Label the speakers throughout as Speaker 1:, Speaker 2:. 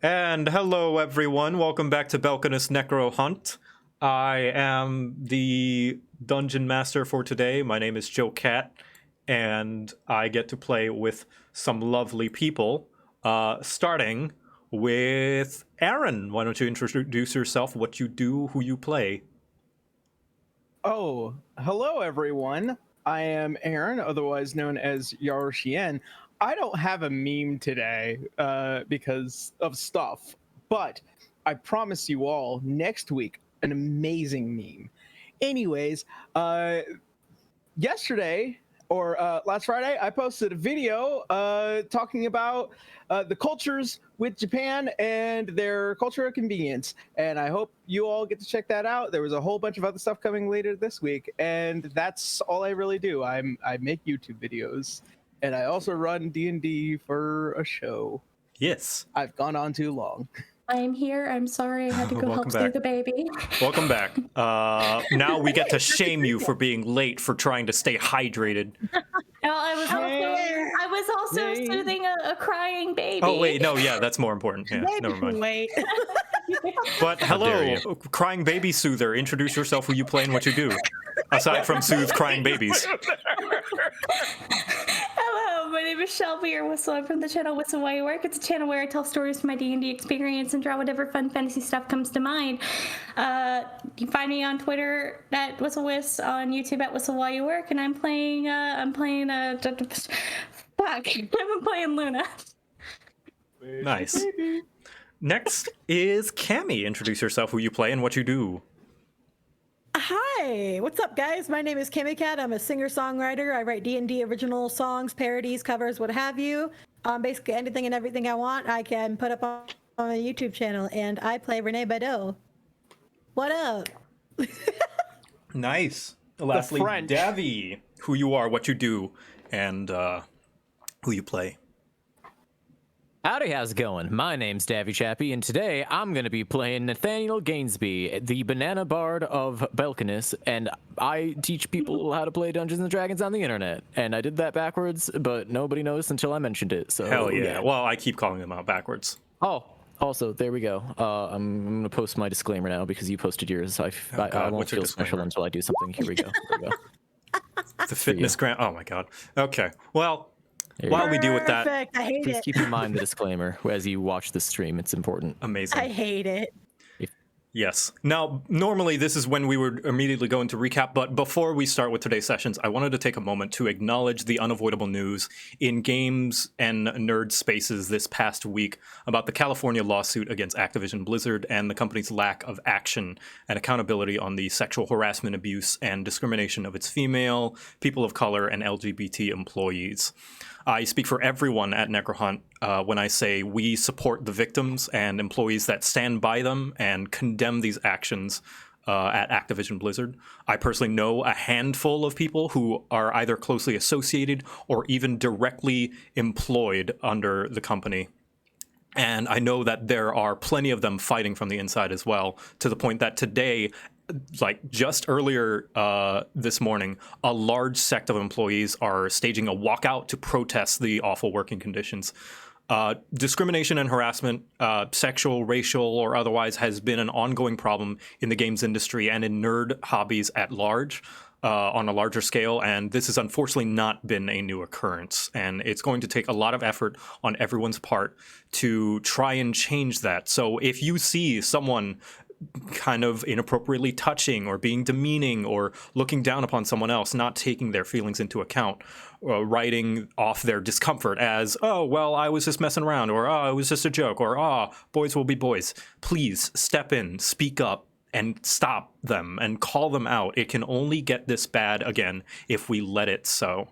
Speaker 1: And hello, everyone. Welcome back to Belkinus Necro Hunt. I am the dungeon master for today. My name is JoCat, and I get to play with some lovely people. Starting with Aaron. Why don't you introduce yourself, what you do, who you play?
Speaker 2: Oh, hello everyone. I am Aaron, otherwise known as Yaroshien. I don't have a meme today because of stuff, but I promise you all next week an amazing meme. Anyways, yesterday or last Friday, I posted a video talking about the cultures with Japan and their culture of convenience. And I hope you all get to check that out. There was a whole bunch of other stuff coming later this week. And that's all I really do. I make YouTube videos. And I also run D&D for a show.
Speaker 1: Yes.
Speaker 2: I've gone on too long.
Speaker 3: I'm here. I'm sorry. I had to go help see the baby.
Speaker 1: Welcome back. Now we get to shame you for being late for trying to stay hydrated.
Speaker 3: I was also soothing a crying baby.
Speaker 1: Oh, wait. No, yeah, that's more important. Yeah, never mind.
Speaker 3: Wait.
Speaker 1: But hello, crying baby soother. Introduce yourself, who you play, and what you do. Aside from soothe crying babies.
Speaker 3: Hello, my name is Shelby or Whistle. I'm from the channel Whistle While You Work. It's a channel where I tell stories from my D&D experience and draw whatever fun fantasy stuff comes to mind. You can find me on Twitter at WhistleWhiss, on YouTube at Whistle While You Work, and I'm playing Luna.
Speaker 1: Nice. Next is Cammy. Introduce yourself, who you play, and what you do.
Speaker 4: Hi, what's up, guys? My name is Cammy Cat. I'm a singer-songwriter. I write D&D original songs, parodies, covers, what have you. Basically anything and everything I want, I can put up on my YouTube channel, and I play Renee Bado. What up?
Speaker 1: Nice. Lastly, Davy, who you are, what you do, and who you play.
Speaker 5: Howdy, how's it going? My name's Davy Chappie, and today I'm going to be playing Nathaniel Gainsby, the banana bard of Belkinus, and I teach people how to play Dungeons & Dragons on the internet. And I did that backwards, but nobody noticed until I mentioned it. So
Speaker 1: hell yeah. Well, I keep calling them out backwards.
Speaker 5: Oh, also, there we go. I'm going to post my disclaimer now because you posted yours. I won't feel special until I do something. Here we go.
Speaker 1: The fitness grant. Oh, my God. Okay. Well, while we deal with that,
Speaker 4: I hate
Speaker 5: please
Speaker 4: it.
Speaker 5: keep in mind the disclaimer as you watch the stream. It's important.
Speaker 1: Amazing.
Speaker 4: I hate it.
Speaker 1: Yes. Now, normally this is when we would immediately go into recap, but before we start with today's sessions, I wanted to take a moment to acknowledge the unavoidable news in games and nerd spaces this past week about the California lawsuit against Activision Blizzard and the company's lack of action and accountability on the sexual harassment, abuse, and discrimination of its female, people of color, and LGBT employees. I speak for everyone at Necrohunt when I say we support the victims and employees that stand by them and condemn these actions at Activision Blizzard. I personally know a handful of people who are either closely associated or even directly employed under the company. And I know that there are plenty of them fighting from the inside as well, to the point that today, like just earlier this morning, a large sect of employees are staging a walkout to protest the awful working conditions. Discrimination and harassment, sexual, racial, or otherwise, has been an ongoing problem in the games industry and in nerd hobbies at large. On a larger scale, and this has unfortunately not been a new occurrence. And it's going to take a lot of effort on everyone's part to try and change that. So if you see someone kind of inappropriately touching or being demeaning or looking down upon someone else, not taking their feelings into account, writing off their discomfort as, oh, well, I was just messing around, or oh, it was just a joke, or oh, boys will be boys, please step in, speak up, and stop them and call them out. It can only get this bad again if we let it so.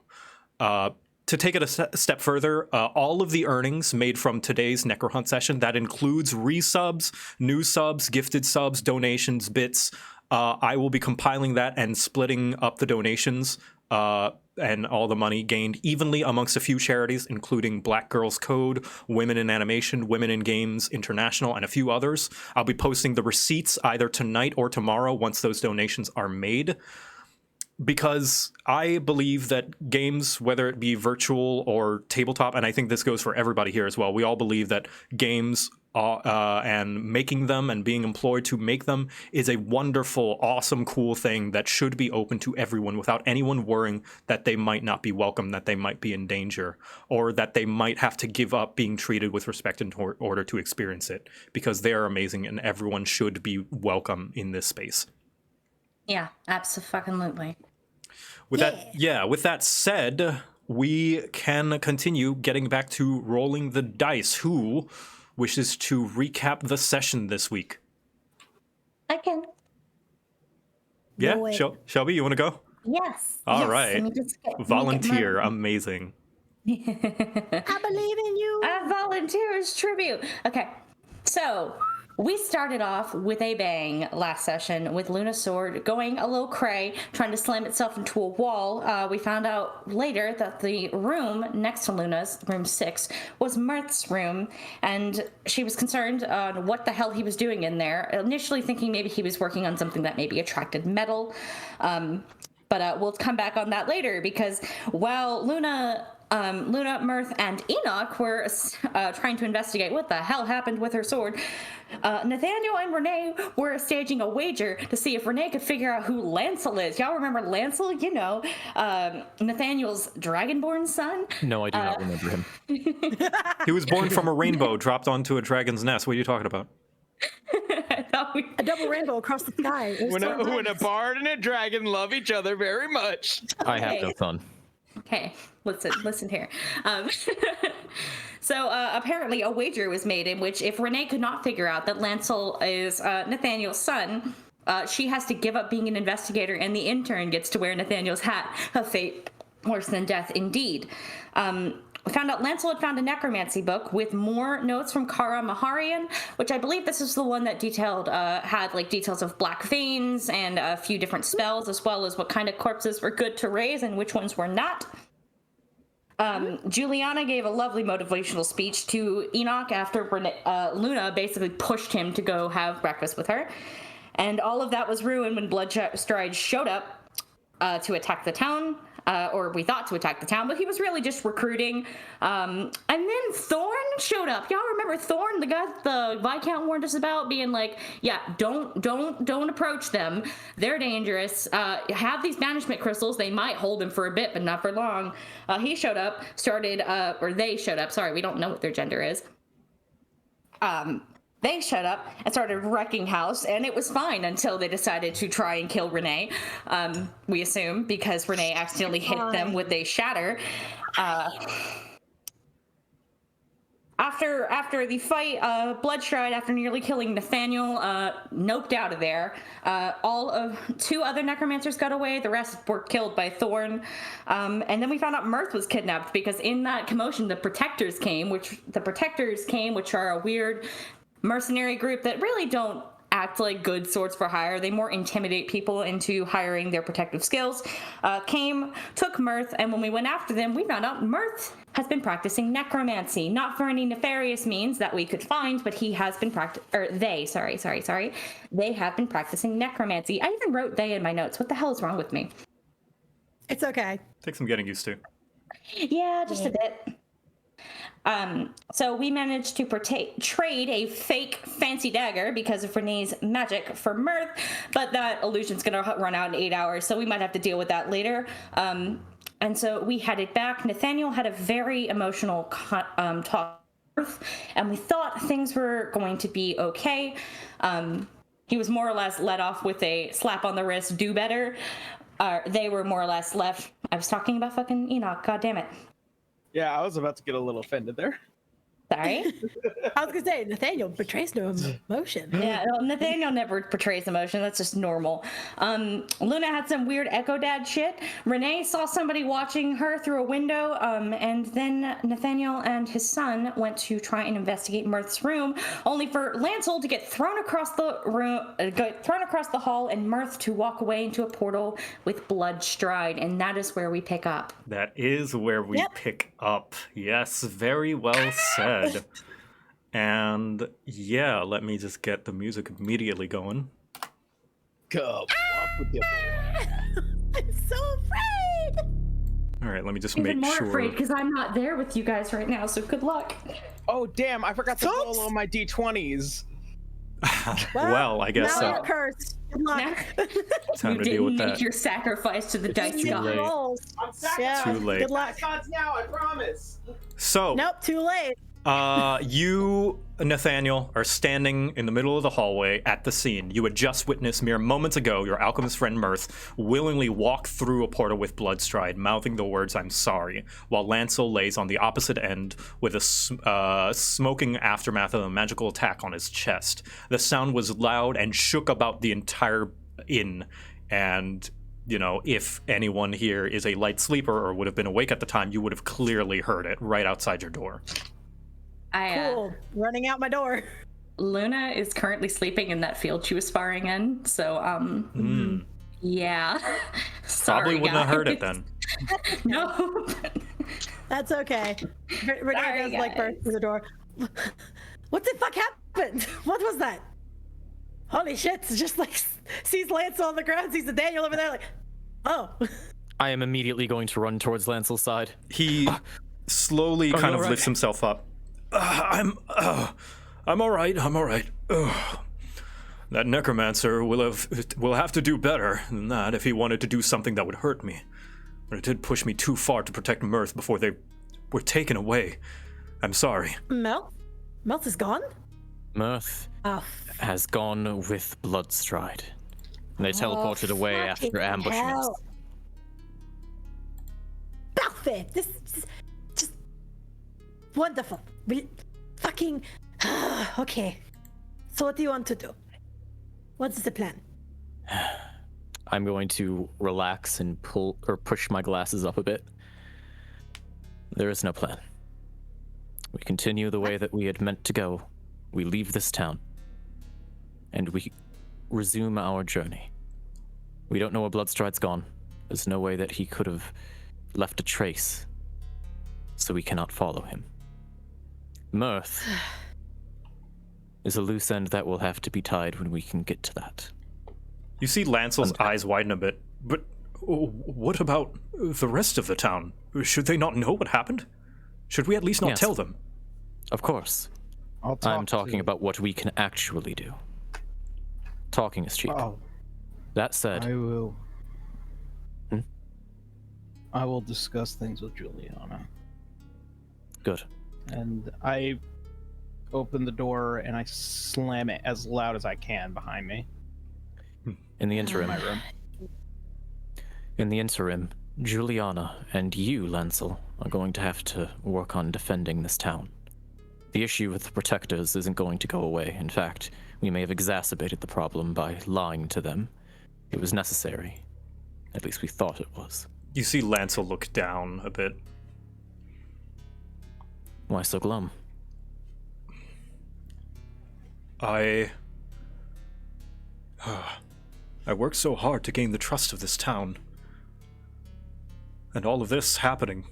Speaker 1: To take it a step further, all of the earnings made from today's Necrohunt session, that includes resubs, new subs, gifted subs, donations, bits, I will be compiling that and splitting up the donations and all the money gained evenly amongst a few charities, including Black Girls Code, Women in Animation, Women in Games International, and a few others. I'll be posting the receipts either tonight or tomorrow once those donations are made, because I believe that games, whether it be virtual or tabletop, and I think this goes for everybody here as well, we all believe that games and making them and being employed to make them is a wonderful, awesome, cool thing that should be open to everyone without anyone worrying that they might not be welcome, that they might be in danger, or that they might have to give up being treated with respect in order to experience it, because they are amazing and everyone should be welcome in this space.
Speaker 3: Yeah, absolutely.
Speaker 1: With that said, we can continue getting back to rolling the dice. Who wishes to recap the session this week?
Speaker 3: I can.
Speaker 1: Yeah,
Speaker 4: No way.
Speaker 1: Shelby, you want to go?
Speaker 3: Yes.
Speaker 1: All
Speaker 3: yes.
Speaker 1: right.
Speaker 3: Let me just get
Speaker 1: Volunteer,
Speaker 3: my-
Speaker 1: amazing.
Speaker 4: I believe in you.
Speaker 3: A volunteer's tribute. Okay, so we started off with a bang last session with Luna's sword going a little cray, trying to slam itself into a wall. We found out later that the room next to Luna's, room 6, was Mirth's room, and she was concerned on what the hell he was doing in there, initially thinking maybe he was working on something that maybe attracted metal. But we'll come back on that later, because while Luna, Mirth, and Enoch were trying to investigate what the hell happened with her sword, Nathaniel and Renee were staging a wager to see if Renee could figure out who Lancel is. Y'all remember Lancel? You know, Nathaniel's dragonborn son?
Speaker 5: No, I do not remember him.
Speaker 1: He was born from a rainbow dropped onto a dragon's nest. What are you talking about?
Speaker 3: I thought we...
Speaker 4: A double rainbow across the sky. It was so
Speaker 2: When a
Speaker 4: nice.
Speaker 2: bard and a dragon love each other very much.
Speaker 5: I have no son.
Speaker 3: Okay, listen here. So apparently a wager was made in which if Renee could not figure out that Lancel is Nathaniel's son, she has to give up being an investigator, and the intern gets to wear Nathaniel's hat. A fate worse than death, indeed. We found out Lancel had found a necromancy book with more notes from Kara Maharian, which I believe this is the one that had like details of black veins and a few different spells, as well as what kind of corpses were good to raise and which ones were not. Juliana gave a lovely motivational speech to Enoch after Luna basically pushed him to go have breakfast with her. And all of that was ruined when Bloodstride showed up to attack the town. Or we thought to attack the town, but he was really just recruiting. And then Thorn showed up. Y'all remember Thorn, the guy the Viscount warned us about, being like, yeah, don't approach them. They're dangerous. Have these banishment crystals. They might hold him for a bit, but not for long. He showed up, or they showed up. Sorry, we don't know what their gender is. They showed up and started wrecking house, and it was fine until they decided to try and kill Renee, we assume, because Renee accidentally hit them with a shatter. After the fight, Bloodstride, after nearly killing Nathaniel, noped out of there. All of 2 other necromancers got away. The rest were killed by Thorn. And then we found out Mirth was kidnapped, because in that commotion, the Protectors came, which are a weird mercenary group that really don't act like good swords for hire. They more intimidate people into hiring their protective skills. Took Mirth, and when we went after them, we found out Mirth has been practicing necromancy, not for any nefarious means that we could find, but he has been they have been practicing necromancy. I even wrote they in my notes. What the hell is wrong with me?
Speaker 4: It's okay.
Speaker 1: Takes some getting used to.
Speaker 3: Yeah, just a bit. So we managed to trade a fake fancy dagger because of Renee's magic for Mirth, but that illusion's gonna run out in 8 hours, so we might have to deal with that later. And so we headed back. Nathaniel had a very emotional talk with Mirth, and we thought things were going to be okay. He was more or less let off with a slap on the wrist, do better. They were more or less left. I was talking about fucking Enoch, god damn it.
Speaker 2: Yeah, I was about to get a little offended there.
Speaker 3: Sorry?
Speaker 4: I was gonna say Nathaniel betrays no emotion.
Speaker 3: Yeah, no, Nathaniel never portrays emotion. That's just normal. Luna had some weird Echo Dad shit. Renee saw somebody watching her through a window, and then Nathaniel and his son went to try and investigate Mirth's room, only for Lancel to get thrown across the hall, and Mirth to walk away into a portal with Bloodstride, and that is where we pick up.
Speaker 1: That is where we pick up. Yes, very well said. And yeah, let me just get the music immediately going.
Speaker 2: Come walk with your boy.
Speaker 4: I'm so afraid.
Speaker 1: All right, let me just
Speaker 3: Even
Speaker 1: make
Speaker 3: more
Speaker 1: sure.
Speaker 3: afraid because I'm not there with you guys right now, so good luck.
Speaker 2: Oh damn! I forgot to roll on my d20s.
Speaker 1: Well, I guess
Speaker 4: now
Speaker 1: so.
Speaker 4: you're cursed. Good luck.
Speaker 1: Time
Speaker 3: You
Speaker 1: to deal with
Speaker 3: didn't make
Speaker 1: that.
Speaker 3: your sacrifice to the dice
Speaker 5: too
Speaker 3: god.
Speaker 5: late.
Speaker 4: Rolls.
Speaker 2: I'm
Speaker 4: Yeah.
Speaker 2: sacrificing
Speaker 1: Too late.
Speaker 4: Good luck.
Speaker 2: gods now. I promise.
Speaker 1: So,
Speaker 4: Nope, too late.
Speaker 1: you, Nathaniel, are standing in the middle of the hallway at the scene. You had just witnessed mere moments ago your alchemist friend Mirth willingly walk through a portal with Bloodstride, mouthing the words "I'm sorry," while Lancel lays on the opposite end with a smoking aftermath of a magical attack on his chest. The sound was loud and shook about the entire inn, and you know, if anyone here is a light sleeper or would have been awake at the time, you would have clearly heard it right outside your door.
Speaker 4: Cool. Running out my door.
Speaker 3: Luna is currently sleeping in that field she was sparring in, so yeah. Sorry,
Speaker 1: Probably wouldn't have heard it
Speaker 3: guys.
Speaker 1: then.
Speaker 3: No.
Speaker 4: That's okay. Renee
Speaker 3: Sorry,
Speaker 4: does like burst
Speaker 3: guys.
Speaker 4: through the door. What the fuck happened? What was that? Holy shit! Just like sees Lance on the ground, sees the Daniel over there, like, oh.
Speaker 5: I am immediately going to run towards Lancel's side.
Speaker 1: He slowly
Speaker 5: Are you
Speaker 1: kind of
Speaker 5: all right?
Speaker 1: lifts himself up. I'm all right. I'm all right. That necromancer will have to do better than that if he wanted to do something that would hurt me. But it did push me too far to protect Mirth before they were taken away. I'm sorry.
Speaker 4: Melt is gone.
Speaker 5: Mirth
Speaker 4: Oh,
Speaker 5: has gone with Bloodstride. And they teleported away after
Speaker 4: fucking
Speaker 5: ambushing us.
Speaker 4: hell. Perfect. This is just wonderful. We fucking okay. So what do you want to do? What's the plan?
Speaker 5: I'm going to relax and pull or push my glasses up a bit. There is no plan. We continue the way that we had meant to go. We leave this town. And we resume our journey. We don't know where Bloodstride's gone. There's no way that he could have left a trace. So we cannot follow him. Mirth is a loose end that will have to be tied when we can get to that.
Speaker 1: You see Lancel's eyes widen a bit. But what about the rest of the town? Should they not know what happened? Should we at least not
Speaker 5: Yes.
Speaker 1: tell them?
Speaker 5: Of course. I'm talking about what we can actually do. Talking is cheap.
Speaker 2: Oh,
Speaker 5: That said,
Speaker 2: I will.
Speaker 5: Hmm?
Speaker 2: I will discuss things with Juliana.
Speaker 5: good.
Speaker 2: And I open the door and I slam it as loud as I can behind me.
Speaker 5: In the interim,
Speaker 2: My room.
Speaker 5: Juliana and you, Lancel, are going to have to work on defending this town. The issue with the protectors isn't going to go away. In fact, we may have exacerbated the problem by lying to them. It was necessary. At least we thought it was.
Speaker 1: You see Lancel look down a bit.
Speaker 5: Why so glum?
Speaker 1: I worked so hard to gain the trust of this town. And all of this happening,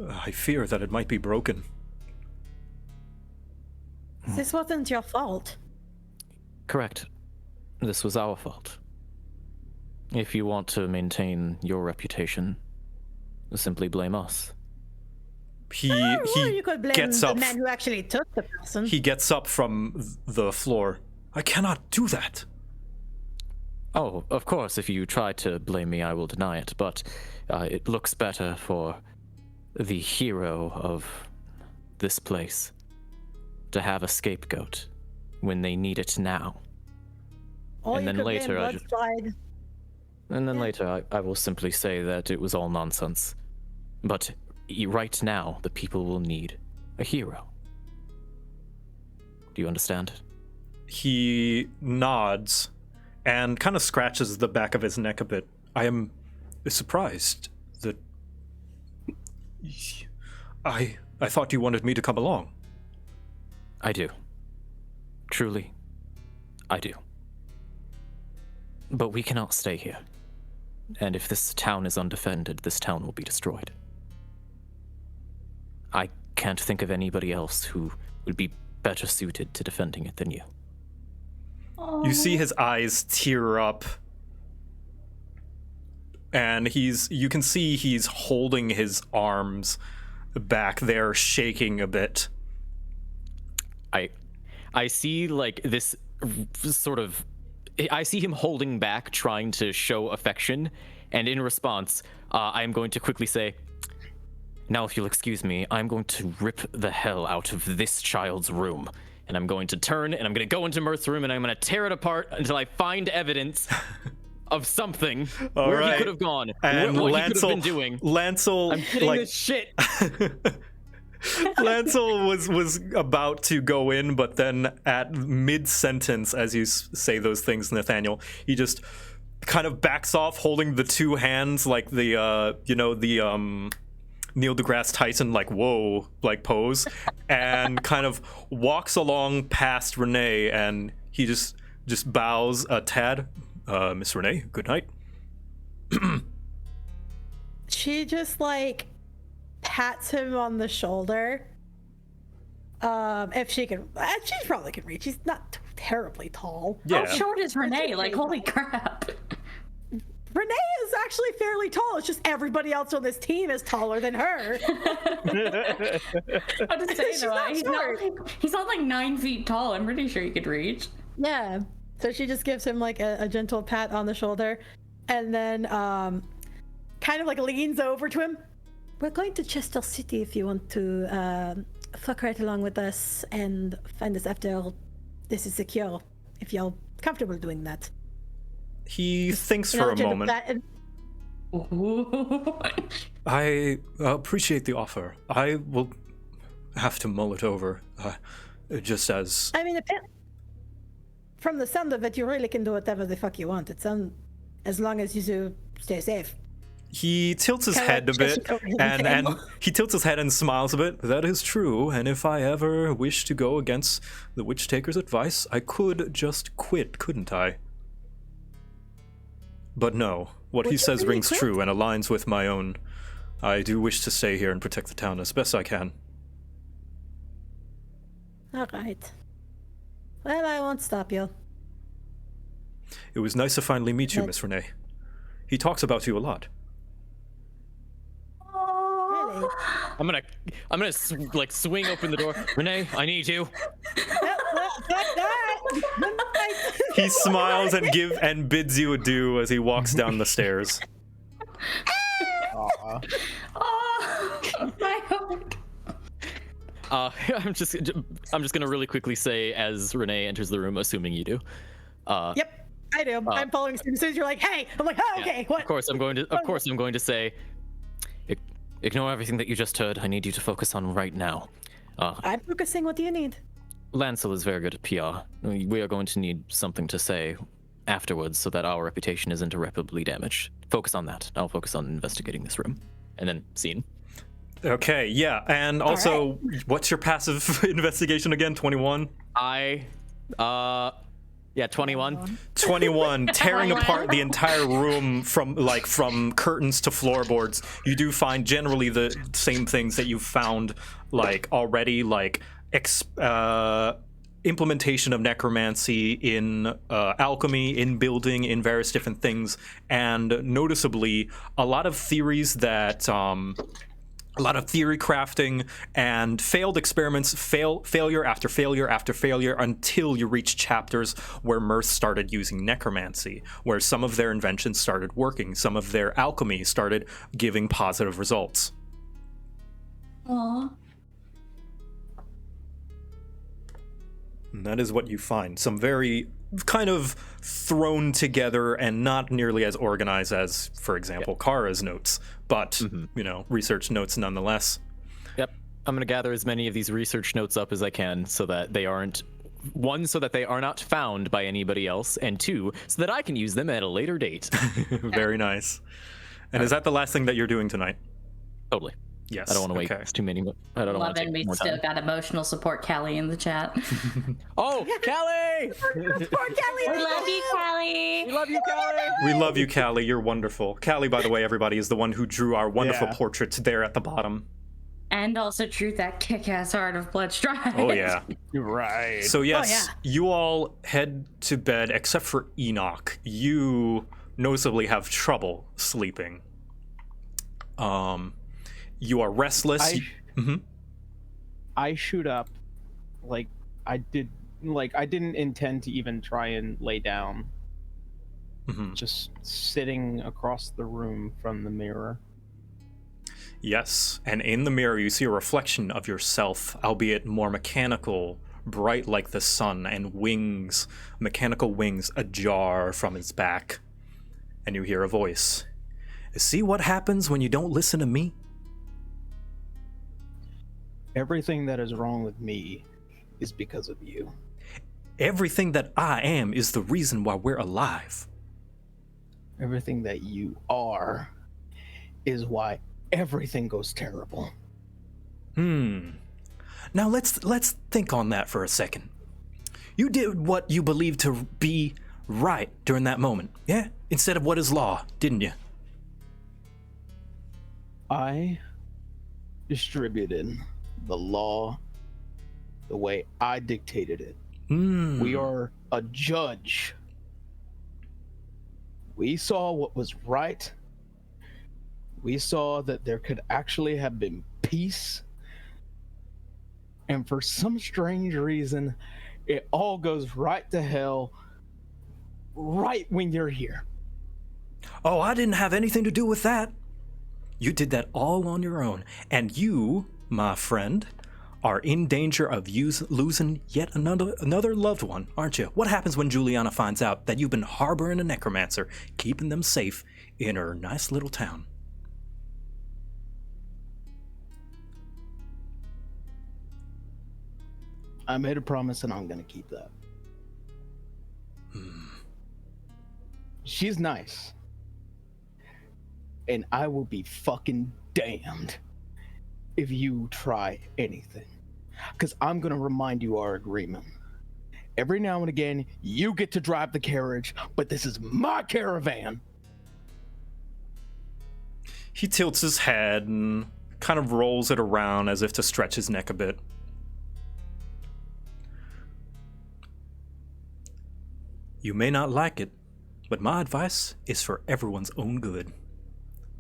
Speaker 1: I fear that it might be broken.
Speaker 4: This wasn't your fault.
Speaker 5: Correct. This was our fault. If you want to maintain your reputation, simply blame us.
Speaker 4: Or you could blame
Speaker 1: gets
Speaker 4: the
Speaker 1: up.
Speaker 4: man who actually took the person.
Speaker 1: He gets up from the floor. I cannot do that.
Speaker 5: Oh, of course, if you try to blame me, I will deny it, but it looks better for the hero of this place to have a scapegoat when they need it now.
Speaker 4: Or
Speaker 5: and
Speaker 4: you
Speaker 5: then
Speaker 4: could
Speaker 5: later
Speaker 4: blame
Speaker 5: I just-
Speaker 4: Bloodstride.
Speaker 5: And then later, I will simply say that it was all nonsense. But right now, the people will need a hero. Do you understand?
Speaker 1: He nods and kind of scratches the back of his neck a bit. I am surprised that I thought you wanted me to come along.
Speaker 5: I do. Truly, I do. But we cannot stay here. And if this town is undefended, this town will be destroyed. I can't think of anybody else who would be better suited to defending it than you.
Speaker 1: You see his eyes tear up. and you can see he's holding his arms back there, shaking a bit.
Speaker 5: I see like this sort of, I see him holding back, trying to show affection, and in response, I am going to quickly say, now if you'll excuse me, I'm going to rip the hell out of this child's room. And I'm going to turn, and I'm going to go into Mirth's room, and I'm going to tear it apart until I find evidence of something where he could have gone,
Speaker 1: and
Speaker 5: what
Speaker 1: Lancel,
Speaker 5: he could have been doing.
Speaker 1: Lancel,
Speaker 5: I'm getting this shit.
Speaker 1: Lancel was about to go in, but then at mid-sentence, as you say those things, Nathaniel, he just kind of backs off, holding the two hands like the Neil deGrasse Tyson, like, whoa, like pose, and kind of walks along past Renee, and he just bows a tad. Miss Renee, good night.
Speaker 4: She just like pats him on the shoulder. If she can, she probably can reach. She's not terribly tall.
Speaker 1: Yeah.
Speaker 3: How short is Renee? Like, holy crap.
Speaker 4: Renee is actually fairly tall. It's just everybody else on this team is taller than her.
Speaker 3: I was say
Speaker 4: She's
Speaker 3: though,
Speaker 4: not short.
Speaker 3: he's not like 9 feet tall. I'm pretty sure he could reach.
Speaker 4: Yeah. So she just gives him like a gentle pat on the shoulder, and then kind of like leans over to him. We're going to Chester City if you want to fuck right along with us and find us after this is secure. If you're comfortable doing that.
Speaker 1: He thinks for a moment. I appreciate the offer. I will have to mull it over, just as...
Speaker 4: I mean, from the sound of it, you really can do whatever the fuck you want. It's as long as you do stay safe.
Speaker 1: He tilts his head a bit, and he tilts his head and smiles a bit. That is true, and if I ever wish to go against the Witch Taker's advice, I could just quit, couldn't I? But no, what he says rings true and aligns with my own. I do wish to stay here and protect the town as best I can.
Speaker 4: All right. Well, I won't stop you.
Speaker 1: It was nice to finally meet you, Miss Renee. He talks about you a lot.
Speaker 4: Really?
Speaker 5: I'm gonna like swing open the door. Renee, I need you.
Speaker 1: He smiles and bids you adieu as he walks down the stairs.
Speaker 2: Aw.
Speaker 3: Oh, my heart.
Speaker 5: I'm just gonna really quickly say as Renee enters the room, assuming you do.
Speaker 4: Yep, I do. I'm following as soon as you're like, "Hey," I'm like, "Oh, okay." What?
Speaker 5: Of course, I'm going to say, ignore everything that you just heard. I need you to focus on right now.
Speaker 4: I'm focusing. What do you need?
Speaker 5: Lancel is very good at PR. We are going to need something to say afterwards so that our reputation isn't irreparably damaged. Focus on that. I'll focus on investigating this room. And then scene.
Speaker 1: Okay, yeah, and also, what's your passive investigation again? 21?
Speaker 5: 21.
Speaker 1: 21, tearing apart the entire room from curtains to floorboards. You do find generally the same things that you've found like already, like implementation of necromancy in alchemy, in building, in various different things, and noticeably a lot of theories that a lot of theory crafting and failed experiments, failure after failure after failure, until you reach chapters where Mirth started using necromancy, where some of their inventions started working, some of their alchemy started giving positive results.
Speaker 3: Aww.
Speaker 1: And that is what you find. Some very kind of thrown together and not nearly as organized as, for example, Kara's notes, but, research notes nonetheless.
Speaker 5: Yep. I'm going to gather as many of these research notes up as I can so that they aren't, one, so that they are not found by anybody else, and two, so that I can use them at a later date.
Speaker 1: Very nice. And is that the last thing that you're doing tonight?
Speaker 5: Totally.
Speaker 1: Yes.
Speaker 5: I don't want to wait too many. I don't want to
Speaker 3: Loving,
Speaker 5: take
Speaker 3: we
Speaker 5: more
Speaker 3: still
Speaker 5: time.
Speaker 3: got emotional support Callie in the chat.
Speaker 5: Oh, Callie!
Speaker 4: Poor Kelly.
Speaker 3: We love you, Callie.
Speaker 5: We love you, Callie!
Speaker 1: We love you, Callie. You're wonderful. Callie, by the way, everybody, is the one who drew our wonderful portraits there at the bottom.
Speaker 3: And also drew that kick-ass art of Bloodstrike.
Speaker 1: Oh, yeah.
Speaker 2: Right.
Speaker 1: So, yes, you all head to bed, except for Enoch. You noticeably have trouble sleeping. You are restless.
Speaker 2: I shoot up, like I didn't intend to even try and lay down. Just sitting across the room from the mirror.
Speaker 1: Yes, and in the mirror you see a reflection of yourself, albeit more mechanical, bright like the sun, and wings, mechanical wings ajar from his back. And you hear a voice. See what happens when you don't listen to me?
Speaker 2: Everything that is wrong with me is because of you.
Speaker 1: Everything that I am is the reason why we're alive.
Speaker 2: Everything that you are is why everything goes terrible.
Speaker 1: Now let's think on that for a second. You did what you believed to be right during that moment, yeah? Instead of what is law, didn't you?
Speaker 2: I distributed the law the way I dictated it. We are a judge. We saw what was right. We saw that there could actually have been peace. And for some strange reason, it all goes right to hell right when you're here.
Speaker 1: Oh, I didn't have anything to do with that. You did that all on your own. And you, my friend, are in danger of losing yet another loved one, aren't you? What happens when Juliana finds out that you've been harboring a necromancer, keeping them safe in her nice little town?
Speaker 2: I made a promise and I'm gonna keep that. She's nice. And I will be fucking damned if you try anything. Because I'm gonna remind you our agreement. Every now and again, you get to drive the carriage, but this is my caravan.
Speaker 1: He tilts his head and kind of rolls it around as if to stretch his neck a bit. You may not like it, but my advice is for everyone's own good.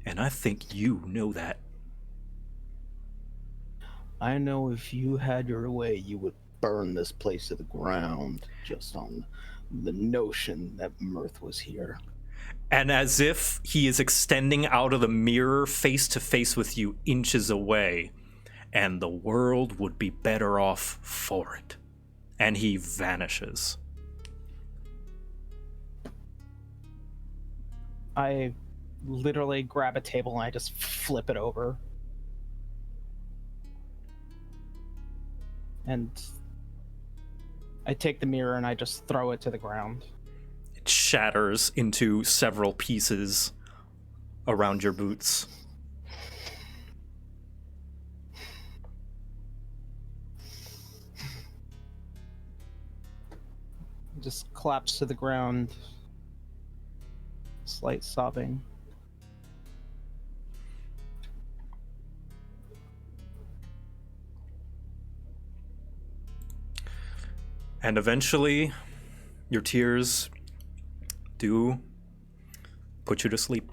Speaker 1: And I think you know that.
Speaker 2: I know if you had your way, you would burn this place to the ground just on the notion that Mirth was here.
Speaker 1: And as if he is extending out of the mirror face to face with you inches away, and the world would be better off for it. And he vanishes.
Speaker 2: I literally grab a table and I just flip it over. And I take the mirror and I just throw it to the ground.
Speaker 1: It shatters into several pieces around your boots.
Speaker 2: Just collapse to the ground. Slight sobbing.
Speaker 1: And eventually, your tears do put you to sleep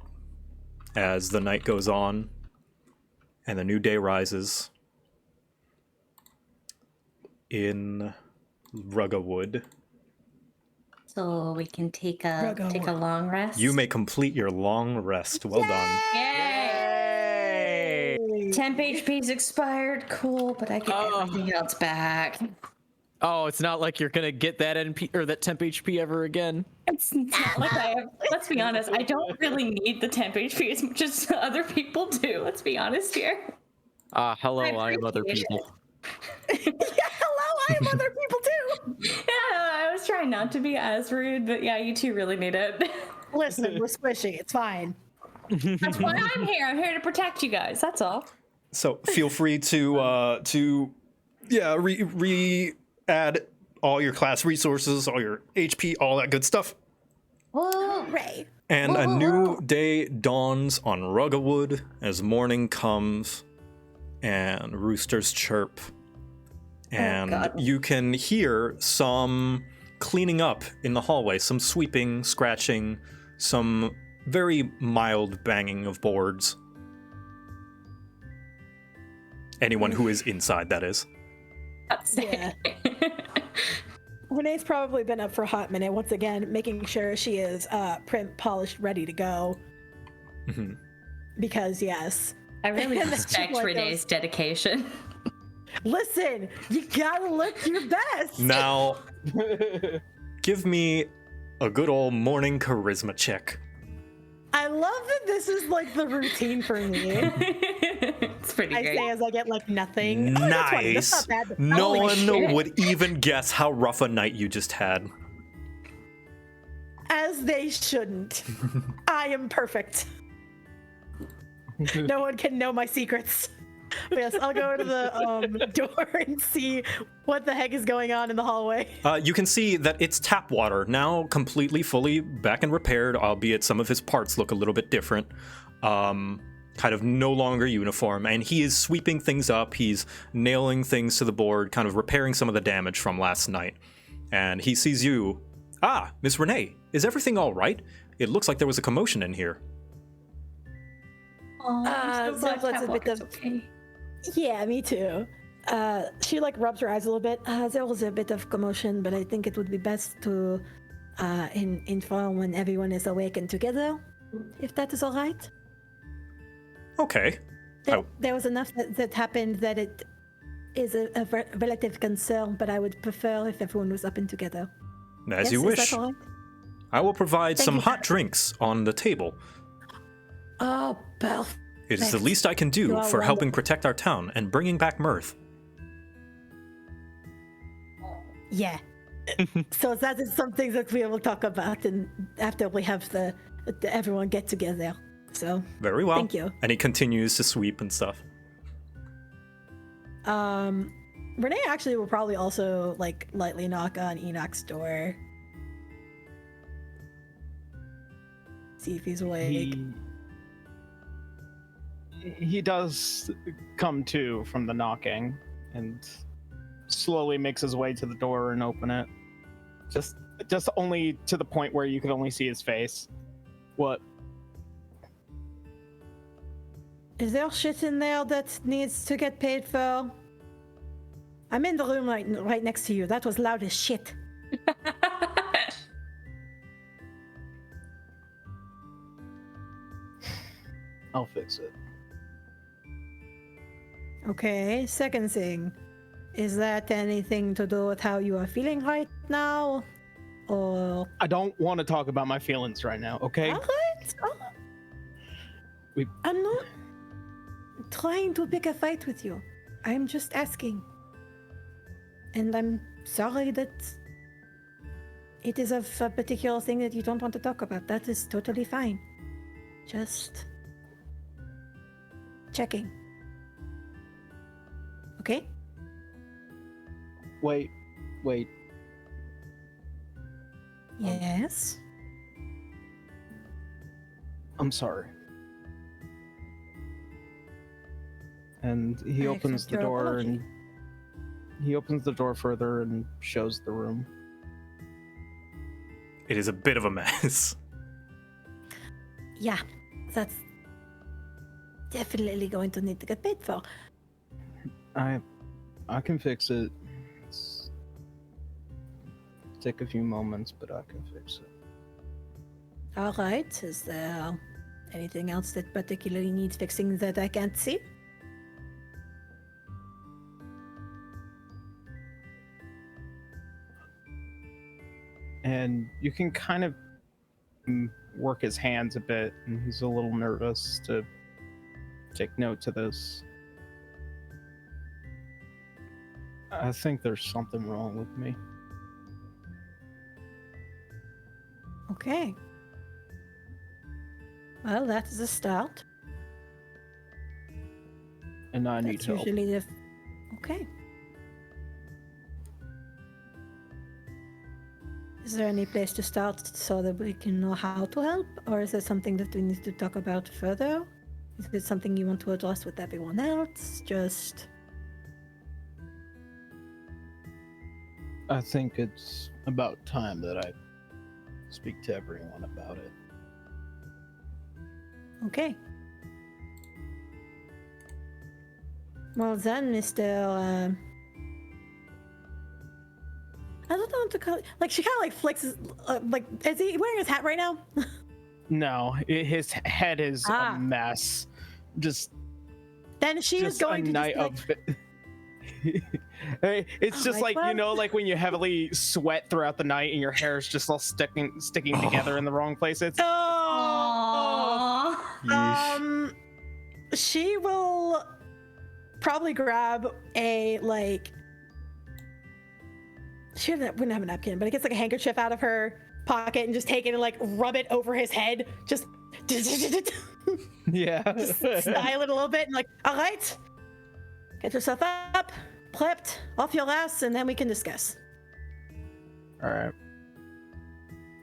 Speaker 1: as the night goes on and the new day rises in Ruggawood.
Speaker 3: So we can take a long rest.
Speaker 1: You may complete your long rest. Well done.
Speaker 3: Yay! 10 HP's expired. Cool, but I get everything else back.
Speaker 5: Oh, it's not like you're gonna get that NP or that temp HP ever again.
Speaker 3: It's not like I have. Let's be honest. I don't really need the temp HP as much as other people do. Let's be honest here.
Speaker 5: Hello, I am other people.
Speaker 4: Hello, I am other people too.
Speaker 3: Yeah, I was trying not to be as rude, but yeah, you two really need it.
Speaker 4: Listen, we're squishy. It's fine.
Speaker 3: That's why I'm here. I'm here to protect you guys. That's all.
Speaker 1: So feel free to add all your class resources, all your HP, all that good stuff.
Speaker 4: Hooray.
Speaker 1: And a new day dawns on Ruggawood as morning comes and roosters chirp. And you can hear some cleaning up in the hallway, some sweeping, scratching, some very mild banging of boards. Anyone who is inside, that is.
Speaker 4: Yeah. Renee's probably been up for a hot minute, once again, making sure she is print polished, ready to go.
Speaker 1: Mhm.
Speaker 4: Because, yes.
Speaker 3: I really
Speaker 4: And then
Speaker 3: respect
Speaker 4: like
Speaker 3: Renee's dedication.
Speaker 4: Listen, you gotta look your best.
Speaker 1: Now, give me a good old morning charisma check.
Speaker 4: I love that this is like the routine for me.
Speaker 3: It's pretty
Speaker 4: I
Speaker 3: great.
Speaker 4: say as I get like nothing. Oh, that's 20. That's
Speaker 1: Nice.
Speaker 4: not bad.
Speaker 1: No
Speaker 3: Holy
Speaker 1: one
Speaker 3: shit.
Speaker 1: would even guess how rough a night you just had.
Speaker 4: As they shouldn't. I am perfect. No one can know my secrets. But yes, I'll go to the door and see what the heck is going on in the hallway.
Speaker 1: You can see that it's tap water, now completely, fully back and repaired, albeit some of his parts look a little bit different. Kind of no longer uniform, and he is sweeping things up, he's nailing things to the board, kind of repairing some of the damage from last night. And he sees you. Ah, Miss Renee, is everything all right? It looks like there was a commotion in here.
Speaker 3: Oh, I'm so
Speaker 4: so
Speaker 3: glad
Speaker 4: that's a
Speaker 3: Cat
Speaker 4: bit
Speaker 3: Walker's
Speaker 4: of-
Speaker 3: okay.
Speaker 4: Yeah, me too. She like rubs her eyes a little bit. There was a bit of commotion, but I think it would be best to inform when everyone is awake and together, if that is all right.
Speaker 1: Okay.
Speaker 4: There was enough that happened that it is a relative concern, but I would prefer if everyone was up and together.
Speaker 1: As
Speaker 4: Yes,
Speaker 1: you
Speaker 4: is
Speaker 1: wish.
Speaker 4: that all right?
Speaker 1: I will provide
Speaker 4: Thank
Speaker 1: some
Speaker 4: you.
Speaker 1: hot drinks on the table.
Speaker 4: Oh, perfect.
Speaker 1: It is the
Speaker 4: Thanks.
Speaker 1: least I can do
Speaker 4: You are
Speaker 1: for helping
Speaker 4: wonderful.
Speaker 1: protect our town and bringing back mirth.
Speaker 4: Yeah. So that is something that we will talk about, and after we have the everyone get together. So
Speaker 1: Very well.
Speaker 4: Thank you.
Speaker 1: And he continues to sweep and stuff.
Speaker 4: Renee actually will probably also like lightly knock on Enoch's door. See if he's awake.
Speaker 2: He does come to from the knocking and slowly makes his way to the door and open it. Just only to the point where you can only see his face. What?
Speaker 4: Is there shit in there that needs to get paid for? I'm in the room right next to you. That was loud as shit.
Speaker 2: I'll fix it.
Speaker 4: Okay, second thing. Is that anything to do with how you are feeling right now? Or...
Speaker 2: I don't want to talk about my feelings right now, okay?
Speaker 4: Alright. I'm not trying to pick a fight with you. I'm just asking. And I'm sorry that it is of a particular thing that you don't want to talk about. That is totally fine. Just checking. Okay?
Speaker 2: Wait.
Speaker 4: Yes.
Speaker 2: I'm sorry. And he
Speaker 4: I
Speaker 2: opens
Speaker 4: accept
Speaker 2: the
Speaker 4: your
Speaker 2: door
Speaker 4: apology.
Speaker 2: and he opens the door further and shows the room.
Speaker 1: It is a bit of a mess.
Speaker 4: Yeah, that's definitely going to need to get paid for.
Speaker 2: I can fix it. It's take a few moments, but I can fix it.
Speaker 4: All right. Is there anything else that particularly needs fixing that I can't see?
Speaker 2: And you can kind of work his hands a bit, and he's a little nervous to take note to this. I think there's something wrong with me.
Speaker 4: Okay. Well, that is a start.
Speaker 2: And I need
Speaker 4: That's
Speaker 2: help.
Speaker 4: usually the. Okay. Is there any place to start so that we can know how to help? Or is there something that we need to talk about further? Is it something you want to address with everyone else? Just.
Speaker 2: I think it's about time that I speak to everyone about it.
Speaker 4: Okay. Well then, Mr. I don't know what to call it. Like, she kind of like flicks his, like, is he wearing his hat right now?
Speaker 2: No, his head is
Speaker 4: Ah.
Speaker 2: a mess. Just
Speaker 4: Then she is
Speaker 2: just
Speaker 4: going
Speaker 2: a
Speaker 4: to
Speaker 2: night
Speaker 4: just, like,
Speaker 2: of. It's just like, you
Speaker 4: what?
Speaker 2: know, like when you heavily sweat throughout the night and your hair is just all sticking together in the wrong places.
Speaker 4: oh.
Speaker 1: Yeesh.
Speaker 4: She will probably grab a, like, she wouldn't have a napkin, but it gets like a handkerchief out of her pocket and just take it and like rub it over his head. Just
Speaker 2: Yeah.
Speaker 4: style it a little bit and like, all right, get yourself up, prepped, off your ass, and then we can discuss.
Speaker 2: All right.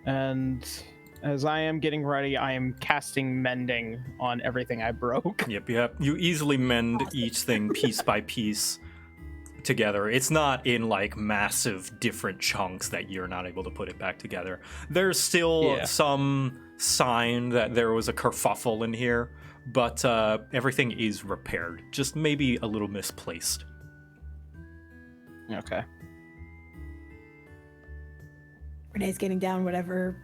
Speaker 2: And as I am getting ready, I am casting mending on everything I broke.
Speaker 1: Yep. You easily mend each thing piece by piece together. It's not in like massive different chunks that you're not able to put it back together. There's still some sign that there was a kerfuffle in here, but everything is repaired. Just maybe a little misplaced.
Speaker 2: Okay.
Speaker 4: Renee's getting down whatever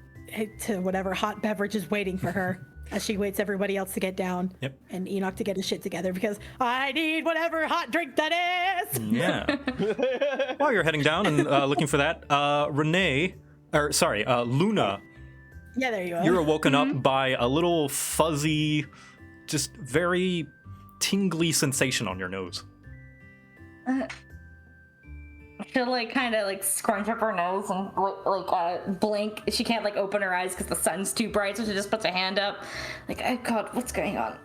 Speaker 4: hot beverage is waiting for her as she waits everybody else to get down.
Speaker 1: Yep.
Speaker 4: And Enoch to get his shit together because I need whatever hot drink that is.
Speaker 1: Yeah. While you're heading down and looking for that, Luna,
Speaker 4: Yeah, there you are.
Speaker 1: you're woken up by a little fuzzy, just very tingly sensation on your nose.
Speaker 3: She'll like kind of like scrunch up her nose and blink. She can't like open her eyes because the sun's too bright, so she just puts a hand up. Like, oh god, what's going on?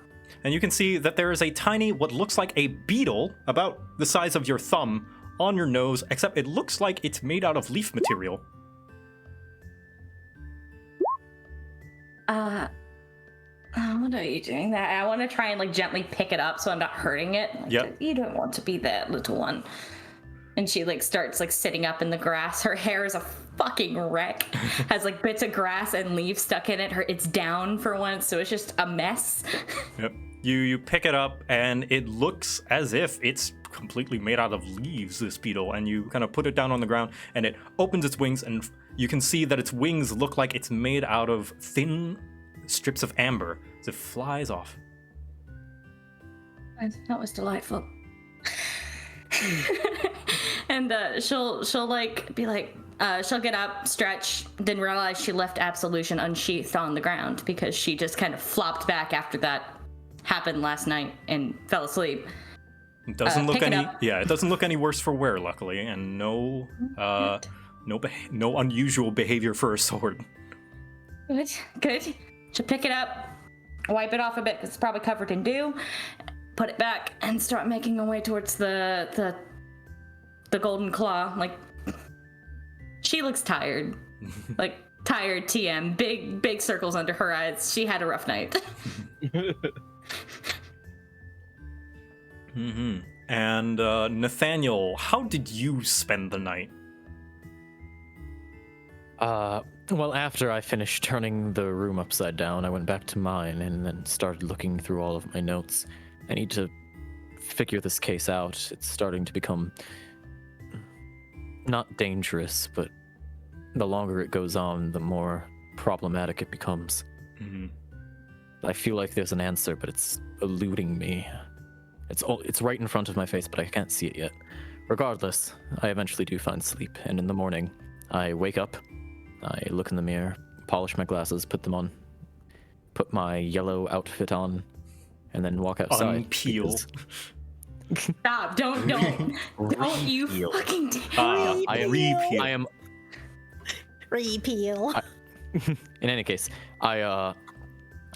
Speaker 1: And you can see that there is a tiny, what looks like a beetle, about the size of your thumb, on your nose, except it looks like it's made out of leaf material.
Speaker 3: What are you doing there? I want to try and like gently pick it up so I'm not hurting it. Like,
Speaker 1: Yep.
Speaker 3: You don't want to be that little one. And she like starts like sitting up in the grass. Her hair is a fucking wreck. Has like bits of grass and leaves stuck in it. It's down for once, so it's just a mess.
Speaker 1: Yep. You pick it up, and it looks as if it's completely made out of leaves, this beetle, and you kind of put it down on the ground, and it opens its wings, and you can see that its wings look like it's made out of thin strips of amber as it flies off.
Speaker 3: That was delightful. And she'll like be like, she'll get up, stretch, then realize she left Absolution unsheathed on the ground because she just kind of flopped back after that happened last night and fell asleep.
Speaker 1: It doesn't look
Speaker 3: pick it
Speaker 1: any,
Speaker 3: up.
Speaker 1: yeah, it doesn't look any worse for wear, luckily, and no unusual behavior for a sword.
Speaker 3: Good. She'll pick it up, wipe it off a bit because it's probably covered in dew, put it back, and start making her way towards the golden claw. Like, she looks tired. Like, tired TM. Big circles under her eyes. She had a rough night.
Speaker 1: Mm-hmm. And Nathaniel, how did you spend the night?
Speaker 5: Well, after I finished turning the room upside down, I went back to mine and then started looking through all of my notes. I need to figure this case out. It's starting to become not dangerous, but the longer it goes on, the more problematic it becomes.
Speaker 1: Mm-hmm.
Speaker 5: I feel like there's an answer, but it's eluding me. It's right in front of my face, but I can't see it yet. Regardless, I eventually do find sleep, and in the morning, I wake up, I look in the mirror, polish my glasses, put them on, put my yellow outfit on, and then walk outside.
Speaker 1: Unpeel.
Speaker 3: Stop! Don't you
Speaker 5: Repeal.
Speaker 3: fucking
Speaker 5: I
Speaker 1: Repeal.
Speaker 5: am.
Speaker 4: Repeal.
Speaker 5: In any case, I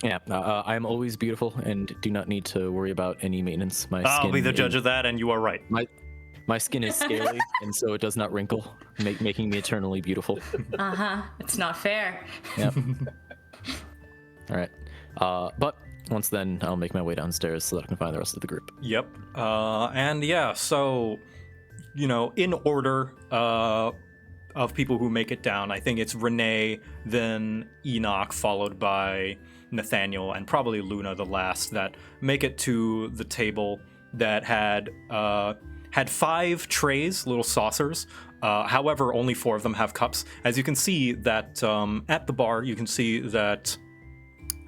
Speaker 5: am always beautiful and do not need to worry about any maintenance. My
Speaker 1: I'll
Speaker 5: skin
Speaker 1: be the
Speaker 5: is-
Speaker 1: judge of that, and you are right.
Speaker 5: My skin is scaly, and so it does not wrinkle, making me eternally beautiful.
Speaker 3: It's not fair.
Speaker 5: Yep. All right. But once then, I'll make my way downstairs so that I can find the rest of the group.
Speaker 1: Yep. And yeah, so, in order of people who make it down, I think it's Renee, then Enoch, followed by Nathaniel, and probably Luna the last that make it to the table that had 5 trays, little saucers. However, only 4 of them have cups. As you can see that at the bar, you can see that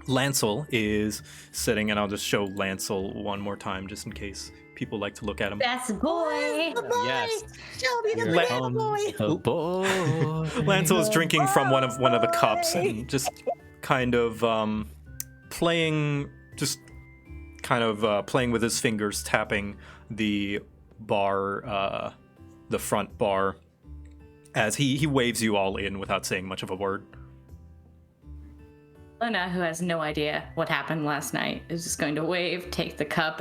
Speaker 1: Lancel is sitting, and I'll just show Lancel one more time just in case people like to look at him.
Speaker 3: Best boy.
Speaker 5: Yes.
Speaker 4: Shelby, the
Speaker 1: Let-
Speaker 4: banana boy.
Speaker 5: The boy.
Speaker 1: Lancel is drinking from one of the cups and just kind of playing with his fingers, tapping the bar, the front bar, as he waves you all in without saying much of a word.
Speaker 3: Luna, who has no idea what happened last night, is just going to wave, take the cup,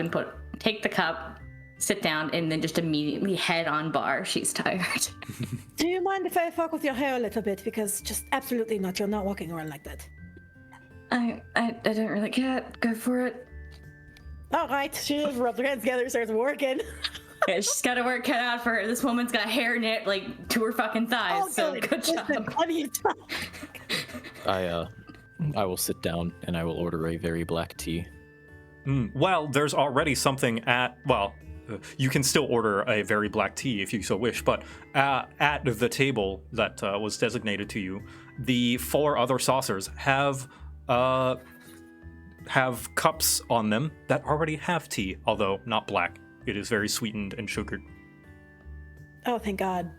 Speaker 3: sit down, and then just immediately head on bar. She's tired.
Speaker 4: Do you mind if I fuck with your hair a little bit? Because just absolutely not. You're not walking around like that.
Speaker 3: I don't really care. Go for it.
Speaker 4: All right. She just rubs her hands together, starts working.
Speaker 3: Yeah, she's got her work cut out for her. This woman's got hair knit like to her fucking thighs.
Speaker 4: Oh,
Speaker 3: so good job.
Speaker 4: Listen, plenty of time.
Speaker 5: I will sit down and I will order a very black tea.
Speaker 1: Well, there's already something you can still order a very black tea if you so wish, but at the table that was designated to you, the 4 other saucers have cups on them that already have tea, although not black. It is very sweetened and sugared.
Speaker 4: Oh, thank God.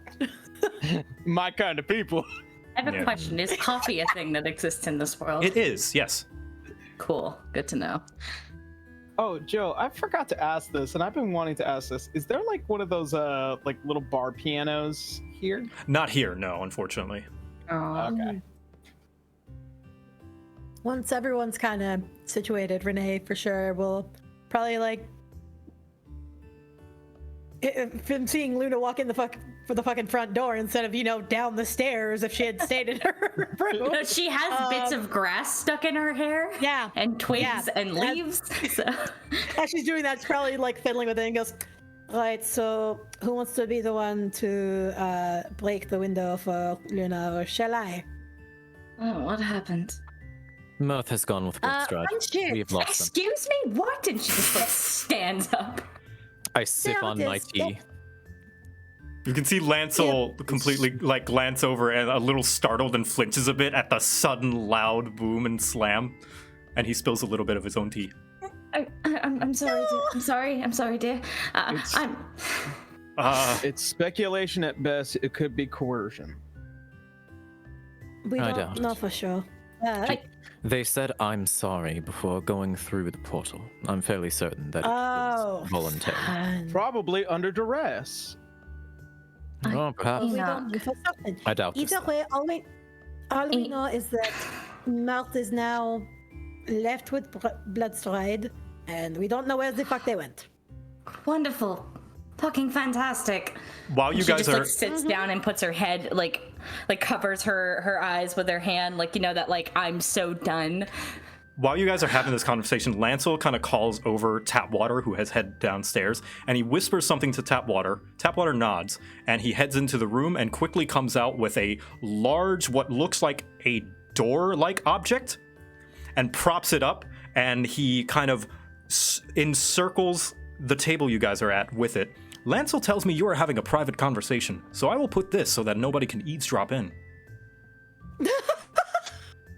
Speaker 2: My kind of people.
Speaker 3: I have a
Speaker 1: Yeah.
Speaker 3: question. Is coffee a thing that exists in this world?
Speaker 1: It is, yes.
Speaker 3: Cool. Good to know.
Speaker 2: Oh, Joe, I forgot to ask this, and I've been wanting to ask this. Is there like one of those like little bar pianos here?
Speaker 1: Not here, no, unfortunately.
Speaker 2: Okay.
Speaker 4: Once everyone's kind of situated, Renee for sure will probably like. From seeing Luna walk in for the fucking front door instead of down the stairs if she had stayed in her room.
Speaker 3: No, she has bits of grass stuck in her hair.
Speaker 4: Yeah.
Speaker 3: And twigs
Speaker 4: Yeah.
Speaker 3: and leaves. So.
Speaker 4: As she's doing that, she's probably like fiddling with it and goes, right, so who wants to be the one to break the window for Luna, or shall I?
Speaker 3: Oh, what happened?
Speaker 5: Mirth has gone with Bloodstride.
Speaker 4: I'm sure.
Speaker 5: We have lost them.
Speaker 3: Excuse me, what? And she just like stands up.
Speaker 5: I sip on my tea.
Speaker 1: You can see Lancel completely like glance over and a little startled and flinches a bit at the sudden loud boom and slam, and he spills a little bit of his own tea.
Speaker 3: I'm sorry, dear. I'm sorry, dear.
Speaker 2: It's speculation at best. It could be coercion.
Speaker 4: We
Speaker 5: I
Speaker 4: don't
Speaker 5: doubt
Speaker 4: know
Speaker 5: it.
Speaker 4: for sure.
Speaker 5: They said I'm sorry before going through the portal. I'm fairly certain that it
Speaker 4: Oh,
Speaker 5: was voluntary.
Speaker 2: Probably under duress.
Speaker 5: Oh, perhaps.
Speaker 4: we don't know for certain.
Speaker 5: I doubt this.
Speaker 4: Either way, all we know is that Mirth is now left with Bloodstride, and we don't know where the fuck they went.
Speaker 3: Wonderful. Fucking fantastic.
Speaker 1: While you
Speaker 3: She
Speaker 1: guys
Speaker 3: just
Speaker 1: are
Speaker 3: like sits down and puts her head like covers her eyes with her hand, like that like I'm so done.
Speaker 1: While you guys are having this conversation, Lancel kind of calls over Tapwater, who has headed downstairs, and he whispers something to Tapwater. Tapwater nods, and he heads into the room and quickly comes out with a large, what looks like a door-like object, and props it up, and he kind of encircles the table you guys are at with it. Lancel tells me you are having a private conversation, so I will put this so that nobody can eavesdrop in.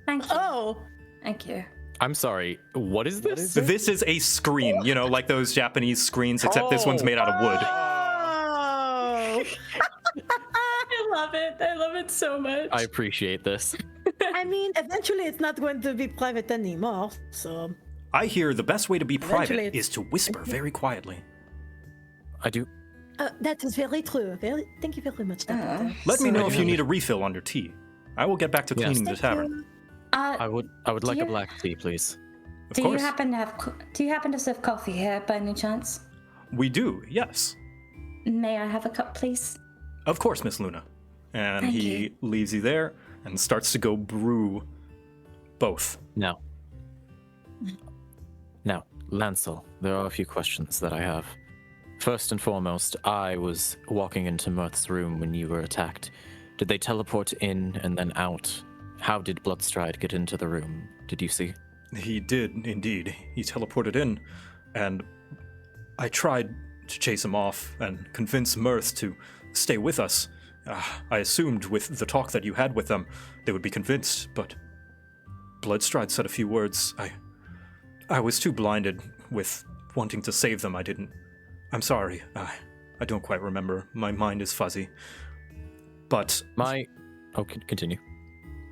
Speaker 3: Thank you.
Speaker 4: Oh,
Speaker 3: Thank you.
Speaker 5: I'm sorry. What is this?
Speaker 1: This is a screen, like those Japanese screens, except this one's made out of wood.
Speaker 4: oh!
Speaker 3: I love it. I love it so much.
Speaker 5: I appreciate this.
Speaker 4: I mean, eventually it's not going to be private anymore, so.
Speaker 1: I hear the best way to be
Speaker 4: Eventually
Speaker 1: private
Speaker 4: it's-
Speaker 1: is to whisper very quietly.
Speaker 5: I do.
Speaker 4: That is very true. Thank you very much, Doctor.
Speaker 1: Let me know if you
Speaker 5: Sorry.
Speaker 1: need a refill on your tea. I will get back to cleaning the tavern.
Speaker 5: I would like
Speaker 3: you-
Speaker 5: a black tea, please.
Speaker 1: Of
Speaker 3: Do
Speaker 1: course.
Speaker 3: you happen to serve coffee here by any chance?
Speaker 1: We do, yes.
Speaker 3: May I have a cup, please?
Speaker 1: Of course, Miss Luna. And
Speaker 3: Thank
Speaker 1: he
Speaker 3: you.
Speaker 1: leaves you there and starts to go brew both.
Speaker 5: Now, Lancel, there are a few questions that I have. First and foremost, I was walking into Mirth's room when you were attacked. Did they teleport in and then out? How did Bloodstride get into the room? Did you see?
Speaker 1: He did, indeed. He teleported in, and I tried to chase him off and convince Mirth to stay with us. I assumed with the talk that you had with them, they would be convinced, but Bloodstride said a few words. I was too blinded with wanting to save them. I'm sorry. I don't quite remember. My mind is fuzzy. But...
Speaker 5: continue.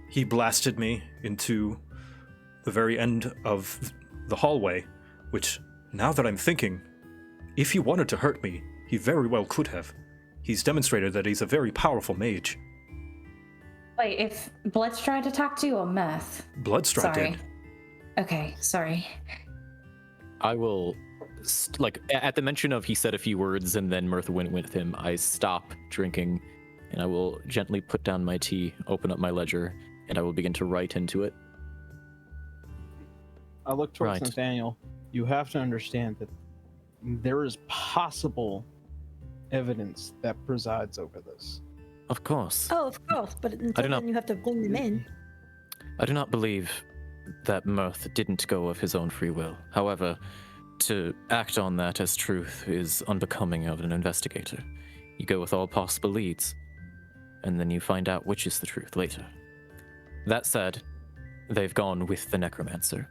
Speaker 1: He blasted me into the very end of the hallway, which, now that I'm thinking, if he wanted to hurt me, he very well could have. He's demonstrated that he's a very powerful mage.
Speaker 3: Wait, if Bloodstride attacked you or Mirth?
Speaker 1: Bloodstride did.
Speaker 3: Okay, sorry.
Speaker 5: I will, at the mention of he said a few words and then Mirth went with him, I stop drinking and I will gently put down my tea, open up my ledger, and I will begin to write into it.
Speaker 2: I look towards
Speaker 5: Right.
Speaker 2: Nathaniel. You have to understand that there is possible evidence that presides over this.
Speaker 5: Of course.
Speaker 4: Oh, of course, but until
Speaker 5: do not-
Speaker 4: then you have to bring them in.
Speaker 5: I do not believe that Mirth didn't go of his own free will. However, to act on that as truth is unbecoming of an investigator. You go with all possible leads, and then you find out which is the truth later. That said, they've gone with the necromancer.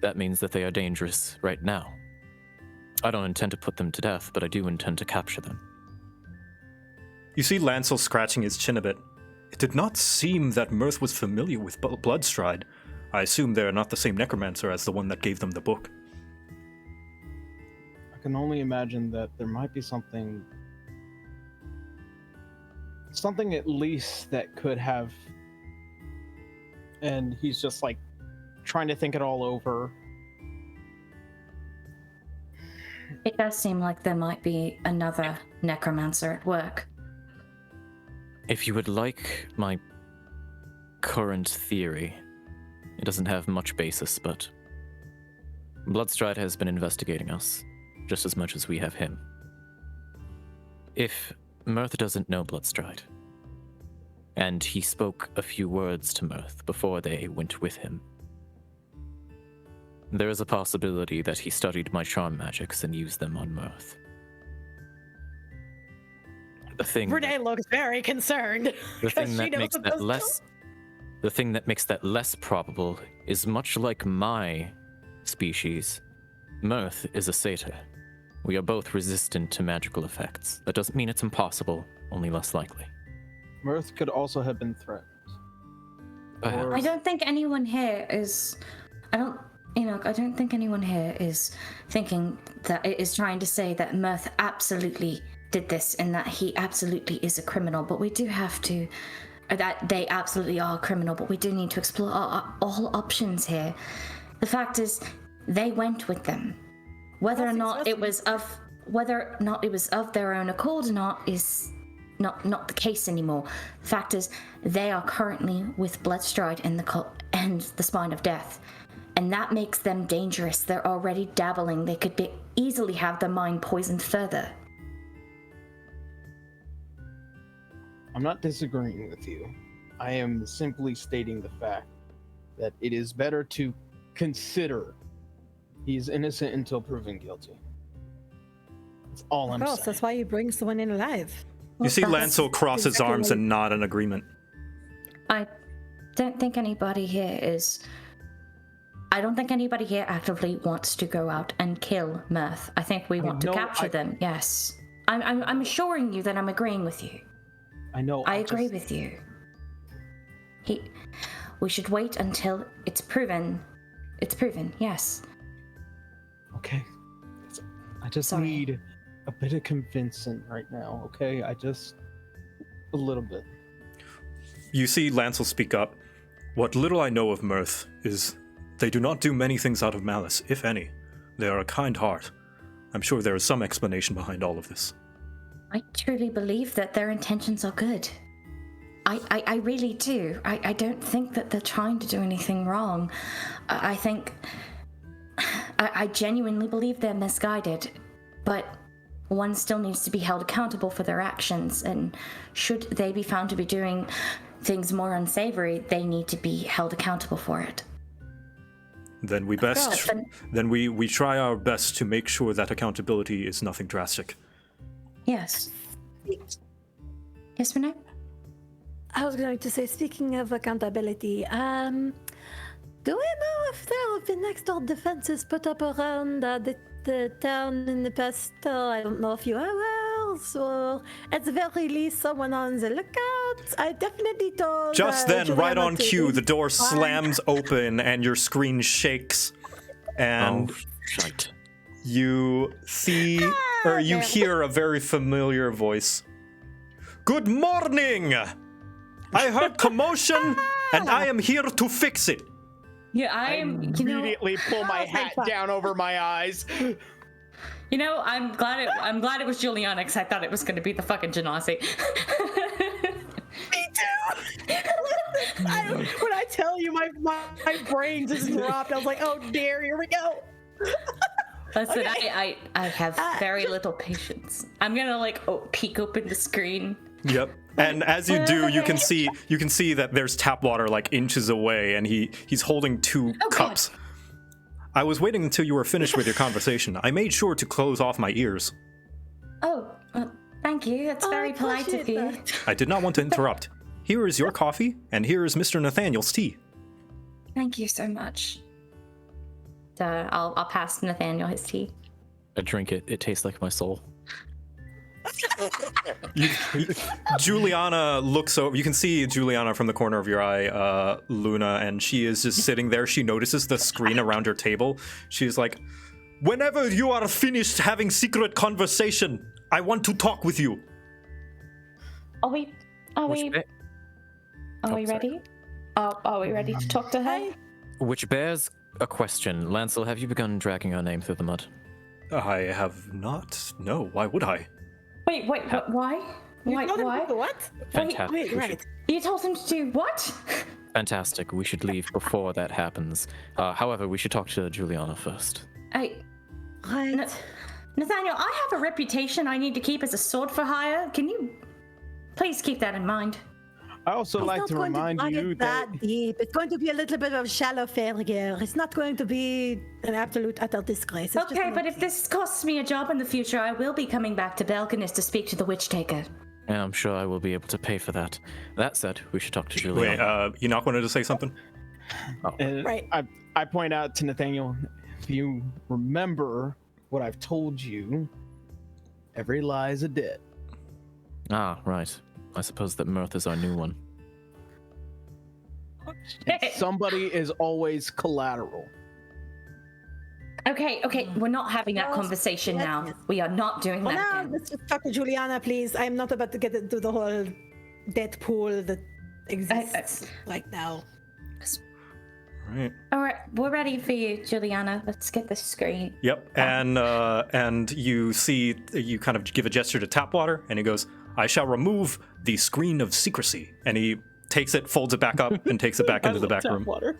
Speaker 5: That means that they are dangerous right now. I don't intend to put them to death, but I do intend to capture them.
Speaker 1: You see Lancel scratching his chin a bit. It did not seem that Mirth was familiar with Bloodstride. I assume they're not the same necromancer as the one that gave them the book.
Speaker 2: I can only imagine that there might be something at least that could have, and he's just like trying to think it all over.
Speaker 3: It does seem like there might be another necromancer at work.
Speaker 5: If you would like my current theory, it doesn't have much basis, but Bloodstride has been investigating us just as much as we have him. If Mirth doesn't know Bloodstride, and he spoke a few words to Mirth before they went with him, there is a possibility that he studied my charm magics and used them on Mirth. The thing
Speaker 4: Renee looks very concerned.
Speaker 5: The
Speaker 4: 'cause
Speaker 5: thing
Speaker 4: she
Speaker 5: that
Speaker 4: knows
Speaker 5: makes
Speaker 4: what
Speaker 5: that
Speaker 4: those
Speaker 5: less the thing that makes that less probable is much like my species. Mirth is a satyr. We are both resistant to magical effects. That doesn't mean it's impossible, only less likely.
Speaker 2: Mirth could also have been threatened.
Speaker 5: Perhaps.
Speaker 3: I don't think anyone here is. I don't think anyone here is thinking that it is trying to say that Mirth absolutely did this and that he absolutely is a criminal. But we do have to. That they absolutely are a criminal, but we do need to explore all options here. The fact is, they went with them. Whether or not it was of their own accord or not is not the case anymore. The fact is, they are currently with Bloodstride and the Spine of Death, and that makes them dangerous. They're already dabbling. They could easily have their mind poisoned further.
Speaker 2: I'm not disagreeing with you. I am simply stating the fact that it is better to consider he's innocent until proven guilty. That's all I'm
Speaker 4: Of course,
Speaker 2: saying.
Speaker 4: that's why you bring someone in alive.
Speaker 1: You see
Speaker 3: That's
Speaker 1: Lancel cross his
Speaker 4: exactly
Speaker 1: arms
Speaker 4: what-
Speaker 1: and nod in agreement.
Speaker 3: I don't think anybody here actively wants to go out and kill Mirth. I think we want to capture them. Yes, I'm assuring you that I'm agreeing with you.
Speaker 2: I know.
Speaker 3: I agree with you. We should wait until it's proven. It's proven. Yes.
Speaker 2: Okay. I just
Speaker 3: Sorry.
Speaker 2: need a bit of convincing right now, okay? A little bit.
Speaker 1: You see Lancel speak up. What little I know of Mirth is they do not do many things out of malice, if any. They are a kind heart. I'm sure there is some explanation behind all of this.
Speaker 3: I truly believe that their intentions are good. I really do. I don't think that they're trying to do anything wrong. I think... I genuinely believe they're misguided, but one still needs to be held accountable for their actions, and should they be found to be doing things more unsavory, they need to be held accountable for it.
Speaker 1: Then we try our best to make sure that accountability is nothing drastic.
Speaker 3: Yes. Yes, Renee?
Speaker 4: I was going to say, speaking of accountability, do we know if there have been extra defenses put up around the town in the past? I don't know, a few hours, or at the very least, someone on the lookout. I definitely told.
Speaker 1: Just then,
Speaker 4: Juliana
Speaker 1: right on
Speaker 4: to
Speaker 1: cue, the door
Speaker 4: inform-
Speaker 1: slams open and your screen shakes, and
Speaker 5: Shite.
Speaker 1: you see or you hear a very familiar voice. Good morning! I heard commotion, and I am here to fix it.
Speaker 3: Yeah, I'm.
Speaker 2: Immediately pull my hat down over my eyes.
Speaker 3: I'm glad it was Juliana, because I thought it was going to be the fucking Genasi.
Speaker 2: Me too. When I tell you, my brain just dropped. I was like, oh dear, here we go.
Speaker 3: Listen,
Speaker 4: Okay.
Speaker 3: I have very little patience. I'm gonna peek open the screen.
Speaker 1: Yep. And as you do, you can see that there's tap water like inches away, and he's holding two cups.
Speaker 3: God.
Speaker 1: I was waiting until you were finished with your conversation. I made sure to close off my ears.
Speaker 3: Oh, thank you. That's very polite of you.
Speaker 1: I did not want to interrupt. Here is your coffee, and here is Mr. Nathaniel's tea.
Speaker 3: Thank you so much. I'll pass Nathaniel his tea.
Speaker 5: I drink it. It tastes like my soul.
Speaker 1: Juliana looks over. You can see Juliana from the corner of your eye, Luna, and she is just sitting there. She notices the screen around her table. She's like, "Whenever you are finished having secret conversation, I want to talk with you."
Speaker 3: Are we
Speaker 5: sorry.
Speaker 3: ready? Are we ready to talk to her?
Speaker 5: Which bears a question. Lancel, have you begun dragging our name through the mud?
Speaker 1: I have not. No, why would I?
Speaker 3: Wait, why? Why?
Speaker 4: What?
Speaker 5: Fantastic.
Speaker 4: Wait,
Speaker 5: We
Speaker 4: right.
Speaker 3: You told him to do what?
Speaker 5: Fantastic. We should leave before that happens. However, we should talk to Juliana first.
Speaker 4: Right.
Speaker 3: Nathaniel, I have a reputation I need to keep as a sword for hire. Can you please keep that in mind?
Speaker 2: I also
Speaker 4: It's
Speaker 2: like
Speaker 4: not
Speaker 2: to
Speaker 4: going
Speaker 2: remind
Speaker 4: to
Speaker 2: you that
Speaker 4: deep. It's going to be a little bit of shallow failure. It's not going to be an absolute utter disgrace. It's just
Speaker 3: Okay,
Speaker 4: an-
Speaker 3: but if this costs me a job in the future, I will be coming back to Belkinus to speak to the Witch Taker.
Speaker 5: And I'm sure I will be able to pay for that. That said, we should talk to
Speaker 1: Wait,
Speaker 5: Juliana.
Speaker 1: Enoch wanted to say something?
Speaker 2: and
Speaker 4: Right.
Speaker 2: I point out to Nathaniel, if you remember what I've told you, every lie is a debt.
Speaker 5: Ah, right. I suppose that mirth is our new one.
Speaker 2: And somebody is always collateral.
Speaker 3: Okay, we're not having that
Speaker 4: Yes,
Speaker 3: conversation
Speaker 4: yes,
Speaker 3: now.
Speaker 4: yes.
Speaker 3: We are not doing
Speaker 4: Well,
Speaker 3: that
Speaker 4: now
Speaker 3: again.
Speaker 4: let's just talk to Juliana, please. I'm not about to get into the whole debt pool that exists right now.
Speaker 1: Right.
Speaker 3: All right, we're ready for you, Juliana. Let's get the screen.
Speaker 1: Yep. And you see, you kind of give a gesture to Tapwater, and he goes, "I shall remove the screen of secrecy." And he takes it, folds it back up, and takes it back into the back room.
Speaker 2: Water.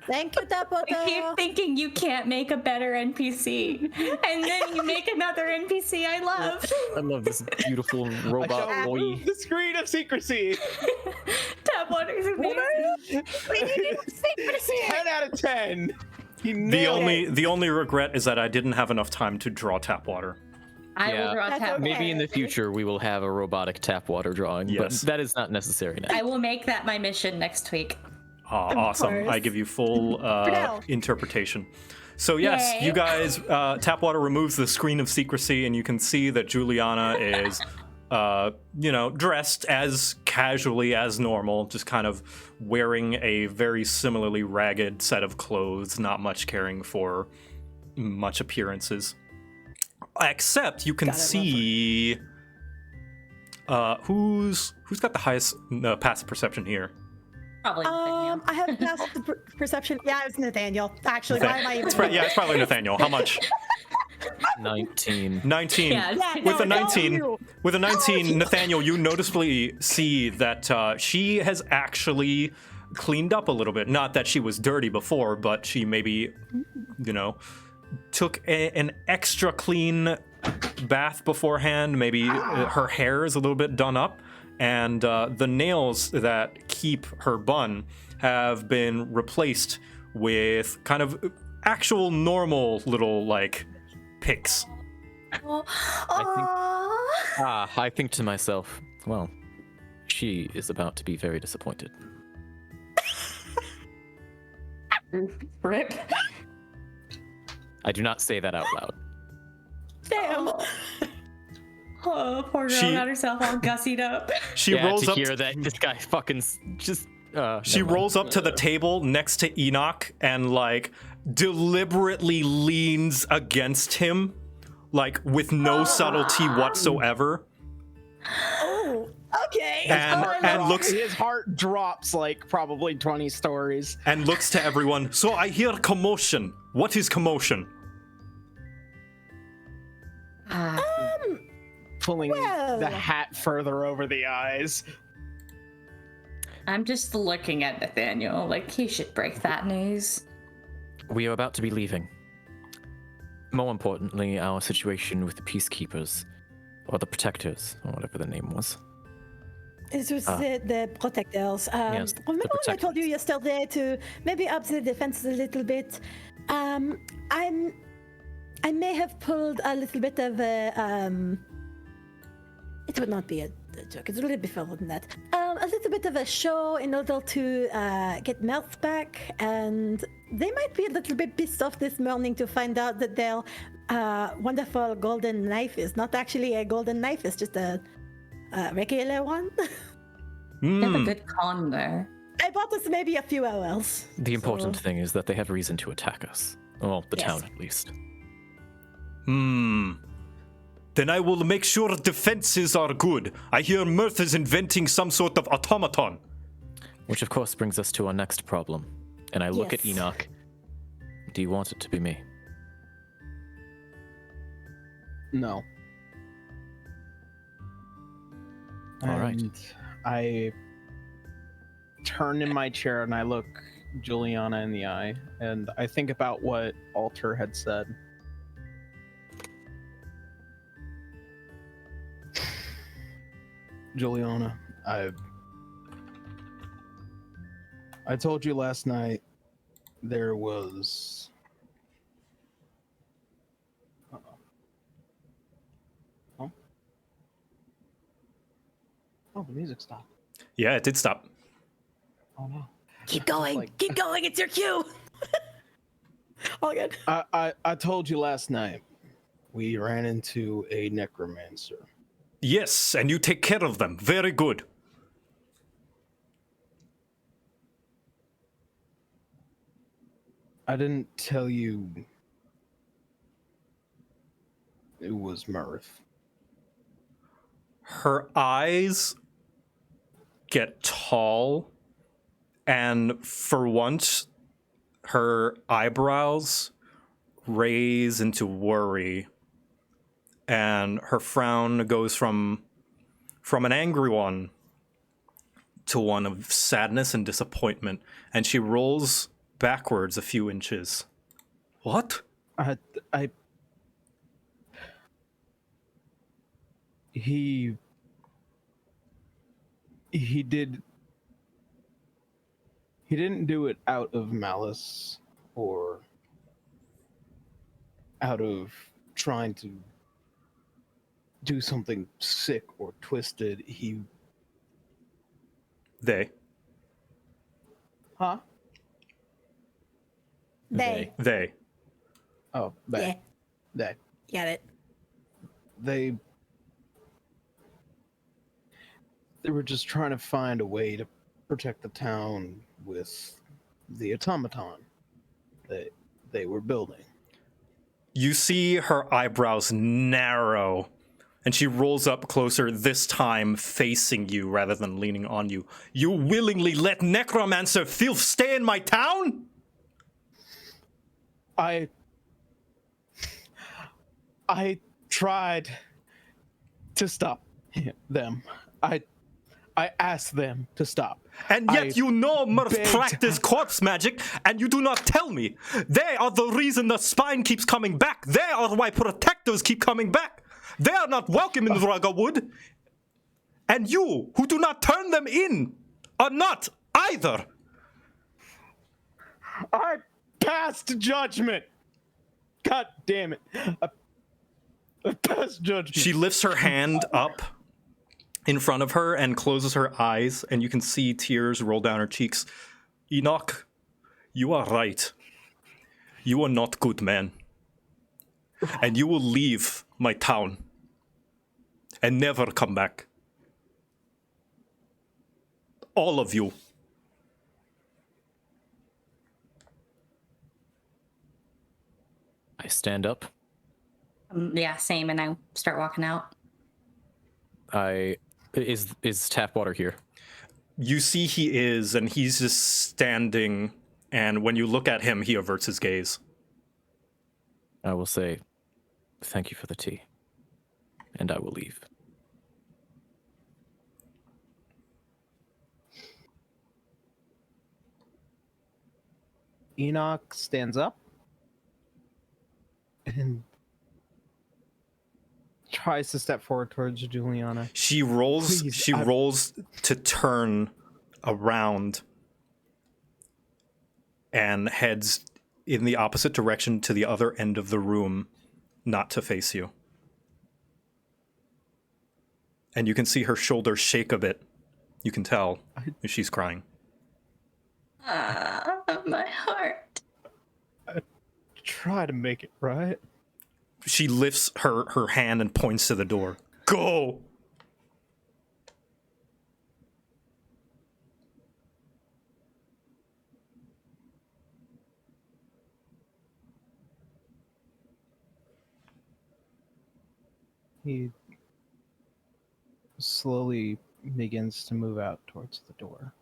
Speaker 4: Thank you, Tapoto.
Speaker 3: I keep thinking you can't make a better NPC, and then you make another NPC I love.
Speaker 5: I love this beautiful
Speaker 2: I shall
Speaker 5: robot boy.
Speaker 2: remove the screen of secrecy.
Speaker 3: Tapwater's amazing.
Speaker 2: 10 out of 10. He
Speaker 1: The
Speaker 2: nailed it.
Speaker 1: only regret is that I didn't have enough time to draw Tapwater.
Speaker 3: I
Speaker 5: Yeah.
Speaker 3: will draw
Speaker 4: That's
Speaker 3: Tapwater.
Speaker 4: okay.
Speaker 5: Maybe in the future we will have a robotic tap water drawing,
Speaker 1: Yes.
Speaker 5: but that is not necessary now.
Speaker 3: I will make that my mission next week.
Speaker 1: Awesome.
Speaker 4: course.
Speaker 1: I give you full
Speaker 4: now.
Speaker 1: interpretation. So yes,
Speaker 3: Yay.
Speaker 1: you guys, Tapwater removes the screen of secrecy, and you can see that Juliana is, dressed as casually as normal, just kind of wearing a very similarly ragged set of clothes, not much caring for much appearances. Except you can
Speaker 4: Gotta love
Speaker 1: see who's got the highest passive perception here.
Speaker 3: Probably Nathaniel.
Speaker 4: I have passive perception. Yeah, it's Nathaniel. Actually, why am I even?
Speaker 1: It's probably Nathaniel. How much?
Speaker 5: 19.
Speaker 1: 19.
Speaker 3: Yeah.
Speaker 1: With a
Speaker 4: no,
Speaker 1: 19,
Speaker 4: you.
Speaker 1: with a 19, Nathaniel, you noticeably see that she has actually cleaned up a little bit. Not that she was dirty before, but she maybe, took an extra clean bath beforehand. Maybe her hair is a little bit done up, and the nails that keep her bun have been replaced with kind of actual normal little like pics.
Speaker 5: I think to myself, well, she is about to be very disappointed.
Speaker 3: Rip.
Speaker 5: I do not say that out loud.
Speaker 4: Damn.
Speaker 3: Oh, poor girl got herself all gussied up.
Speaker 1: She rolls
Speaker 5: to
Speaker 1: up.
Speaker 5: hear that this guy fucking just.
Speaker 1: She rolls up to the table next to Enoch and like deliberately leans against him, like with no subtlety whatsoever.
Speaker 4: Oh, okay.
Speaker 1: And looks
Speaker 2: His heart drops like probably 20 stories.
Speaker 1: and looks to everyone. So I hear commotion. What is commotion?
Speaker 2: Pulling
Speaker 4: Well.
Speaker 2: the hat further over the eyes.
Speaker 3: I'm just looking at Nathaniel like he should break that news.
Speaker 5: We are about to be leaving. More importantly, our situation with the peacekeepers, or the protectors, or whatever the name was.
Speaker 4: This was the protectors.
Speaker 5: Yes, the
Speaker 4: Remember when I told you
Speaker 5: protectors.
Speaker 4: yesterday to maybe up the defenses a little bit? I may have pulled a little bit of a it would not be a joke. It's a little bit further than that. A little bit of a show in order to get Melth back, and they might be a little bit pissed off this morning to find out that their wonderful golden knife is not actually a golden knife. It's just a regular one.
Speaker 3: You have a good con there.
Speaker 4: I bought this maybe a few hours.
Speaker 5: The important
Speaker 4: so-
Speaker 5: thing is that they have reason to attack us. Well, the
Speaker 4: Yes.
Speaker 5: town at least.
Speaker 1: Then I will make sure defenses are good. I hear Mirth is inventing some sort of automaton.
Speaker 5: Which of course brings us to our next problem. And I look at
Speaker 4: Yes.
Speaker 5: Enoch. Do you want it to be me?
Speaker 2: No.
Speaker 5: All right.
Speaker 2: And I turn in my chair and I look Juliana in the eye, and I think about what Alter had said. Juliana, I told you last night there was oh, the music stopped.
Speaker 1: Yeah, it did stop.
Speaker 2: Oh no.
Speaker 4: Keep going.
Speaker 2: Like-
Speaker 4: Keep going. It's your cue. All good.
Speaker 2: I told you last night we ran into a necromancer.
Speaker 1: Yes, and you take care of them. Very good.
Speaker 2: I didn't tell you it was Mirth.
Speaker 1: Her eyes get tall, and for once, her eyebrows raise into worry, and her frown goes from an angry one to one of sadness and disappointment, and she rolls backwards a few inches. What?
Speaker 2: He didn't do it out of malice or out of trying to do something sick or twisted.
Speaker 1: They.
Speaker 2: Huh?
Speaker 4: They.
Speaker 2: Oh,
Speaker 4: Yeah.
Speaker 2: they.
Speaker 4: Got it.
Speaker 2: They were just trying to find a way to protect the town with the automaton that they were building.
Speaker 1: You see her eyebrows narrow, and she rolls up closer, this time facing you rather than leaning on you. You willingly let Necromancer filth stay in my town?
Speaker 2: I tried to stop them. I asked them to stop.
Speaker 1: And yet
Speaker 2: I
Speaker 1: you know Murph
Speaker 2: begged-
Speaker 1: practice corpse magic, and you do not tell me. They are the reason the spine keeps coming back. They are why protectors keep coming back. They are not welcome in Ragawood. And you, who do not turn them in, are not either.
Speaker 2: passed judgment. God damn it. I passed judgment.
Speaker 1: She lifts her hand up in front of her and closes her eyes, and you can see tears roll down her cheeks. Enoch, you are right. You are not good man. And you will leave my town and never come back. All of you.
Speaker 5: I stand up.
Speaker 3: Yeah, same. And I start walking out.
Speaker 5: Is Tapwater here?
Speaker 1: You see he is, and he's just standing, and when you look at him, he averts his gaze.
Speaker 5: I will say, thank you for the tea. And I will leave.
Speaker 2: Enoch stands up and tries to step forward towards Juliana.
Speaker 1: She rolls.
Speaker 2: Please,
Speaker 1: she rolls to turn around and heads in the opposite direction to the other end of the room, not to face you. And you can see her shoulders shake a bit. You can tell she's crying.
Speaker 3: My heart.
Speaker 2: Try to make it right.
Speaker 1: She lifts her hand and points to the door. Go!
Speaker 2: He slowly begins to move out towards the door.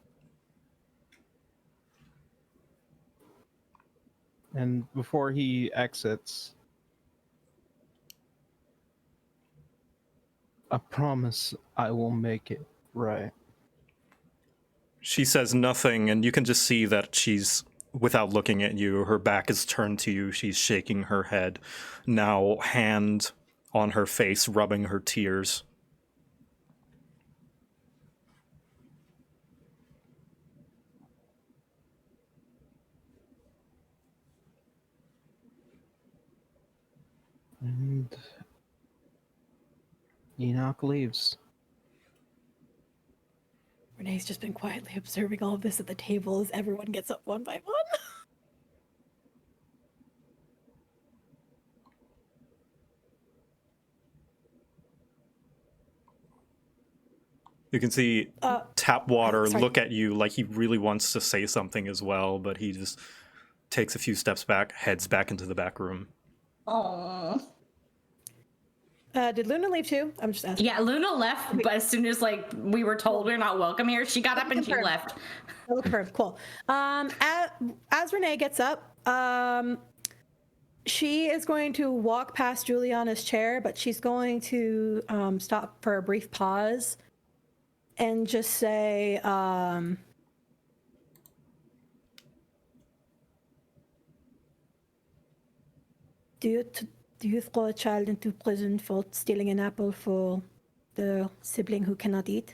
Speaker 2: And before he exits, I promise I will make it right.
Speaker 1: She says nothing, and you can just see that she's, without looking at you, her back is turned to you. She's shaking her head, now hand on her face, rubbing her tears.
Speaker 2: And Enoch leaves.
Speaker 4: Renee's just been quietly observing all of this at the table as everyone gets up one by one.
Speaker 1: You can see Tapwater
Speaker 4: sorry.
Speaker 1: look at you like he really wants to say something as well, but he just takes a few steps back, heads back into the back room.
Speaker 3: Oh.
Speaker 4: Did Luna leave too? I'm just asking.
Speaker 3: Yeah, Luna left, but as soon as we were told we're not welcome here, she got up and she
Speaker 4: Confirmed.
Speaker 3: left.
Speaker 4: Oh, confirmed. Cool. As Renee gets up, she is going to walk past Juliana's chair, but she's going to stop for a brief pause and just say, do you throw a child into prison for stealing an apple for the sibling who cannot eat?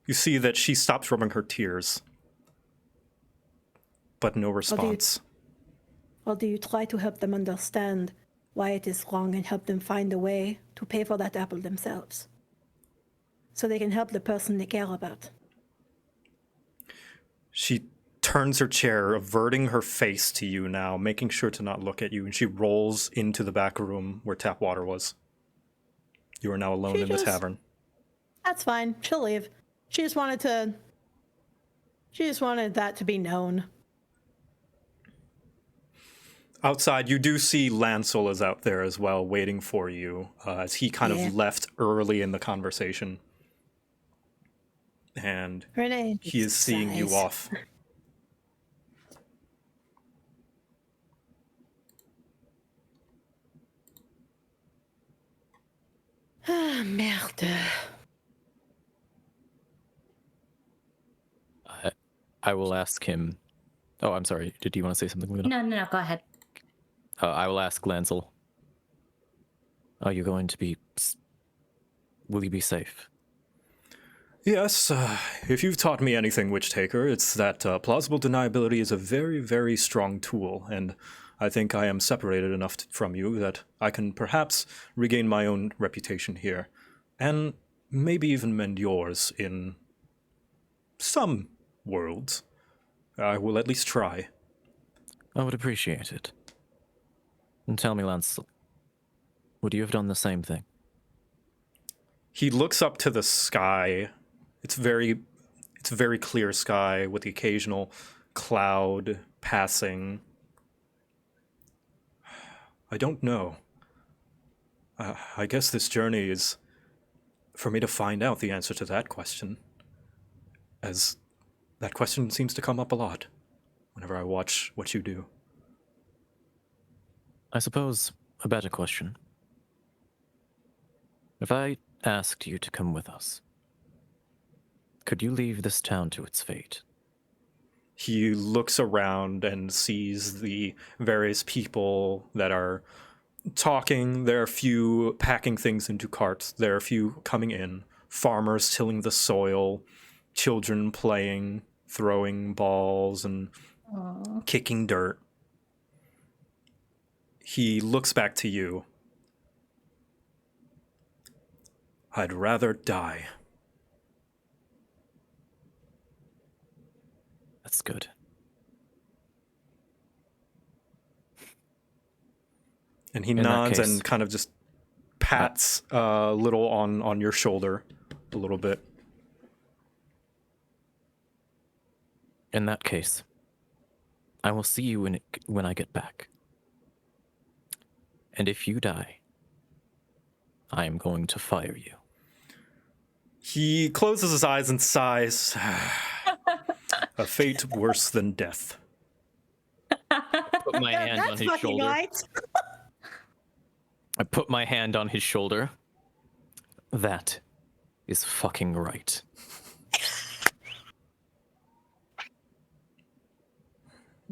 Speaker 1: You see that she stops rubbing her tears, but no response.
Speaker 4: Or do you try to help them understand why it is wrong and help them find a way to pay for that apple themselves? So they can help the person they care about.
Speaker 1: She turns her chair, averting her face to you now, making sure to not look at you, and she rolls into the back room where Tapwater was. You are now alone in the tavern.
Speaker 4: That's fine. She'll leave. She just wanted that to be known.
Speaker 1: Outside, you do see Lancel is out there as well, waiting for you, as he kind of left early in the conversation. And
Speaker 4: Renee,
Speaker 1: he is seeing you off.
Speaker 4: Ah, merde.
Speaker 5: I will ask him. Oh, I'm sorry. Did you want to say something, Luna?
Speaker 3: No, go ahead.
Speaker 5: I will ask Lancel. Are you going to be... Will you be safe?
Speaker 1: Yes, if you've taught me anything, Witch Taker, it's that plausible deniability is a very, very strong tool, and I think I am separated enough from you that I can perhaps regain my own reputation here, and maybe even mend yours in some worlds. I will at least try.
Speaker 5: I would appreciate it. And tell me, Lance, would you have done the same thing?
Speaker 1: He looks up to the sky. It's very clear sky with the occasional cloud passing. I don't know. I guess this journey is for me to find out the answer to that question, as that question seems to come up a lot whenever I watch what you do.
Speaker 5: I suppose a better question. If I asked you to come with us, could you leave this town to its fate?
Speaker 1: He looks around and sees the various people that are talking. There are a few packing things into carts. There are a few coming in. Farmers tilling the soil. Children playing, throwing balls and kicking dirt. He looks back to you. I'd rather die.
Speaker 5: That's good.
Speaker 1: And he
Speaker 5: In that
Speaker 1: nods
Speaker 5: case-
Speaker 1: and kind of just pats a little on your shoulder a little bit.
Speaker 5: In that case, I will see you when I get back. And if you die, I am going to fire you.
Speaker 1: He closes his eyes and sighs. A fate worse than death.
Speaker 5: Put my hand on
Speaker 4: That's
Speaker 5: his
Speaker 4: fucking
Speaker 5: shoulder.
Speaker 4: right.
Speaker 5: I put my hand on his shoulder. That is fucking right.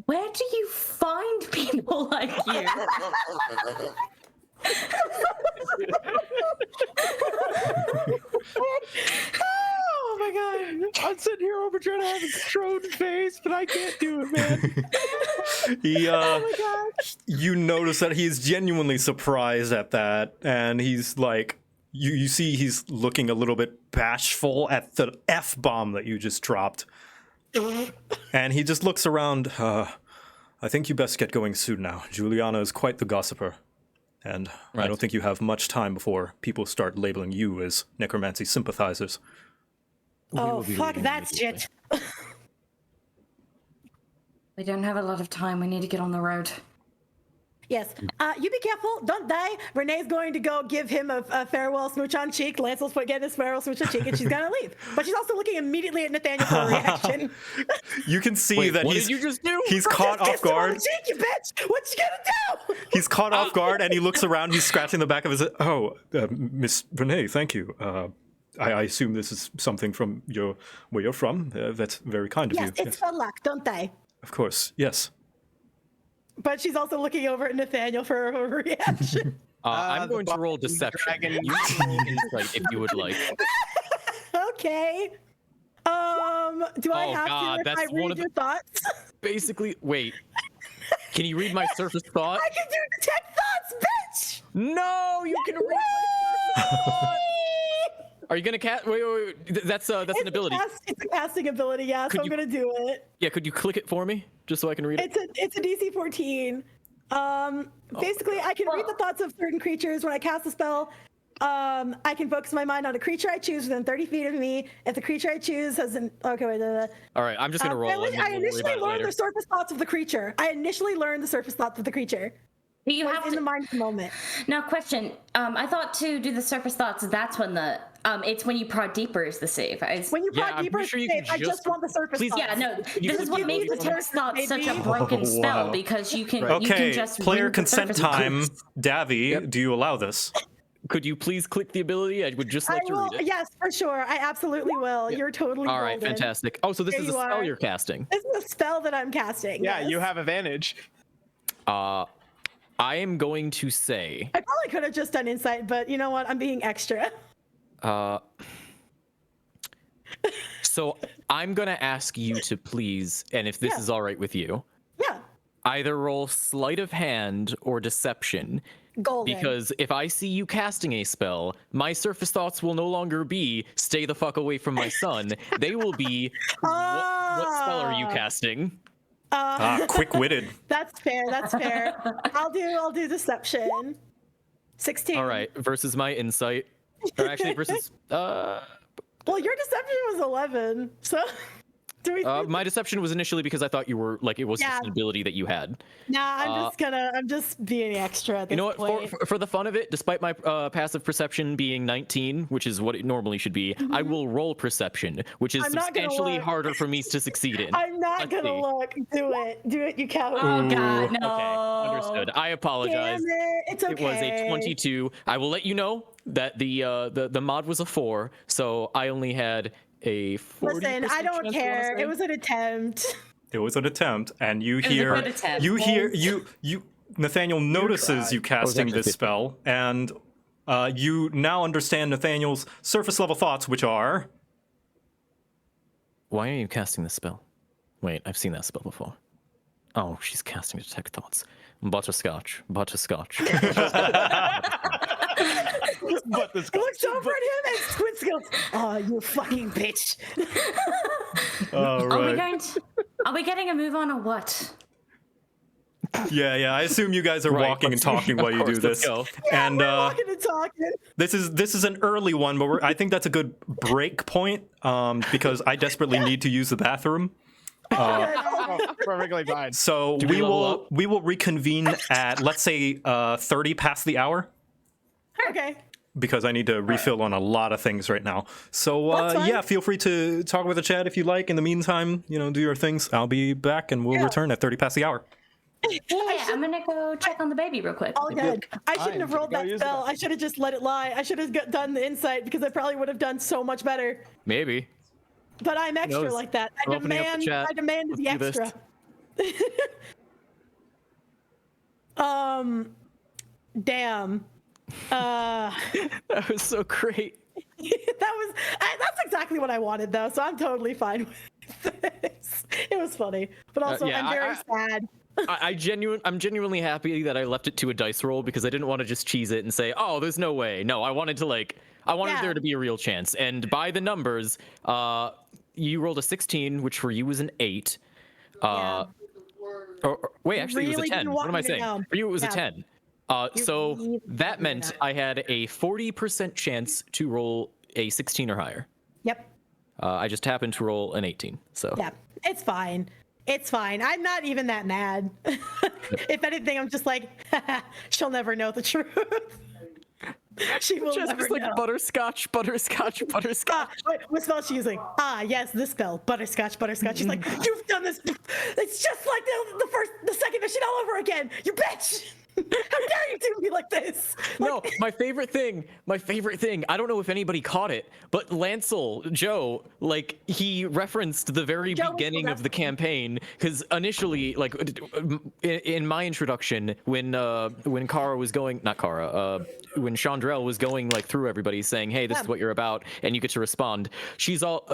Speaker 3: Where do you find people like you?
Speaker 2: Oh my god! I'm sitting here over trying to have a strode face, but I can't do it, man.
Speaker 1: He,
Speaker 2: Oh my god!
Speaker 1: you notice that he's genuinely surprised at that, and he's like, you see he's looking a little bit bashful at the F-bomb that you just dropped. And he just looks around. I think you best get going soon now. Juliana is quite the gossiper. And I
Speaker 5: Right.
Speaker 1: don't think you have much time before people start labeling you as necromancy sympathizers.
Speaker 4: Oh, fuck that shit.
Speaker 3: We don't have a lot of time. We need to get on the road.
Speaker 4: Yes. You be careful. Don't die. Renee's going to go give him a farewell smooch on cheek. Lance will get his farewell smooch on cheek, and she's going to leave. But she's also looking immediately at Nathaniel for a reaction.
Speaker 1: You can see
Speaker 5: Wait,
Speaker 1: that
Speaker 5: what
Speaker 1: he's
Speaker 5: did you just do?
Speaker 1: he's caught off
Speaker 4: Kissed him on the
Speaker 1: guard.
Speaker 4: cheek, you bitch! What you gonna do?
Speaker 1: He's caught off guard, and he looks around. He's scratching the back of his head. Oh, Miss Renee, thank you. I assume this is something from where you're from. That's very kind of
Speaker 4: Yes,
Speaker 1: you.
Speaker 4: it's for luck. Don't die.
Speaker 1: Of course. Yes.
Speaker 4: But she's also looking over at Nathaniel for a reaction.
Speaker 5: I'm going to roll deception.
Speaker 2: dragon.
Speaker 5: You can roll insight if you would like.
Speaker 4: Okay. Do I
Speaker 5: Oh,
Speaker 4: have
Speaker 5: God,
Speaker 4: to if
Speaker 5: that's
Speaker 4: I
Speaker 5: one
Speaker 4: read
Speaker 5: of
Speaker 4: your
Speaker 5: the-
Speaker 4: thoughts?
Speaker 5: Basically, wait. Can you read my surface thought?
Speaker 4: I can do detect thoughts, bitch!
Speaker 5: No, you can read my surface thought. Are you gonna cast? Wait. That's an ability.
Speaker 4: It's a casting ability, yeah.
Speaker 5: Could
Speaker 4: So I'm
Speaker 5: you-
Speaker 4: gonna do it.
Speaker 5: Yeah, could you click it for me, just so I can read it?
Speaker 4: It's a DC 14. Basically, I can read the thoughts of certain creatures when I cast a spell. I can focus my mind on a creature I choose within 30 feet of me. If the creature I choose has an
Speaker 5: All right, I'm just gonna roll. and then
Speaker 4: I
Speaker 5: we'll worry
Speaker 4: initially
Speaker 5: about it
Speaker 4: learned
Speaker 5: later.
Speaker 4: the surface thoughts of the creature.
Speaker 3: You
Speaker 4: Was
Speaker 3: have
Speaker 4: in
Speaker 3: to.
Speaker 4: the mind of the moment.
Speaker 3: Now, question. I thought to do the surface thoughts. That's when the it's when you prod deeper is the save.
Speaker 4: When you
Speaker 5: Yeah,
Speaker 4: prod
Speaker 5: I'm
Speaker 4: deeper,
Speaker 5: pretty sure you
Speaker 4: save,
Speaker 5: can
Speaker 4: I
Speaker 5: just-
Speaker 4: just want the surface
Speaker 5: Please-
Speaker 4: thoughts.
Speaker 3: Yeah, no.
Speaker 5: you
Speaker 3: This
Speaker 5: just
Speaker 3: is what
Speaker 5: give
Speaker 3: makes
Speaker 5: me
Speaker 3: the
Speaker 5: the
Speaker 3: surface thoughts such a
Speaker 4: maybe?
Speaker 3: broken
Speaker 1: Oh,
Speaker 3: spell
Speaker 1: wow.
Speaker 3: because you can
Speaker 1: Okay.
Speaker 3: just
Speaker 1: Player
Speaker 3: read the
Speaker 1: consent
Speaker 3: surface
Speaker 1: time.
Speaker 3: thoughts.
Speaker 1: Davy, do you allow this?
Speaker 5: Could you please click the ability? I would just
Speaker 4: I
Speaker 5: like to
Speaker 4: will.
Speaker 5: read it.
Speaker 4: Yes, for sure. I absolutely will. You're totally
Speaker 5: All right,
Speaker 4: golden.
Speaker 5: fantastic. Oh, so this
Speaker 4: There
Speaker 5: is a
Speaker 4: you
Speaker 5: spell
Speaker 4: are.
Speaker 5: you're casting.
Speaker 4: This is a spell that I'm casting.
Speaker 2: Yeah,
Speaker 4: yes.
Speaker 2: you have advantage.
Speaker 5: I am going to say,
Speaker 4: I probably could have just done insight, but you know what? I'm being extra.
Speaker 5: So I'm gonna ask you to please, and if this
Speaker 4: Yeah.
Speaker 5: is all right with you,
Speaker 4: Yeah.
Speaker 5: either roll sleight of hand or deception.
Speaker 4: Golden.
Speaker 5: Because if I see you casting a spell, my surface thoughts will no longer be "stay the fuck away from my son." They will be, what spell are you casting?
Speaker 1: Quick-witted.
Speaker 4: That's fair. That's fair. I'll do deception. 16.
Speaker 5: All right, versus my insight, or actually versus
Speaker 4: Well, your deception was 11. So do we?
Speaker 5: my deception was initially because I thought you were like it was just an ability that you had.
Speaker 4: Nah, I'm just being extra at this
Speaker 5: You know what?
Speaker 4: point.
Speaker 5: For the fun of it, despite my passive perception being 19, which is what it normally should be, I will roll perception, which is
Speaker 4: I'm not gonna
Speaker 5: substantially
Speaker 4: look.
Speaker 5: harder for me to succeed in.
Speaker 4: I'm not
Speaker 5: Let's
Speaker 4: gonna
Speaker 5: see.
Speaker 4: look. Do it. You count.
Speaker 3: Oh God, no.
Speaker 5: Okay, understood. I apologize.
Speaker 4: Damn it. It's okay.
Speaker 5: It was a 22. I will let you know that the mod was a 4, so I only had a 40%.
Speaker 4: Listen, I don't
Speaker 5: chance,
Speaker 4: care.
Speaker 5: I
Speaker 4: It
Speaker 5: wanna
Speaker 4: was an attempt.
Speaker 1: It was an attempt, and you
Speaker 3: was a
Speaker 1: hear,
Speaker 3: good attempt.
Speaker 1: you Nathaniel notices you casting
Speaker 5: actually
Speaker 1: this spell, and you now understand Nathaniel's surface level thoughts, which are,
Speaker 5: Why are you casting this spell? Wait, I've seen that spell before. Oh, she's casting Detect Thoughts. Butterscotch. Butterscotch.
Speaker 2: But this
Speaker 4: Looks over at him and Squid goes, "Oh, you fucking bitch."
Speaker 1: all
Speaker 3: Are we
Speaker 1: right.
Speaker 3: going to? Are we getting a move on or what?
Speaker 1: Yeah, I assume you guys are
Speaker 5: Right,
Speaker 1: walking and
Speaker 5: let's-
Speaker 1: talking while you
Speaker 5: of
Speaker 1: do
Speaker 5: course, let's
Speaker 1: this.
Speaker 5: go.
Speaker 1: And
Speaker 4: We're walking and talking.
Speaker 1: this is an early one, but I think that's a good break point because I desperately need to use the bathroom.
Speaker 2: perfectly fine.
Speaker 1: So
Speaker 5: we level up?
Speaker 1: we will reconvene at, let's say, 30 past the hour,
Speaker 4: Okay.
Speaker 1: because I need to refill on a lot of things right now. So
Speaker 4: That's fine.
Speaker 1: yeah, feel free to talk with the chat if you like. In the meantime, do your things. I'll be back, and we'll return at 30 past the hour.
Speaker 3: Yeah, I'm gonna go check on the baby real quick.
Speaker 4: All good. I shouldn't have
Speaker 2: Fine,
Speaker 4: rolled
Speaker 2: go
Speaker 4: that
Speaker 2: use
Speaker 4: spell.
Speaker 2: that.
Speaker 4: I should have just let it lie. I should have done the insight because I probably would have done so much better.
Speaker 5: Maybe.
Speaker 4: But I'm extra
Speaker 5: knows?
Speaker 4: like that.
Speaker 5: We're opening up the chat.
Speaker 4: I demand the
Speaker 5: Let's do this.
Speaker 4: extra. Damn.
Speaker 5: That was so great.
Speaker 4: That's exactly what I wanted though, so I'm totally fine with this. It was funny, but also
Speaker 5: yeah,
Speaker 4: I'm very sad.
Speaker 5: I'm genuinely happy that I left it to a dice roll because I didn't want to just cheese it and say, "Oh, there's no way." No, I wanted
Speaker 4: Yeah.
Speaker 5: there to be a real chance. And by the numbers, you rolled a 16, which for you was an 8. Wait, actually, it was
Speaker 4: really
Speaker 5: a 10.
Speaker 4: didn't
Speaker 5: What
Speaker 4: want
Speaker 5: am I
Speaker 4: me to
Speaker 5: saying?
Speaker 4: know.
Speaker 5: For you, it was a
Speaker 4: Yeah.
Speaker 5: 10. So
Speaker 4: really
Speaker 5: that
Speaker 4: didn't want me
Speaker 5: meant
Speaker 4: to know.
Speaker 5: I had a 40% chance to roll a 16 or higher.
Speaker 4: Yep.
Speaker 5: I just happened to roll an 18. So
Speaker 4: Yeah. It's fine. It's fine. I'm not even that mad. If anything, I'm just like, she'll never know the truth. She will
Speaker 5: just
Speaker 4: never
Speaker 5: like
Speaker 4: know.
Speaker 5: butterscotch.
Speaker 4: Wait, what spell is she using? Yes, this spell, butterscotch. She's like, you've done this. It's just like the second mission all over again. You bitch! How dare you do me like this?
Speaker 5: No, my favorite thing, I don't know if anybody caught it, but Lancel, Joe, like, he referenced the very
Speaker 4: Joe,
Speaker 5: beginning of the campaign, because initially, like, in my introduction, when Kara was going, not Kara, when Chandrell was going, like, through everybody saying, hey, this is what you're about, and you get to respond, she's all,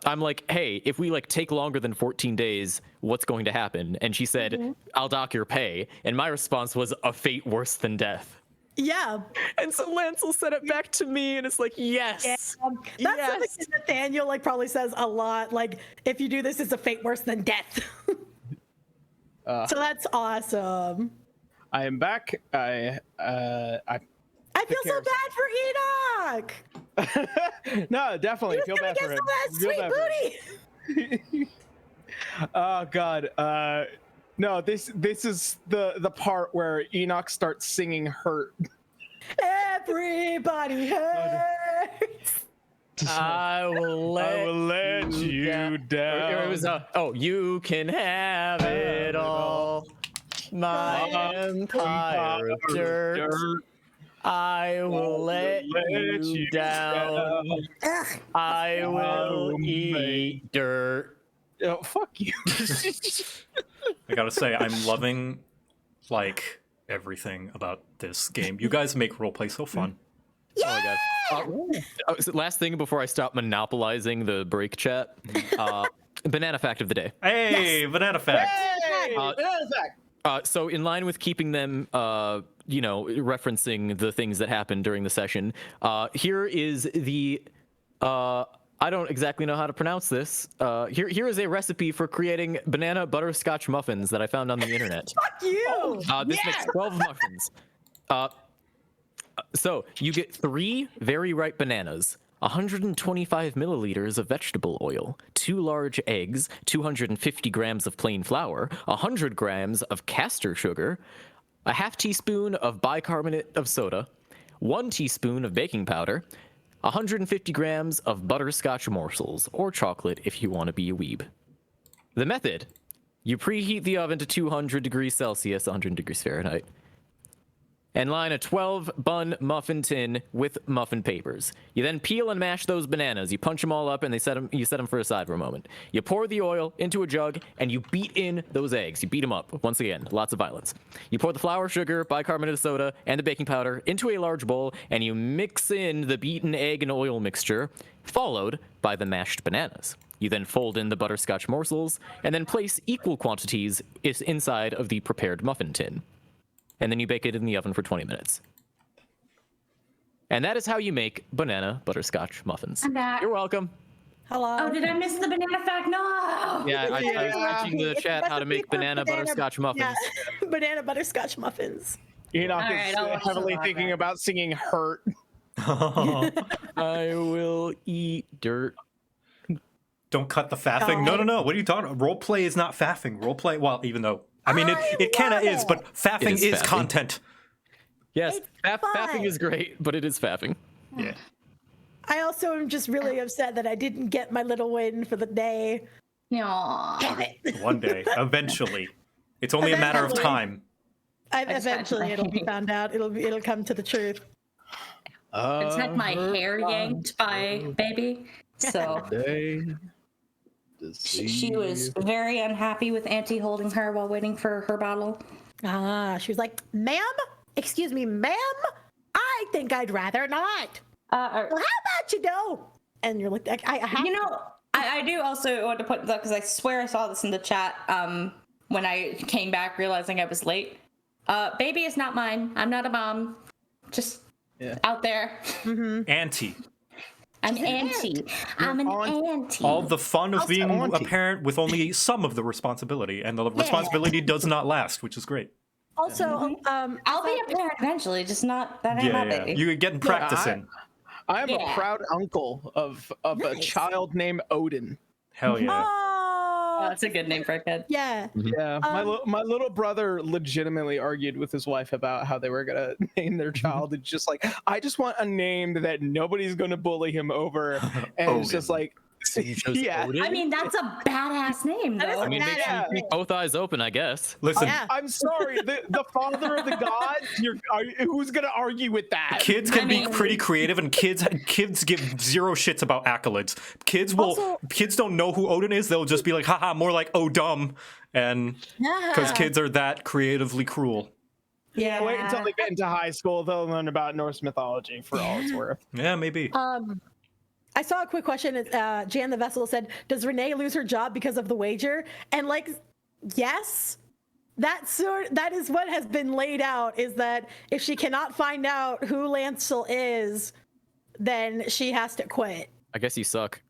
Speaker 5: I'm like, hey, if we, like, take longer than 14 days, what's going to happen? And she said, I'll dock your pay. And my response was, a fate worse than death.
Speaker 4: Yeah.
Speaker 5: And so Lancel said it back to me, and it's like, yes.
Speaker 4: That's something that Nathaniel like probably says a lot. Like, if you do this, it's a fate worse than death. So that's awesome.
Speaker 2: I am back. I
Speaker 4: feel so bad for Enoch.
Speaker 2: no, definitely
Speaker 4: He was
Speaker 2: feel
Speaker 4: gonna
Speaker 2: bad
Speaker 4: get
Speaker 2: for
Speaker 4: some
Speaker 2: him.
Speaker 4: of
Speaker 2: Feel
Speaker 4: that
Speaker 2: bad
Speaker 4: sweet
Speaker 2: for him. Oh God. No, this is the part where Enoch starts singing "Hurt."
Speaker 4: Everybody hurts.
Speaker 5: I will let,
Speaker 2: you down.
Speaker 5: Or it was you can have it all. My empire of dirt. I will let you down.
Speaker 4: Ugh.
Speaker 5: I will eat dirt.
Speaker 2: Oh, fuck you.
Speaker 1: I gotta say, I'm loving, like, everything about this game. You guys make roleplay so fun.
Speaker 4: Yeah!
Speaker 5: Oh my god. So last thing before I stop monopolizing the break chat. Banana fact of the day.
Speaker 1: Hey, banana fact.
Speaker 2: Hey, banana fact.
Speaker 5: So in line with keeping them, referencing the things that happened during the session, here is the, I don't exactly know how to pronounce this. Here is a recipe for creating banana butterscotch muffins that I found on the internet.
Speaker 4: Fuck you!
Speaker 5: This makes 12 muffins. So you get 3 very ripe bananas, 125 milliliters of vegetable oil, 2 large eggs, 250 grams of plain flour, 100 grams of castor sugar, a half teaspoon of bicarbonate of soda, 1 teaspoon of baking powder, 150 grams of butterscotch morsels, or chocolate if you want to be a weeb. The method: you preheat the oven to 200 degrees Celsius, 100 degrees Fahrenheit, and line a 12-bun muffin tin with muffin papers. You then peel and mash those bananas. You punch them all up, and you set them for aside for a moment. You pour the oil into a jug, and you beat in those eggs. You beat them up. Once again, lots of violence. You pour the flour, sugar, bicarbonate of soda, and the baking powder into a large bowl, and you mix in the beaten egg and oil mixture, followed by the mashed bananas. You then fold in the butterscotch morsels, and then place equal quantities inside of the prepared muffin tin. And then you bake it in the oven for 20 minutes. And that is how you make banana butterscotch muffins.
Speaker 3: I'm back.
Speaker 5: You're welcome.
Speaker 4: Hello.
Speaker 3: Oh, did I miss the banana fact? No.
Speaker 5: Yeah, I was teaching the
Speaker 4: It's
Speaker 5: chat how to make
Speaker 4: recipe for
Speaker 5: banana butterscotch muffins.
Speaker 4: Yeah. Banana butterscotch muffins.
Speaker 2: Enoch
Speaker 3: All right,
Speaker 2: is
Speaker 3: I'll watch
Speaker 2: heavily
Speaker 3: the
Speaker 2: thinking
Speaker 3: vlog.
Speaker 2: about singing "Hurt."
Speaker 5: I will eat dirt.
Speaker 1: Don't cut the faffing. No. What are you talking about? Roleplay is not faffing. Roleplay, well, even though, I mean, it kind of
Speaker 4: love
Speaker 1: is,
Speaker 4: it.
Speaker 1: but faffing
Speaker 5: It is
Speaker 1: is
Speaker 5: faffing.
Speaker 1: content.
Speaker 5: Yes,
Speaker 4: It's
Speaker 5: faffing
Speaker 4: fun.
Speaker 5: is great, but it is faffing.
Speaker 1: Yeah.
Speaker 4: I also am just really upset that I didn't get my little win for the day.
Speaker 3: No.
Speaker 4: Damn it.
Speaker 1: One day, eventually. It's only a matter of
Speaker 4: Eventually.
Speaker 1: time.
Speaker 4: Eventually it'll be found out. It'll come to the truth.
Speaker 3: I just had my hair yanked by baby. So she was very unhappy with Auntie holding her while waiting for her bottle.
Speaker 4: She was like, "Ma'am, excuse me, ma'am, I think I'd rather not." Well, how about you don't? And you're like, I have
Speaker 3: You know, I do also want to put that because I swear I saw this in the chat when I came back realizing I was late. Baby is not mine. I'm not a mom. Just out there.
Speaker 1: Auntie.
Speaker 3: I'm auntie. I'm an auntie.
Speaker 1: All the fun of being a
Speaker 2: auntie.
Speaker 1: parent with only some of the responsibility, and the responsibility does not last, which is great.
Speaker 4: Also,
Speaker 3: I'll be a parent eventually, just not that ain't my baby.
Speaker 1: You're getting practice in.
Speaker 2: I am a
Speaker 3: Yeah.
Speaker 2: proud uncle of a
Speaker 4: Nice.
Speaker 2: child named Odin.
Speaker 1: Hell yeah.
Speaker 3: Oh,
Speaker 4: oh,
Speaker 3: that's a good name for a kid.
Speaker 4: yeah.
Speaker 2: Yeah, my little brother legitimately argued with his wife about how they were gonna name their child. It's just like, I just want a name that nobody's gonna bully him over, and it's just like,
Speaker 5: So you chose
Speaker 2: yeah.
Speaker 5: Odin?
Speaker 3: I mean, that's a badass name,
Speaker 4: That is
Speaker 3: though.
Speaker 4: a
Speaker 5: I mean, makes
Speaker 2: Yeah.
Speaker 5: you keep both eyes open, I guess.
Speaker 1: Listen,
Speaker 4: Yeah.
Speaker 2: I'm sorry, the father of the gods. Who's gonna argue with that?
Speaker 1: kids can
Speaker 3: I
Speaker 1: be
Speaker 3: mean-
Speaker 1: pretty creative, and kids give zero shits about accolades. Kids don't know who Odin is. They'll just be like, haha, more like oh dumb, and because kids are that creatively cruel.
Speaker 4: Yeah.
Speaker 2: Wait until they get into high school; they'll learn about Norse mythology for all it's worth.
Speaker 1: Yeah, maybe.
Speaker 4: I saw a quick question. Jan the Vessel said, "Does Renee lose her job because of the wager?" And like, yes, that is what has been laid out. Is that if she cannot find out who Lancel is, then she has to quit.
Speaker 5: I guess you suck.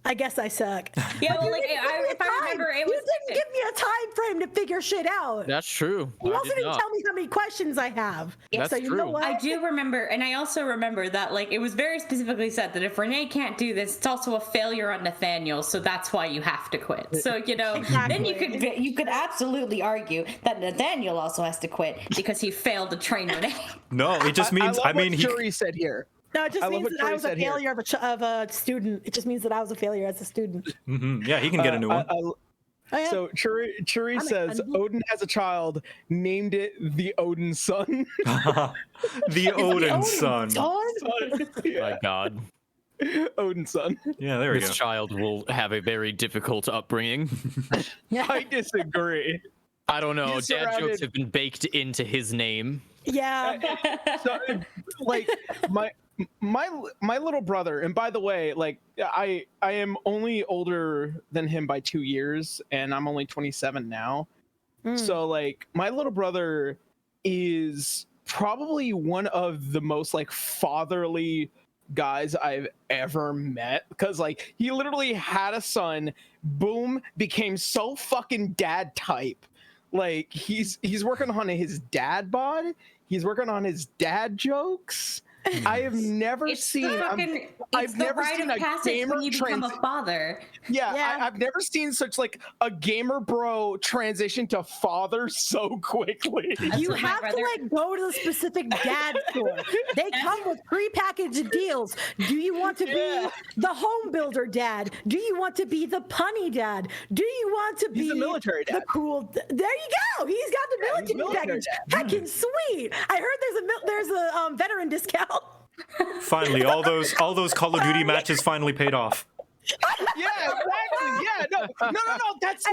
Speaker 4: I guess I suck.
Speaker 3: Yeah, well,
Speaker 4: You
Speaker 3: like,
Speaker 4: didn't give me
Speaker 3: if I
Speaker 4: time.
Speaker 3: remember, it
Speaker 4: You
Speaker 3: was.
Speaker 4: didn't give me a time frame to figure shit out.
Speaker 5: That's true.
Speaker 4: You
Speaker 5: I
Speaker 4: also
Speaker 5: did
Speaker 4: didn't
Speaker 5: not.
Speaker 4: tell me how many questions I have.
Speaker 5: That's
Speaker 4: so you know
Speaker 5: true.
Speaker 4: what?
Speaker 3: I do remember, and I also remember that like it was very specifically said that if Renee can't do this, it's also a failure on Nathaniel, so that's why you have to quit. So then you could absolutely argue that Nathaniel also has to quit because he failed to train Renee.
Speaker 1: No, it just means.
Speaker 2: I love
Speaker 1: mean,
Speaker 2: what
Speaker 1: he.
Speaker 2: Shuri said here.
Speaker 4: No, it just
Speaker 2: I love
Speaker 4: means
Speaker 2: what
Speaker 4: that I
Speaker 2: Tori
Speaker 4: was a
Speaker 2: said here.
Speaker 4: failure of a student. It just means that I was a failure as a student.
Speaker 1: Yeah, he can get a new one.
Speaker 4: Oh, yeah.
Speaker 2: So Churi says
Speaker 4: I'm-
Speaker 2: Odin has a child, named it the Odin son.
Speaker 1: The Odin son.
Speaker 5: My God.
Speaker 2: Odin son.
Speaker 1: Yeah, there we
Speaker 5: This
Speaker 1: go.
Speaker 5: child will have a very difficult upbringing.
Speaker 2: I disagree.
Speaker 5: I don't know.
Speaker 2: He's
Speaker 5: Dad jokes
Speaker 2: surrounded-
Speaker 5: have been baked into his name.
Speaker 4: Yeah.
Speaker 2: So, like my little brother, and by the way, like I am only older than him by 2 years, and I'm only 27 now. So like my little brother is probably one of the most like fatherly guys I've ever met, because like he literally had a son, boom, became so fucking dad type. Like he's working on his dad bod, he's working on his dad jokes. I have never seen. I've never seen a gamer
Speaker 3: when you become a father.
Speaker 2: Yeah. I've never seen such like a gamer bro transition to father so quickly.
Speaker 4: You have to like go to the specific dad store. They come with prepackaged deals. Do you want to be the home builder dad? Do you want to be the punny dad? Do you want to be
Speaker 2: the military dad?
Speaker 4: The cool? There you go. He's got the military package. Heckin' sweet. I heard there's a veteran discount.
Speaker 1: Finally, all those Call of Duty matches finally paid off.
Speaker 2: Yeah, exactly. Yeah, no. That's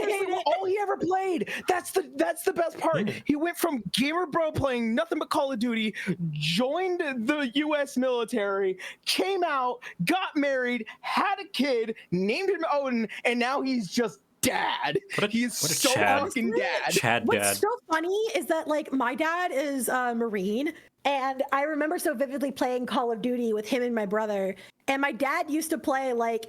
Speaker 2: all he ever played. That's the best part. He went from gamer bro playing nothing but Call of Duty, joined the U.S. military, came out, got married, had a kid, named him Odin, and now he's just dad. He's so fucking dad.
Speaker 1: Chad
Speaker 4: What's
Speaker 1: dad.
Speaker 4: so funny is that like my dad is a Marine, and I remember so vividly playing Call of Duty with him and my brother. And my dad used to play like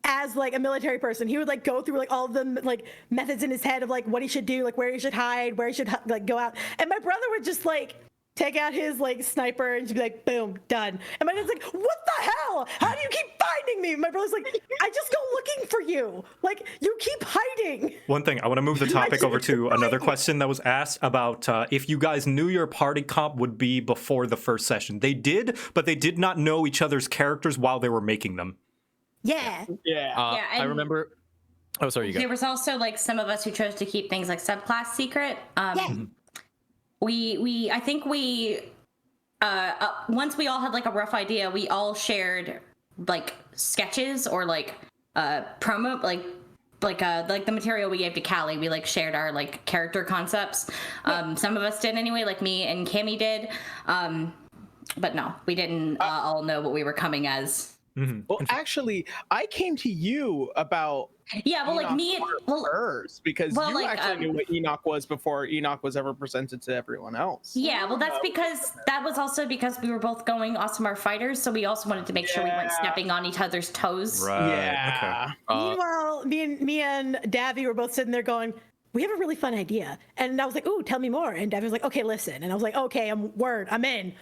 Speaker 4: as like a military person. He would like go through like all of the like methods in his head of like what he should do, like where he should hide, where he should like go out. And my brother would just like take out his like sniper and just be like, boom, done. And my dad's like, what the hell? How do you keep finding me? My brother's like, I just go looking for you. Like, you keep hiding.
Speaker 1: One thing, I want to move the topic over to another question that was asked about if you guys knew your party comp would be before the first session. They did, but they did not know each other's characters while they were making them.
Speaker 4: Yeah.
Speaker 5: I remember. Oh, sorry, you go.
Speaker 3: There was also like some of us who chose to keep things like subclass secret. I think once we all had like a rough idea, we all shared like sketches or like promo, like the material we gave to Callie. We like shared our like character concepts. Some of us did anyway, like me and Cammy did. But no, we didn't all know what we were coming as.
Speaker 2: Well, actually, I came to you about hers, because you actually knew what Enoch was before Enoch was ever presented to everyone else.
Speaker 3: Yeah, well, that's because that was also because we were both going Awesome Fighters, so we also wanted to make sure we weren't stepping on each other's toes.
Speaker 1: Right.
Speaker 2: Yeah.
Speaker 1: Okay.
Speaker 4: Meanwhile, me and Davy were both sitting there going, we have a really fun idea. And I was like, ooh, tell me more. And Davy was like, okay, listen. And I was like, okay, I'm in.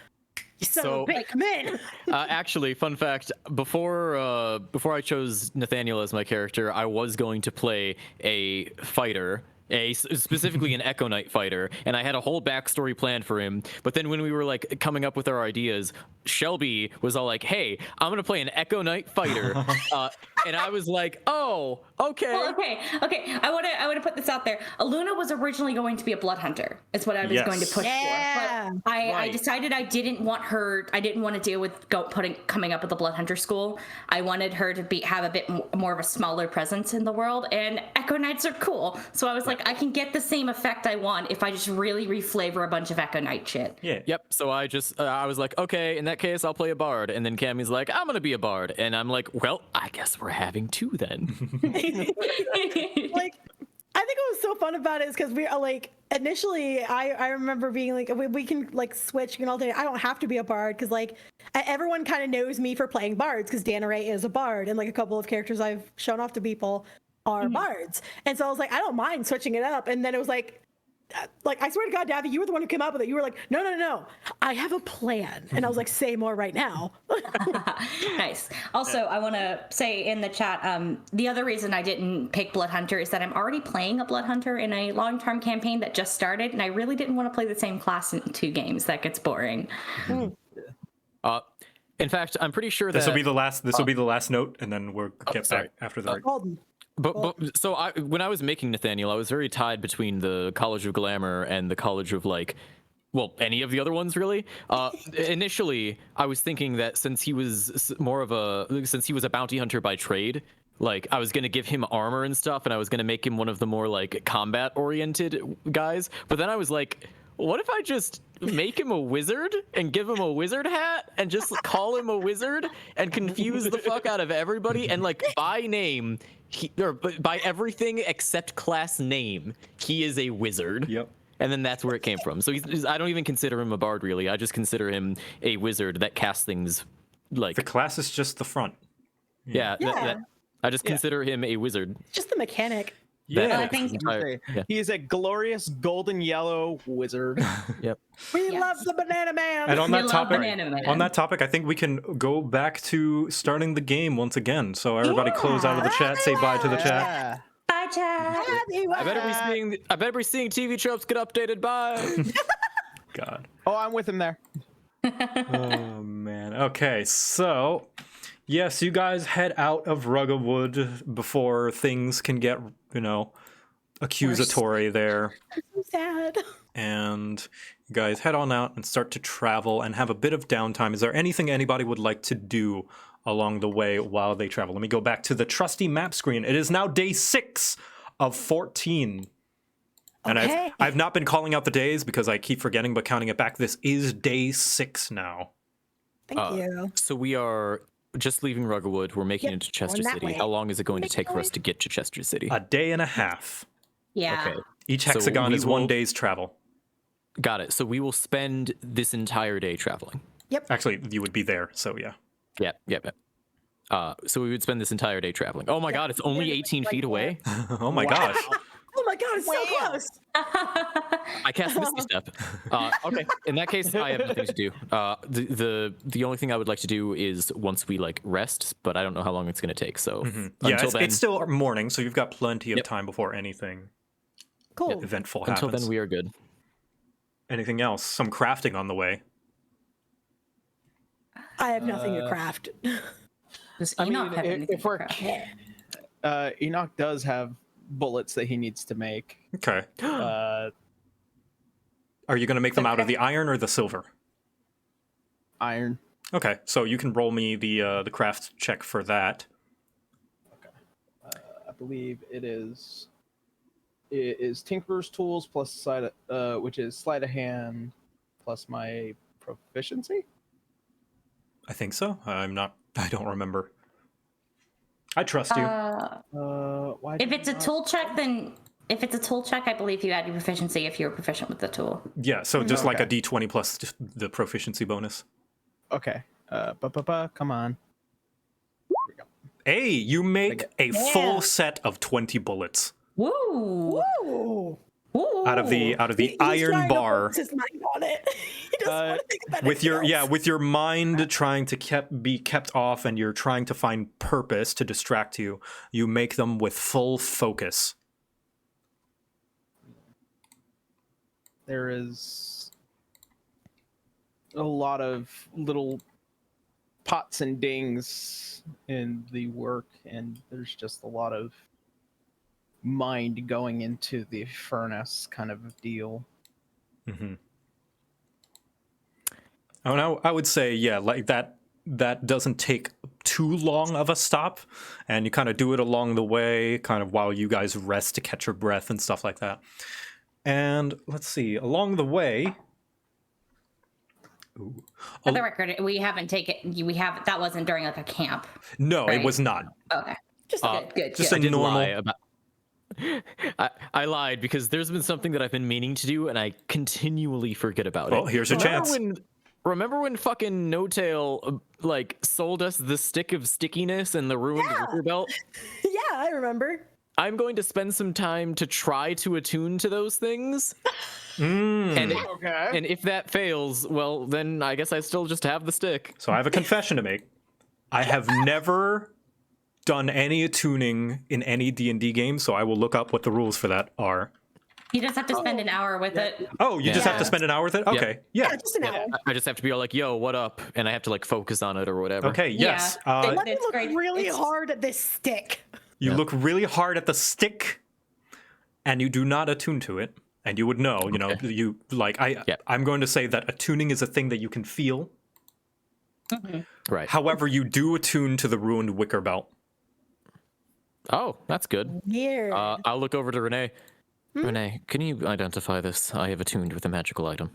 Speaker 4: So come in.
Speaker 5: Actually, fun fact: before I chose Nathaniel as my character, I was going to play a fighter, specifically an Echo Knight fighter, and I had a whole backstory planned for him. But then when we were like coming up with our ideas, Shelby was all like, "Hey, I'm gonna play an Echo Knight fighter," and I was like, "Oh, okay."
Speaker 3: Well, okay. I want to put this out there. Aluna was originally going to be a blood hunter. Is what I was going to push for. But I decided I didn't want to deal with coming up with a blood hunter school. I wanted her to have a bit more of a smaller presence in the world, and Echo Knights are cool. So I was like, I can get the same effect I want if I just really reflavor a bunch of Echo Knight shit.
Speaker 1: Yeah.
Speaker 5: Yep. So I was like, okay, in that case, I'll play a bard. And then Cammy's like, I'm gonna be a bard, and I'm like, well, I guess we're having two then.
Speaker 4: Like, I think what was so fun about it is because we are like, initially I remember being like, we can like switch and all day. I don't have to be a bard because like everyone kind of knows me for playing bards because Dana Ray is a bard, and like a couple of characters I've shown off to people are bards. And so I was like, I don't mind switching it up. And then it was like I swear to God, Davy, you were the one who came up with it. You were like, no, I have a plan. And I was like, say more right now.
Speaker 3: Nice. Also, I want to say in the chat, the other reason I didn't pick Blood Hunter is that I'm already playing a Blood Hunter in a long-term campaign that just started, and I really didn't want to play the same class in 2 games. That gets boring.
Speaker 5: In fact, I'm pretty sure
Speaker 1: This will be the last note, and then we'll get back after the break.
Speaker 5: But so when I was making Nathaniel, I was very tied between the College of Glamour and the College of any of the other ones really. Initially, I was thinking that since he was a bounty hunter by trade, like I was gonna give him armor and stuff, and I was gonna make him one of the more like combat oriented guys. But then I was like, what if I just make him a wizard and give him a wizard hat and just call him a wizard and confuse the fuck out of everybody and like by name, or by everything except class name, he is a wizard.
Speaker 1: Yep.
Speaker 5: And then that's where it came from. So I don't even consider him a bard really. I just consider him a wizard that casts things like
Speaker 1: The class is just the front.
Speaker 5: yeah. I just consider him a wizard.
Speaker 4: Just the mechanic.
Speaker 1: Yeah.
Speaker 3: I think
Speaker 2: He is a glorious golden yellow wizard.
Speaker 5: Yep.
Speaker 4: We
Speaker 3: Yes.
Speaker 4: love the Banana Man.
Speaker 1: And on
Speaker 3: We
Speaker 1: that
Speaker 3: love
Speaker 1: topic,
Speaker 3: Banana Man.
Speaker 1: on that topic, I think we can go back to starting the game once again. So everybody, close out of the chat, say bye to the chat.
Speaker 2: Yeah.
Speaker 3: Bye, chat.
Speaker 5: I better be seeing TV tropes get updated. Bye.
Speaker 1: God.
Speaker 2: Oh, I'm with him there.
Speaker 1: Oh man. Okay, so yes, you guys head out of Rugglewood before things can get, accusatory there.
Speaker 4: So sad.
Speaker 1: And you guys head on out and start to travel and have a bit of downtime. Is there anything anybody would like to do along the way while they travel? Let me go back to the trusty map screen. It is now day 6 of 14. And
Speaker 4: Okay.
Speaker 1: I've not been calling out the days because I keep forgetting, but counting it back, this is day 6 now.
Speaker 4: Thank you.
Speaker 5: So we are just leaving Rugglewood. We're making
Speaker 4: Yep,
Speaker 5: it to Chester
Speaker 4: going that
Speaker 5: City.
Speaker 4: way.
Speaker 5: How long is it going to
Speaker 4: Make it
Speaker 5: take for us
Speaker 4: going.
Speaker 5: to get to Chester City?
Speaker 1: A day and a half.
Speaker 3: Yeah.
Speaker 5: Okay.
Speaker 1: Each
Speaker 5: So
Speaker 1: hexagon
Speaker 5: we
Speaker 1: is 1
Speaker 5: will-
Speaker 1: day's travel.
Speaker 5: Got it. So we will spend this entire day traveling.
Speaker 1: Actually, you would be there, so yeah.
Speaker 5: Yep. So we would spend this entire day traveling. Oh my God, it's only 18 feet away.
Speaker 1: Oh my gosh.
Speaker 4: Oh my god, it's so
Speaker 2: Wow.
Speaker 4: close.
Speaker 5: I cast Misty Step. Okay, in that case, I have nothing to do. The only thing I would like to do is once we like rest, but I don't know how long it's going to take. So
Speaker 1: Yeah,
Speaker 5: until then,
Speaker 1: it's still morning, so you've got plenty of
Speaker 5: Yep.
Speaker 1: time before anything
Speaker 4: Cool.
Speaker 1: eventful
Speaker 5: until
Speaker 1: happens.
Speaker 5: then we are good.
Speaker 1: Anything else? Some crafting on the way.
Speaker 4: I have nothing to craft.
Speaker 3: Does
Speaker 2: I
Speaker 3: Enoch
Speaker 2: mean,
Speaker 3: have
Speaker 2: if
Speaker 3: anything
Speaker 2: we're-
Speaker 3: to craft?
Speaker 2: Enoch does have bullets that he needs to make.
Speaker 1: Okay.
Speaker 2: Uh,
Speaker 1: Are you going to make them out of the iron or the silver?
Speaker 2: iron.
Speaker 1: Okay, so you can roll me the craft check for that.
Speaker 2: I believe it is Tinkerer's Tools plus which is sleight of hand plus my proficiency.
Speaker 1: I think so. I don't remember. I trust you.
Speaker 2: Why
Speaker 3: If
Speaker 2: did
Speaker 3: it's a
Speaker 2: not-
Speaker 3: tool check, I believe you add your proficiency if you're proficient with the tool.
Speaker 1: Yeah, so just like a
Speaker 2: Okay.
Speaker 1: d20 plus the proficiency bonus.
Speaker 2: Okay. Come on.
Speaker 1: Hey, you make a
Speaker 4: Yeah.
Speaker 1: full set of 20 bullets
Speaker 3: Woo!
Speaker 4: Woo!
Speaker 3: Woo!
Speaker 1: out of the
Speaker 4: He's
Speaker 1: iron
Speaker 4: trying to
Speaker 1: bar.
Speaker 4: focus his mind on it. He doesn't want to think about
Speaker 1: With
Speaker 4: anything else.
Speaker 1: with your mind trying to be kept off and you're trying to find purpose to distract you, you make them with full focus.
Speaker 2: There is a lot of little pots and dings in the work, and there's just a lot of mind going into the furnace kind of deal.
Speaker 1: Mm-hmm. Oh no, I would say like that doesn't take too long of a stop, and you kind of do it along the way, kind of while you guys rest to catch your breath and stuff like that. And let's see, along the way. Ooh.
Speaker 3: For the record, we haven't taken. That wasn't during like a camp.
Speaker 1: No,
Speaker 3: Right.
Speaker 1: it was not.
Speaker 3: Okay.
Speaker 4: Just
Speaker 3: Good.
Speaker 1: just
Speaker 3: good.
Speaker 1: a
Speaker 5: I did
Speaker 1: normal-
Speaker 5: lie about. I lied because there's been something that I've been meaning to do and I continually forget about
Speaker 1: Well,
Speaker 5: it.
Speaker 1: here's your chance.
Speaker 5: Remember when fucking No Tail like sold us the stick of stickiness and the ruined wicker belt?
Speaker 4: yeah, I remember.
Speaker 5: I'm going to spend some time to try to attune to those things. And
Speaker 2: Okay.
Speaker 5: and if that fails, well, then I guess I still just have the stick.
Speaker 1: So I have a confession to make. I have never done any attuning in any D&D game, so I will look up what the rules for that are.
Speaker 3: You just have to spend an hour with it.
Speaker 1: Oh, you just have to
Speaker 4: Yeah.
Speaker 1: spend an hour with it? Okay. Yeah.
Speaker 4: Yeah, just an hour.
Speaker 5: I just have to be all like, yo, what up? And I have to like focus on it or whatever.
Speaker 1: Okay, yes.
Speaker 3: Yeah.
Speaker 4: Let me
Speaker 3: It's
Speaker 4: look
Speaker 3: great.
Speaker 4: really
Speaker 3: It's-
Speaker 4: hard at this stick.
Speaker 1: You look really hard at the stick, and you do not attune to it. And you would know, you like I'm going to say that attuning is a thing that you can feel.
Speaker 5: Right.
Speaker 1: However, you do attune to the ruined wicker belt.
Speaker 5: Oh, that's good.
Speaker 4: Weird.
Speaker 5: I'll look over to Renee. Renee, can you identify this? I have attuned with a magical item.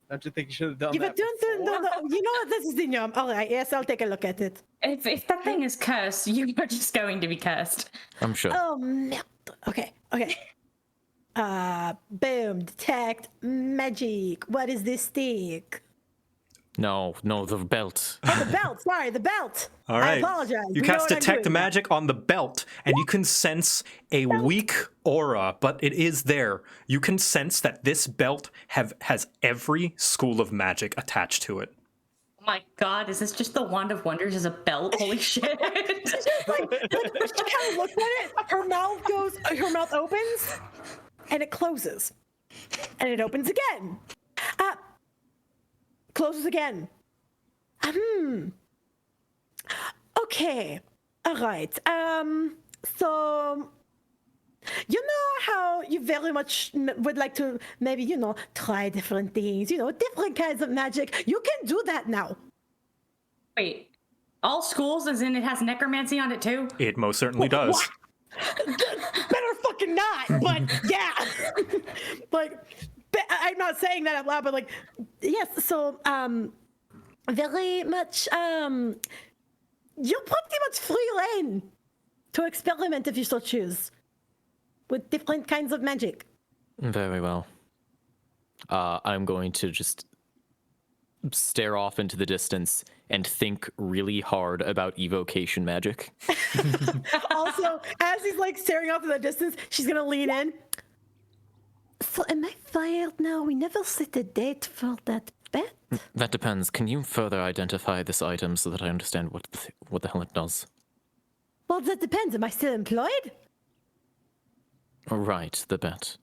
Speaker 2: Don't you think you should have done
Speaker 4: Yeah,
Speaker 2: that?
Speaker 4: but don't. You know what? This is the norm. All right, yes, I'll take a look at it.
Speaker 3: If that thing is cursed, you are just going to be cursed.
Speaker 5: I'm sure.
Speaker 4: Oh, merde. Okay. Boom. Detect magic. What is this stick?
Speaker 5: No, the belt.
Speaker 4: Oh, the belt. Sorry, the belt.
Speaker 1: All right.
Speaker 4: I apologize.
Speaker 1: You
Speaker 4: We know
Speaker 1: cast
Speaker 4: what I'm
Speaker 1: detect
Speaker 4: doing now.
Speaker 1: magic on the belt, and you can sense a weak aura, but it is there. You can sense that this belt has every school of magic attached to it.
Speaker 3: Oh my god, is this just the Wand of Wonders as a belt? Holy shit.
Speaker 4: like she kind of looks at it. Her mouth opens, and it closes, and it opens again. Closes again. Okay. All right. So you know how you very much would like to maybe, try different things, different kinds of magic. You can do that now.
Speaker 3: Wait, all schools, as in it has necromancy on it too?
Speaker 1: It most certainly does.
Speaker 4: What? Better fucking not, but yeah. I'm not saying that out loud, but yes, so very much you're pretty much free reign to experiment if you so choose with different kinds of magic.
Speaker 5: Very well. I'm going to just stare off into the distance and think really hard about evocation magic.
Speaker 4: Also, as he's staring off in the distance, she's gonna lean in. So am I fired now? We never set a date for that bet.
Speaker 5: That depends. Can you further identify this item so that I understand what the hell it does?
Speaker 4: Well, that depends. Am I still employed?
Speaker 5: Right, the bet.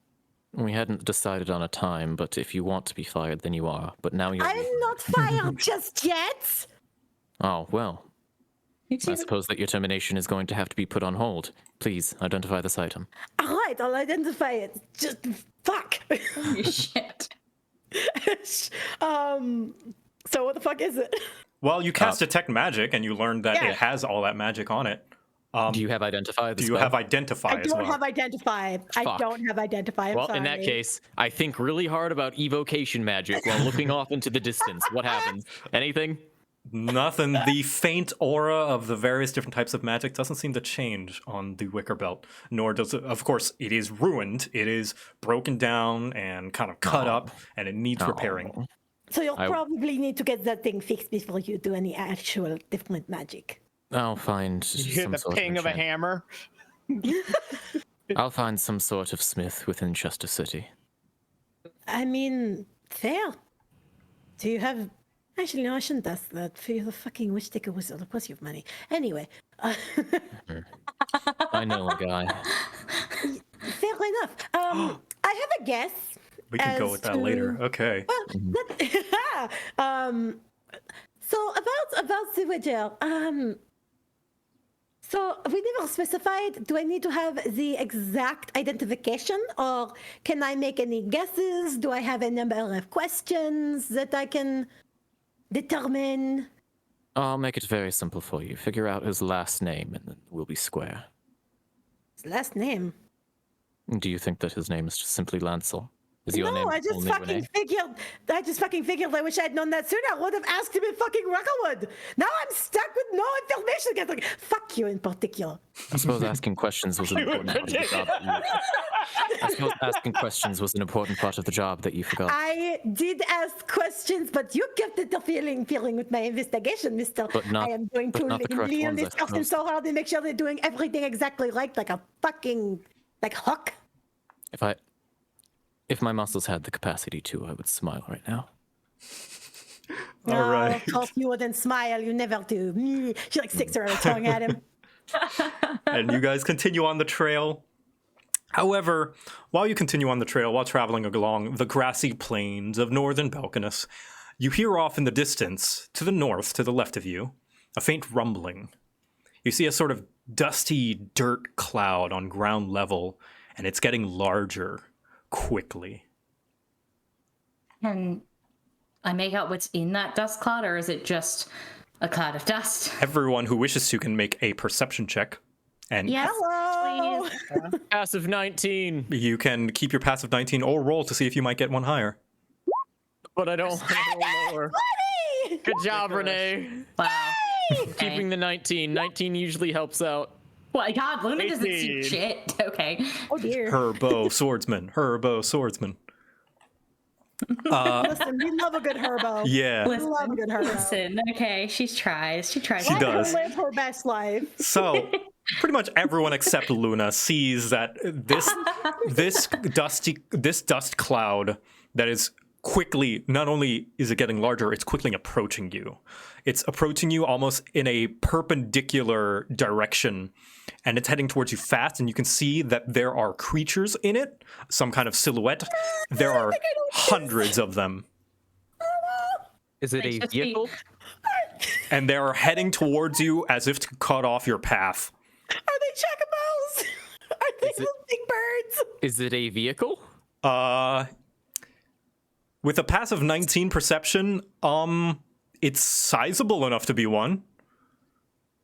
Speaker 5: We hadn't decided on a time, but if you want to be fired, then you are. But now you're...
Speaker 4: I'm not fired just yet.
Speaker 5: Oh, well. I suppose that your termination is going to have to be put on hold. Please, identify this item.
Speaker 4: All right, I'll identify it. Just fuck.
Speaker 3: Holy shit.
Speaker 4: So what the fuck is it?
Speaker 1: Well, you cast detect magic, and you learned that
Speaker 4: Yeah.
Speaker 1: it has all that magic on it.
Speaker 5: Do you have identify?
Speaker 1: Do you have identify
Speaker 4: I
Speaker 1: as well?
Speaker 4: don't have identify. I
Speaker 5: Fuck.
Speaker 4: don't have identify. I'm
Speaker 5: Well,
Speaker 4: sorry.
Speaker 5: in that case, I think really hard about evocation magic while looking off into the distance. What happens? Anything?
Speaker 1: Nothing. The faint aura of the various different types of magic doesn't seem to change on the wicker belt, nor does it. Of course, it is ruined. It is broken down and kind of cut up, and it needs repairing.
Speaker 4: So you'll probably need to get that thing fixed before you do any actual different magic.
Speaker 5: I'll find
Speaker 2: You hear
Speaker 5: some
Speaker 2: the
Speaker 5: sort
Speaker 2: ping of a
Speaker 5: enchant-
Speaker 2: hammer.
Speaker 5: I'll find some sort of smith within Chester City.
Speaker 4: I mean, fair. Do you have... Actually, no, I shouldn't ask that. For the fucking witch taker wizard, of course you have money. Anyway.
Speaker 5: I know a guy.
Speaker 4: Fair enough. I have a guess.
Speaker 1: We can go
Speaker 4: as
Speaker 1: with that
Speaker 4: to-
Speaker 1: later. Okay.
Speaker 4: Well, so about the wager. So we never specified. Do I need to have the exact identification, or can I make any guesses? Do I have a number of questions that I can determine?
Speaker 5: I'll make it very simple for you. Figure out his last name, and then we'll be square.
Speaker 4: His last name.
Speaker 5: Do you think that his name is just simply Lancel? Is your
Speaker 4: No,
Speaker 5: name
Speaker 4: I just
Speaker 5: only
Speaker 4: fucking
Speaker 5: Renee?
Speaker 4: figured. I just fucking figured. I wish I'd known that sooner. I would have asked him in fucking Rucklewood. Now I'm stuck with no information. Again, fuck you in particular.
Speaker 5: I suppose asking questions was an important part of the job. I suppose asking questions was an important part of the job that you forgot.
Speaker 4: I did ask questions, but you kept interfering with my investigation, Mister.
Speaker 5: But not-
Speaker 4: I am going
Speaker 5: but
Speaker 4: to
Speaker 5: not the correct
Speaker 4: lean
Speaker 5: ones,
Speaker 4: this
Speaker 5: I
Speaker 4: person
Speaker 5: suppose.
Speaker 4: so hard and make sure they're doing everything exactly right, like a fucking hook.
Speaker 5: If my muscles had the capacity to, I would smile right now.
Speaker 1: All right.
Speaker 4: Of course you wouldn't smile. You never do. She sticks her out tongue at him.
Speaker 1: And you guys continue on the trail. However, while you continue on the trail, while traveling along the grassy plains of northern Belkinus, you hear off in the distance, to the north, to the left of you, a faint rumbling. You see a sort of dusty dirt cloud on ground level, and it's getting larger quickly.
Speaker 3: Can I make out what's in that dust cloud, or is it just a cloud of dust?
Speaker 1: Everyone who wishes to can make a perception check. And
Speaker 3: Yes,
Speaker 4: Hello.
Speaker 3: please.
Speaker 5: Passive 19.
Speaker 1: you can keep your passive 19 or roll to see if you might get one higher.
Speaker 5: but I don't want to roll lower. Good job, Renee.
Speaker 3: Wow.
Speaker 5: Keeping the 19. 19 usually helps out.
Speaker 3: Well, God, Luna doesn't
Speaker 2: 18.
Speaker 3: see shit. Okay.
Speaker 4: Oh dear.
Speaker 1: Herbo swordsman. Herbo swordsman.
Speaker 4: Listen, we love a good herbo.
Speaker 1: Yeah.
Speaker 4: We love a good herbo.
Speaker 3: Listen, okay, she tries. She tries.
Speaker 1: She
Speaker 4: Let her
Speaker 1: does.
Speaker 4: live her best life.
Speaker 1: So pretty much everyone except Luna sees that this dust cloud that is quickly, not only is it getting larger, it's quickly approaching you. It's approaching you almost in a perpendicular direction, and it's heading towards you fast, and you can see that there are creatures in it, some kind of silhouette. There are hundreds of them,
Speaker 5: Is it a vehicle?
Speaker 1: and they are heading towards you as if to cut off your path.
Speaker 4: Are they chocobos? Are they little big birds?
Speaker 5: Is it a vehicle?
Speaker 1: With a passive 19 perception, it's sizable enough to be one.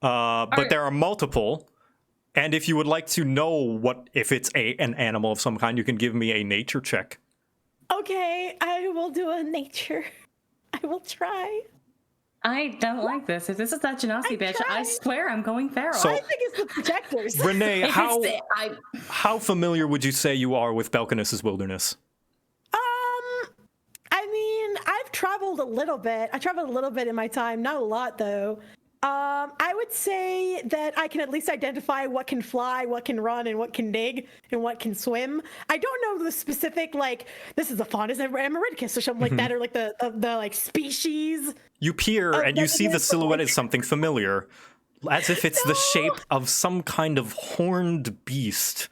Speaker 1: But there are multiple. And if you would like to know if it's an animal of some kind, you can give me a nature check.
Speaker 4: Okay, I will do a nature. I will try.
Speaker 3: I don't like this. If this is that Genasi bitch, I
Speaker 4: tried.
Speaker 3: swear I'm going feral.
Speaker 1: So-
Speaker 4: I think it's the projectors.
Speaker 1: Renee,
Speaker 3: I
Speaker 1: how familiar would you say you are with Belkinus' wilderness?
Speaker 4: I mean, I've traveled a little bit. I traveled a little bit in my time, not a lot though. I would say that I can at least identify what can fly, what can run, and what can dig, and what can swim. I don't know the specific, like, this is a faunus amaryticus or something like that, or like the like species.
Speaker 1: You peer and you
Speaker 4: that's
Speaker 1: see the
Speaker 4: it, but
Speaker 1: silhouette
Speaker 4: like-
Speaker 1: is something familiar, as if it's the shape of some kind of horned beast.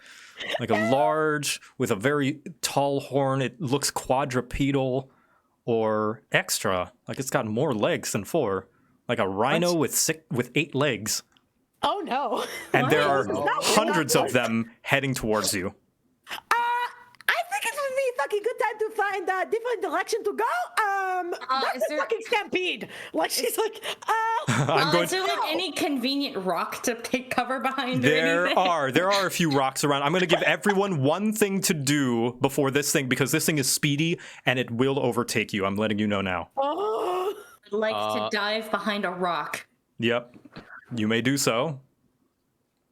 Speaker 1: Like a large, with a very tall horn. It looks quadrupedal or extra. Like it's got more legs than 4. Like a rhino with 8 legs.
Speaker 4: Oh no.
Speaker 1: And there are
Speaker 4: Not
Speaker 1: hundreds
Speaker 4: one.
Speaker 1: of them heading towards you.
Speaker 4: I think it would be a fucking good time to find a different direction to go. That's
Speaker 3: is
Speaker 4: a
Speaker 3: there-
Speaker 4: fucking stampede. Like she's like,
Speaker 1: I'm going
Speaker 3: is there like any convenient rock to take cover behind? or
Speaker 1: There
Speaker 3: anything?
Speaker 1: are a few rocks around. I'm going to give everyone one thing to do before this thing, because this thing is speedy and it will overtake you. I'm letting you know now.
Speaker 4: oh.
Speaker 3: I'd like to dive behind a rock.
Speaker 1: Yep, you may do so.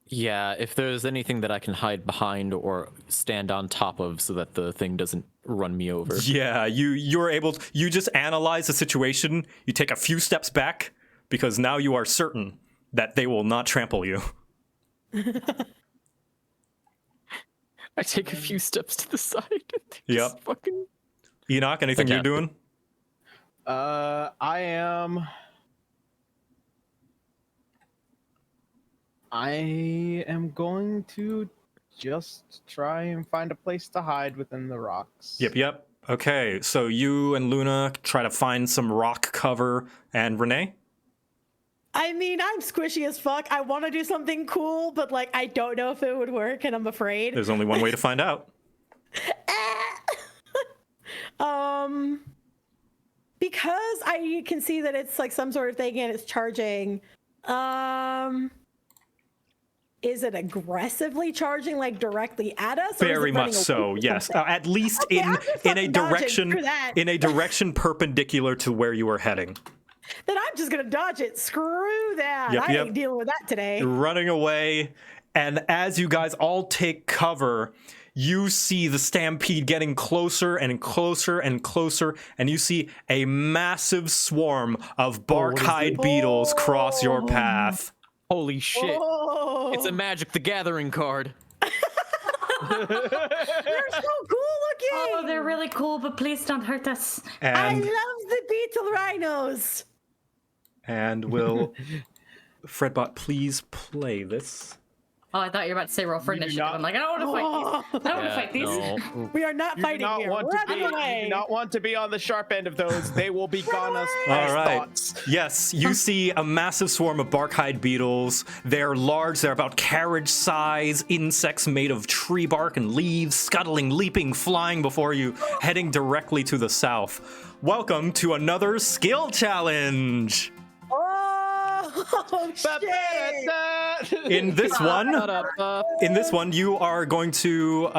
Speaker 5: Yeah, if there's anything that I can hide behind or stand on top of so that the thing doesn't run me over.
Speaker 1: Yeah, you're able to, you just analyze the situation. You take a few steps back because now you are certain that they will not trample you.
Speaker 5: I take a few steps to the side.
Speaker 1: Yep.
Speaker 5: Just fucking...
Speaker 1: Enoch, anything
Speaker 5: Okay.
Speaker 1: you're doing?
Speaker 2: I am going to just try and find a place to hide within the rocks.
Speaker 1: Yep. Okay, so you and Luna try to find some rock cover, and Renee?
Speaker 4: I mean, I'm squishy as fuck. I want to do something cool, but like I don't know if it would work, and I'm afraid.
Speaker 1: There's only one way to find out.
Speaker 4: Because I can see that it's like some sort of thing and it's charging. Is it aggressively charging like directly at us? or is
Speaker 1: Very
Speaker 4: it
Speaker 1: much
Speaker 4: running
Speaker 1: so.
Speaker 4: away from
Speaker 1: Yes,
Speaker 4: something?
Speaker 1: at least
Speaker 4: Okay, I'm just
Speaker 1: in a
Speaker 4: fucking dodging.
Speaker 1: direction
Speaker 4: Screw that.
Speaker 1: in a direction perpendicular to where you are heading.
Speaker 4: Then I'm just gonna dodge it. Screw that.
Speaker 1: Yep,
Speaker 4: I
Speaker 1: yep.
Speaker 4: ain't dealing with that today.
Speaker 1: Running away, and as you guys all take cover, you see the stampede getting closer and closer and closer, and you see a massive swarm of bark-hide beetles cross your path.
Speaker 5: Holy shit.
Speaker 4: Oh,
Speaker 5: It's a Magic the Gathering card.
Speaker 4: they're so cool looking.
Speaker 3: Oh, they're really cool, but please don't hurt us.
Speaker 4: I
Speaker 1: And
Speaker 4: love the beetle rhinos.
Speaker 1: will Fredbot please play this?
Speaker 3: Oh, I thought you were about to say roll for
Speaker 2: You do
Speaker 3: initiative.
Speaker 2: not-
Speaker 3: I'm like, I don't want to fight these. I don't want to fight these.
Speaker 5: No.
Speaker 4: We are not
Speaker 2: You do
Speaker 4: fighting
Speaker 2: not
Speaker 4: here.
Speaker 2: want
Speaker 4: We're
Speaker 2: to
Speaker 4: out
Speaker 2: be.
Speaker 4: of the way.
Speaker 2: You do not want to be on the sharp end of those. They will be gone as
Speaker 1: All right.
Speaker 2: thoughts.
Speaker 1: Yes, you see a massive swarm of bark-hide beetles. They're large, they're about carriage-size insects made of tree bark and leaves, scuttling, leaping, flying before you, heading directly to the south. Welcome to another skill challenge.
Speaker 4: Oh, shit.
Speaker 1: In this one,
Speaker 5: Ba-da-ba.
Speaker 1: you are going to,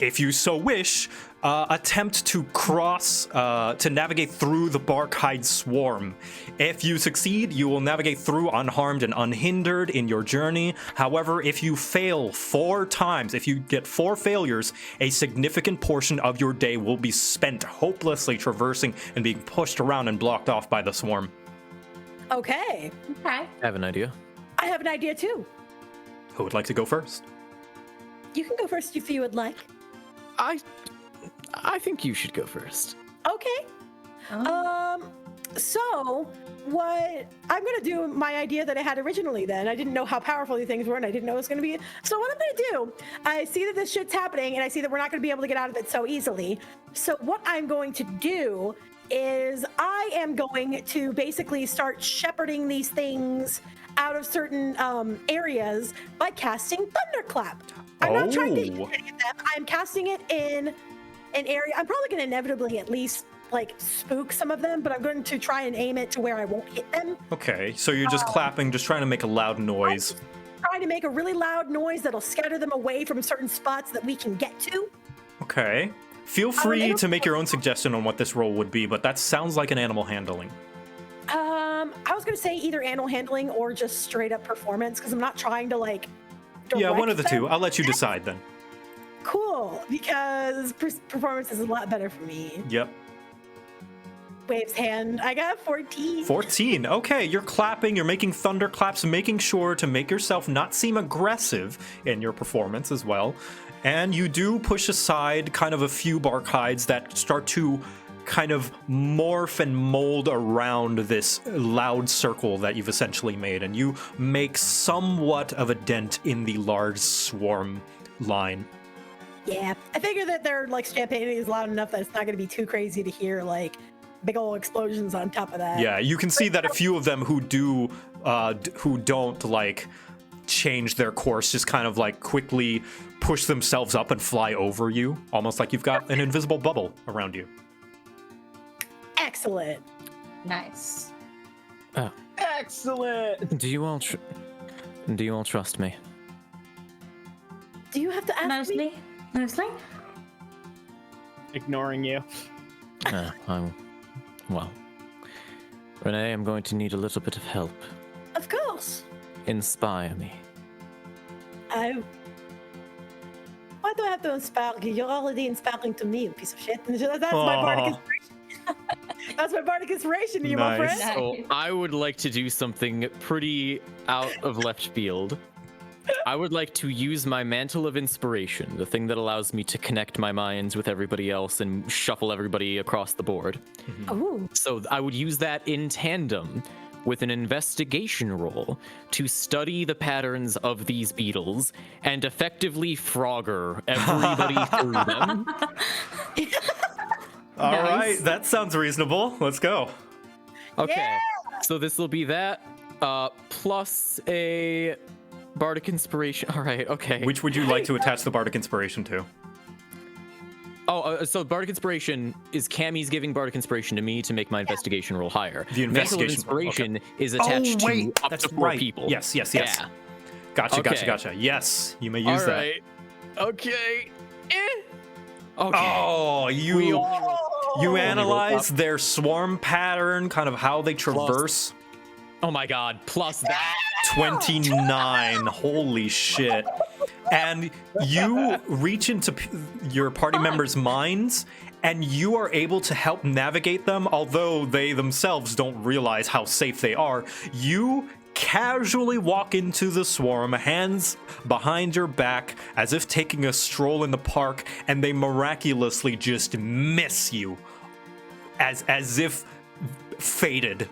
Speaker 1: if you so wish, attempt to cross, to navigate through the Barkhide swarm. If you succeed, you will navigate through unharmed and unhindered in your journey. However, if you fail 4 times, if you get 4 failures, a significant portion of your day will be spent hopelessly traversing and being pushed around and blocked off by the swarm.
Speaker 4: Okay.
Speaker 3: Okay.
Speaker 5: I have an idea.
Speaker 4: I have an idea too.
Speaker 1: Who would like to go first?
Speaker 4: You can go first if you would like.
Speaker 5: I think you should go first.
Speaker 4: Okay. So what I'm gonna do, my idea that I had originally then, I didn't know how powerful these things were and I didn't know it was gonna be. So what I'm gonna do, I see that this shit's happening and I see that we're not gonna be able to get out of it so easily. So what I'm going to do is I am going to basically start shepherding these things out of certain areas by casting Thunderclap. I'm not trying to hit any of them. I'm casting it in an area. I'm probably going to inevitably at least like spook some of them, but I'm going to try and aim it to where I won't hit them.
Speaker 1: Okay, so you're just clapping, just trying to make a loud noise.
Speaker 4: Trying to make a really loud noise that'll scatter them away from certain spots that we can get to.
Speaker 1: Okay. Feel free to make your own suggestion on what this role would be, but that sounds like an animal handling.
Speaker 4: I was going to say either animal handling or just straight up performance, because I'm not trying to like
Speaker 1: Yeah, one of the
Speaker 4: direct
Speaker 1: two.
Speaker 4: them.
Speaker 1: I'll let you decide then.
Speaker 4: Cool, because performance is a lot better for me.
Speaker 1: Yep.
Speaker 4: Waves hand. I got 14.
Speaker 1: 14. Okay, you're clapping, you're making thunderclaps, making sure to make yourself not seem aggressive in your performance as well. And you do push aside kind of a few Barkhides that start to kind of morph and mold around this loud circle that you've essentially made. And you make somewhat of a dent in the large swarm line.
Speaker 4: Yeah, I figure that their like stampeding is loud enough that it's not going to be too crazy to hear like big old explosions on top of that.
Speaker 1: Yeah, you can see that a few of them who don't like change their course just kind of like quickly push themselves up and fly over you, almost like you've got an invisible bubble around you.
Speaker 4: Excellent.
Speaker 3: Nice.
Speaker 2: Excellent.
Speaker 5: Do you all trust me?
Speaker 4: Do you have to ask me?
Speaker 3: Mostly?
Speaker 2: Ignoring you.
Speaker 5: Well, Renee, I'm going to need a little bit of help.
Speaker 4: Of course.
Speaker 5: Inspire me.
Speaker 4: Why do I have to inspire you? You're already inspiring to me, you piece of shit. That's my bardic inspiration. That's my bardic inspiration to you, my
Speaker 1: Nice.
Speaker 4: friend.
Speaker 5: So I would like to do something pretty out of left field. I would like to use my Mantle of Inspiration, the thing that allows me to connect my minds with everybody else and shuffle everybody across the board.
Speaker 4: Ooh.
Speaker 5: So I would use that in tandem with an investigation roll to study the patterns of these beetles and effectively Frogger everybody through them.
Speaker 1: All right,
Speaker 3: Nice.
Speaker 1: that sounds reasonable. Let's go.
Speaker 5: Okay, so this will be that plus a Bardic Inspiration. All right, okay.
Speaker 1: Which would you like to attach the Bardic Inspiration to?
Speaker 5: So Bardic Inspiration is Cammy's giving Bardic Inspiration to me to make my investigation roll higher.
Speaker 1: The
Speaker 5: Mantle of
Speaker 1: investigation,
Speaker 5: Inspiration is attached to up
Speaker 1: that's
Speaker 5: to 4
Speaker 1: right.
Speaker 5: people.
Speaker 1: Yes.
Speaker 5: Yeah.
Speaker 1: Gotcha. Yes, you may use
Speaker 5: All
Speaker 1: that.
Speaker 5: right. Okay. Okay.
Speaker 1: Oh, you analyze their swarm pattern, kind of how they traverse.
Speaker 5: Oh my god, plus that.
Speaker 1: 29. Holy shit. And you reach into your party members' minds, and you are able to help navigate them, although they themselves don't realize how safe they are. You casually walk into the swarm, hands behind your back, as if taking a stroll in the park, and they miraculously just miss you, as if fated.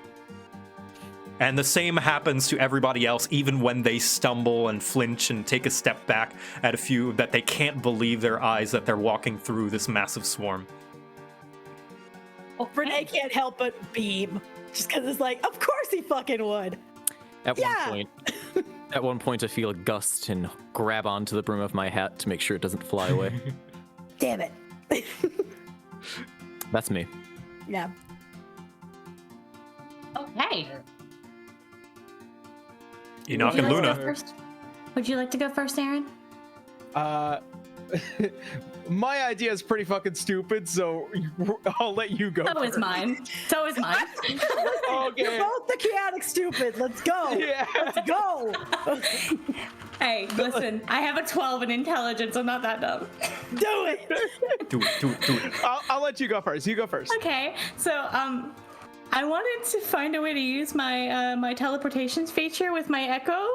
Speaker 1: And the same happens to everybody else, even when they stumble and flinch and take a step back at a few that they can't believe their eyes that they're walking through this massive swarm.
Speaker 4: Renee can't help but beam. Just because it's like, of course he fucking would.
Speaker 5: At one point, I feel a gust and grab onto the brim of my hat to make sure it doesn't fly away.
Speaker 4: Damn it.
Speaker 5: That's me.
Speaker 4: Yeah.
Speaker 3: Okay.
Speaker 1: Enoch
Speaker 3: Would you
Speaker 1: and
Speaker 3: like to
Speaker 1: Luna.
Speaker 3: go first? Would you like to go first, Aaron?
Speaker 2: My idea is pretty fucking stupid, so I'll let you go.
Speaker 3: So is
Speaker 2: first.
Speaker 3: mine. So is mine.
Speaker 2: Okay.
Speaker 4: You're both the chaotic stupid. Let's go.
Speaker 2: Yeah.
Speaker 4: Let's go.
Speaker 3: Hey, listen, I have a 12 in intelligence. I'm not that dumb.
Speaker 4: Do it.
Speaker 1: Do it.
Speaker 2: I'll let you go first. You go first.
Speaker 3: Okay, so I wanted to find a way to use my my teleportations feature with my echo.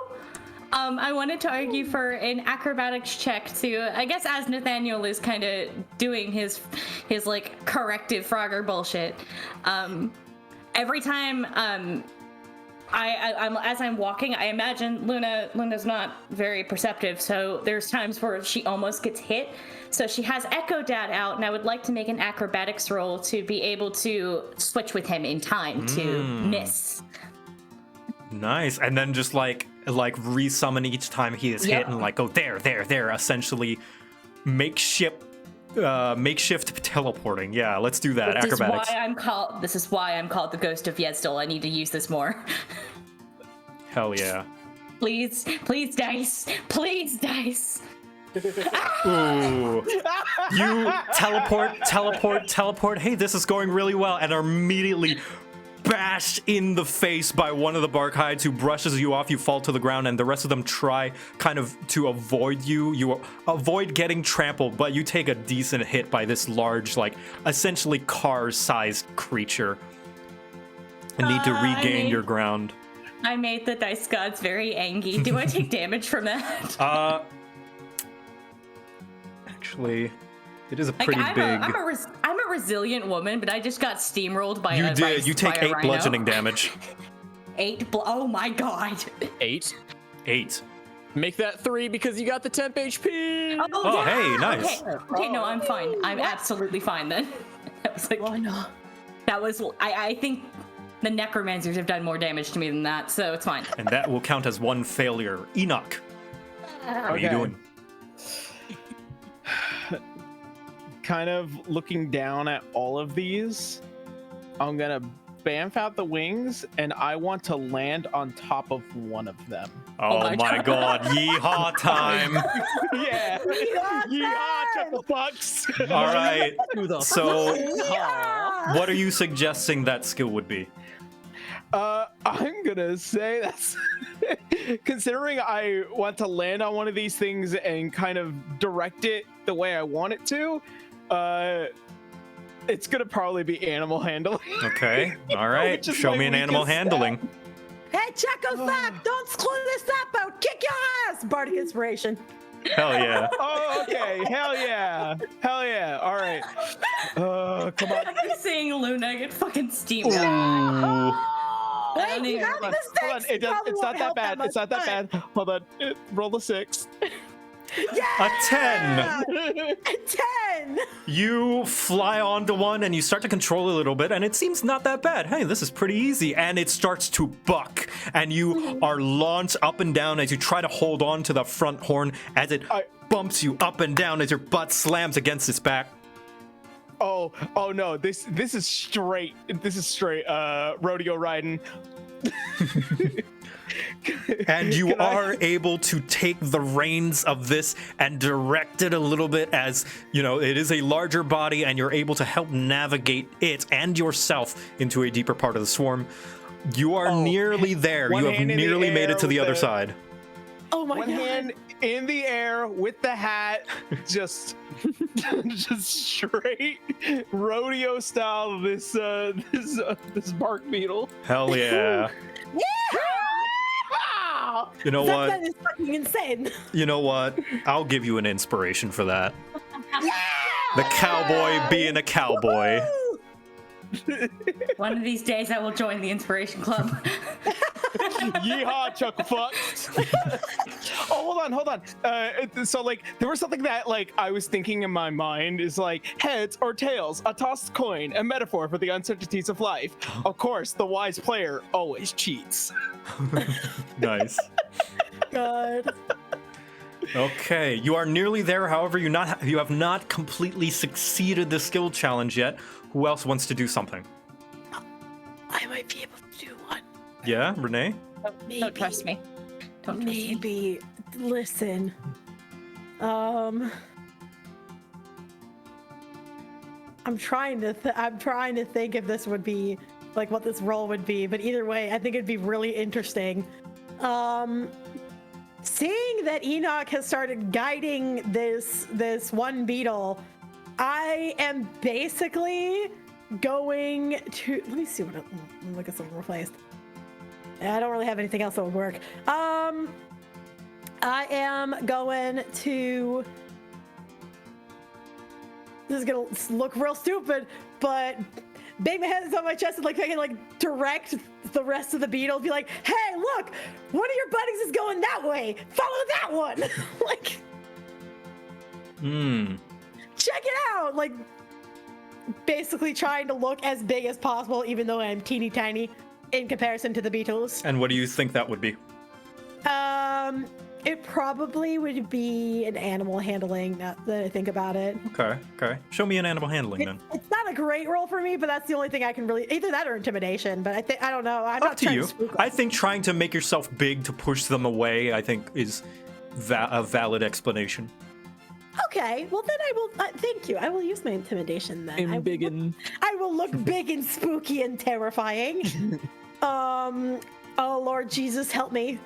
Speaker 3: I wanted to argue for an acrobatics check to, I guess, as Nathaniel is kind of doing his like corrective Frogger bullshit. Every time I'm as I'm walking, I imagine Luna's not very perceptive, so there's times where she almost gets hit. So she has Echo Dad out, and I would like to make an acrobatics roll to be able to switch with him in time to miss.
Speaker 1: Nice. And then just like resummon each time he is hit and like go there, essentially makeshift teleporting. Yeah, let's do that. Acrobatics.
Speaker 3: This is why I'm called the Ghost of Yezdal. I need to use this more.
Speaker 1: Hell yeah.
Speaker 3: Please dice. Please dice.
Speaker 1: Ooh. You teleport. Hey, this is going really well, and are immediately bashed in the face by one of the bark hides who brushes you off. You fall to the ground, and the rest of them try kind of to avoid you. You avoid getting trampled, but you take a decent hit by this large, like essentially car-sized creature and need to regain your ground.
Speaker 3: I made the dice gods very angry. Do I take damage from that?
Speaker 1: Actually, it is a pretty big.
Speaker 3: I'm a resilient woman, but I just got steamrolled by
Speaker 1: You did. You take 8 bludgeoning damage.
Speaker 3: 8. Oh my god.
Speaker 5: 8.
Speaker 1: 8.
Speaker 5: Make that 3 because you got the temp HP.
Speaker 1: Oh,
Speaker 3: yeah.
Speaker 1: hey, nice.
Speaker 3: Okay, no, I'm fine. I'm absolutely fine then. That was like,
Speaker 4: Why not?
Speaker 3: That was. I think the necromancers have done more damage to me than that, so it's fine.
Speaker 1: And that will count as 1 failure. Enoch, how are you doing?
Speaker 2: Kind of looking down at all of these, I'm gonna bamf out the wings, and I want to land on top of one of them.
Speaker 1: Oh my god, yeehaw time!
Speaker 2: Yeah, yeehaw, chuckle fucks.
Speaker 1: All right, so
Speaker 4: Yeah.
Speaker 1: what are you suggesting that skill would be?
Speaker 2: I'm gonna say that's considering I want to land on one of these things and kind of direct it the way I want it to. It's gonna probably be animal handling.
Speaker 1: Okay, all right. Show me an animal handling.
Speaker 4: Hey, Czechoslovak, don't screw this up. I'll kick your ass. Bardic inspiration.
Speaker 1: Hell yeah.
Speaker 2: Oh, okay. Hell yeah. Hell yeah. All right. Come on.
Speaker 3: I'm just seeing Luna get fucking steamed.
Speaker 1: Ooh.
Speaker 4: Wait, you got
Speaker 2: Hold
Speaker 4: this
Speaker 2: on.
Speaker 4: next.
Speaker 2: It's not that bad. It's not that bad. Hold on. Roll a 6.
Speaker 4: Yeah!
Speaker 1: A 10.
Speaker 4: A 10.
Speaker 1: You fly onto one and you start to control a little bit, and it seems not that bad. Hey, this is pretty easy. And it starts to buck, and you are launched up and down as you try to hold on to the front horn as it bumps you up and down as your butt slams against its back.
Speaker 2: Oh no. This is straight. Rodeo riding.
Speaker 1: And you are able to take the reins of this and direct it a little bit, as you know it is a larger body, and you're able to help navigate it and yourself into a deeper part of the swarm. You are nearly there. You have nearly made it to the other side.
Speaker 4: Oh my
Speaker 2: One
Speaker 4: god.
Speaker 2: hand in the air with the hat, just straight rodeo style. This bark beetle.
Speaker 1: Hell yeah. You know what?
Speaker 4: That is fucking insane.
Speaker 1: You know what? I'll give you an inspiration for that.
Speaker 4: Yeah!
Speaker 1: The cowboy being a cowboy.
Speaker 3: One of these days, I will join the Inspiration Club.
Speaker 2: Yeehaw, chuckle fucks. Oh, hold on. So like, there was something that like I was thinking in my mind is like heads or tails, a tossed coin, a metaphor for the uncertainties of life. Of course, the wise player always cheats.
Speaker 1: Nice.
Speaker 4: God.
Speaker 1: Okay, you are nearly there. However, you have not completely succeeded the skill challenge yet. Who else wants to do something?
Speaker 4: I might be able to do one.
Speaker 1: Yeah, Renee?
Speaker 4: Maybe.
Speaker 3: Don't trust me. Don't trust me.
Speaker 4: Maybe. Listen. I'm trying to think if this would be like what this role would be, but either way, I think it'd be really interesting. Seeing that Enoch has started guiding this one beetle, I am basically going to let me see what let me look at something replaced. I don't really have anything else that would work. I am going to. This is gonna look real stupid, but bang my hands on my chest and like I can like direct the rest of the beetle. Be like, hey, look, one of your buddies is going that way. Follow that one. Like, check it out. Like, basically trying to look as big as possible, even though I'm teeny tiny in comparison to the beetles.
Speaker 1: And what do you think that would be?
Speaker 4: It probably would be an animal handling, now that I think about it.
Speaker 1: Okay. Show me an animal handling then.
Speaker 4: It's not a great role for me, but that's the only thing I can really, either that or intimidation, but I don't know. I'm
Speaker 1: Up
Speaker 4: not
Speaker 1: to
Speaker 4: trying
Speaker 1: you.
Speaker 4: to spook them.
Speaker 1: I think trying to make yourself big to push them away, I think, is a valid explanation.
Speaker 4: Okay, well then I will, thank you. I will use my intimidation then. I will look big and spooky and terrifying. Oh Lord Jesus, help me.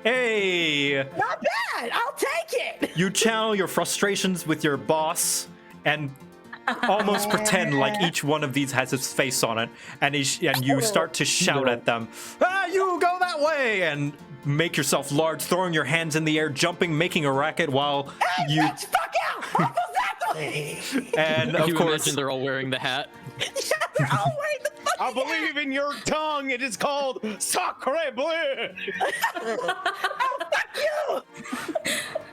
Speaker 1: Hey!
Speaker 4: Not bad, I'll take it.
Speaker 1: You channel your frustrations with your boss and almost pretend like each one of these has his face on it, and you start to shout at them, you go that way, and make yourself large, throwing your hands in the air, jumping, making a racket while
Speaker 4: Hey,
Speaker 1: you...
Speaker 4: bitch, fuck out! What was that way?
Speaker 1: And
Speaker 5: Can
Speaker 1: of
Speaker 5: you
Speaker 1: course...
Speaker 5: imagine they're all wearing the hat?
Speaker 4: Yeah, they're all wearing the fucking
Speaker 2: I believe in your tongue. It is called sacre bleu.
Speaker 4: Oh, fuck you!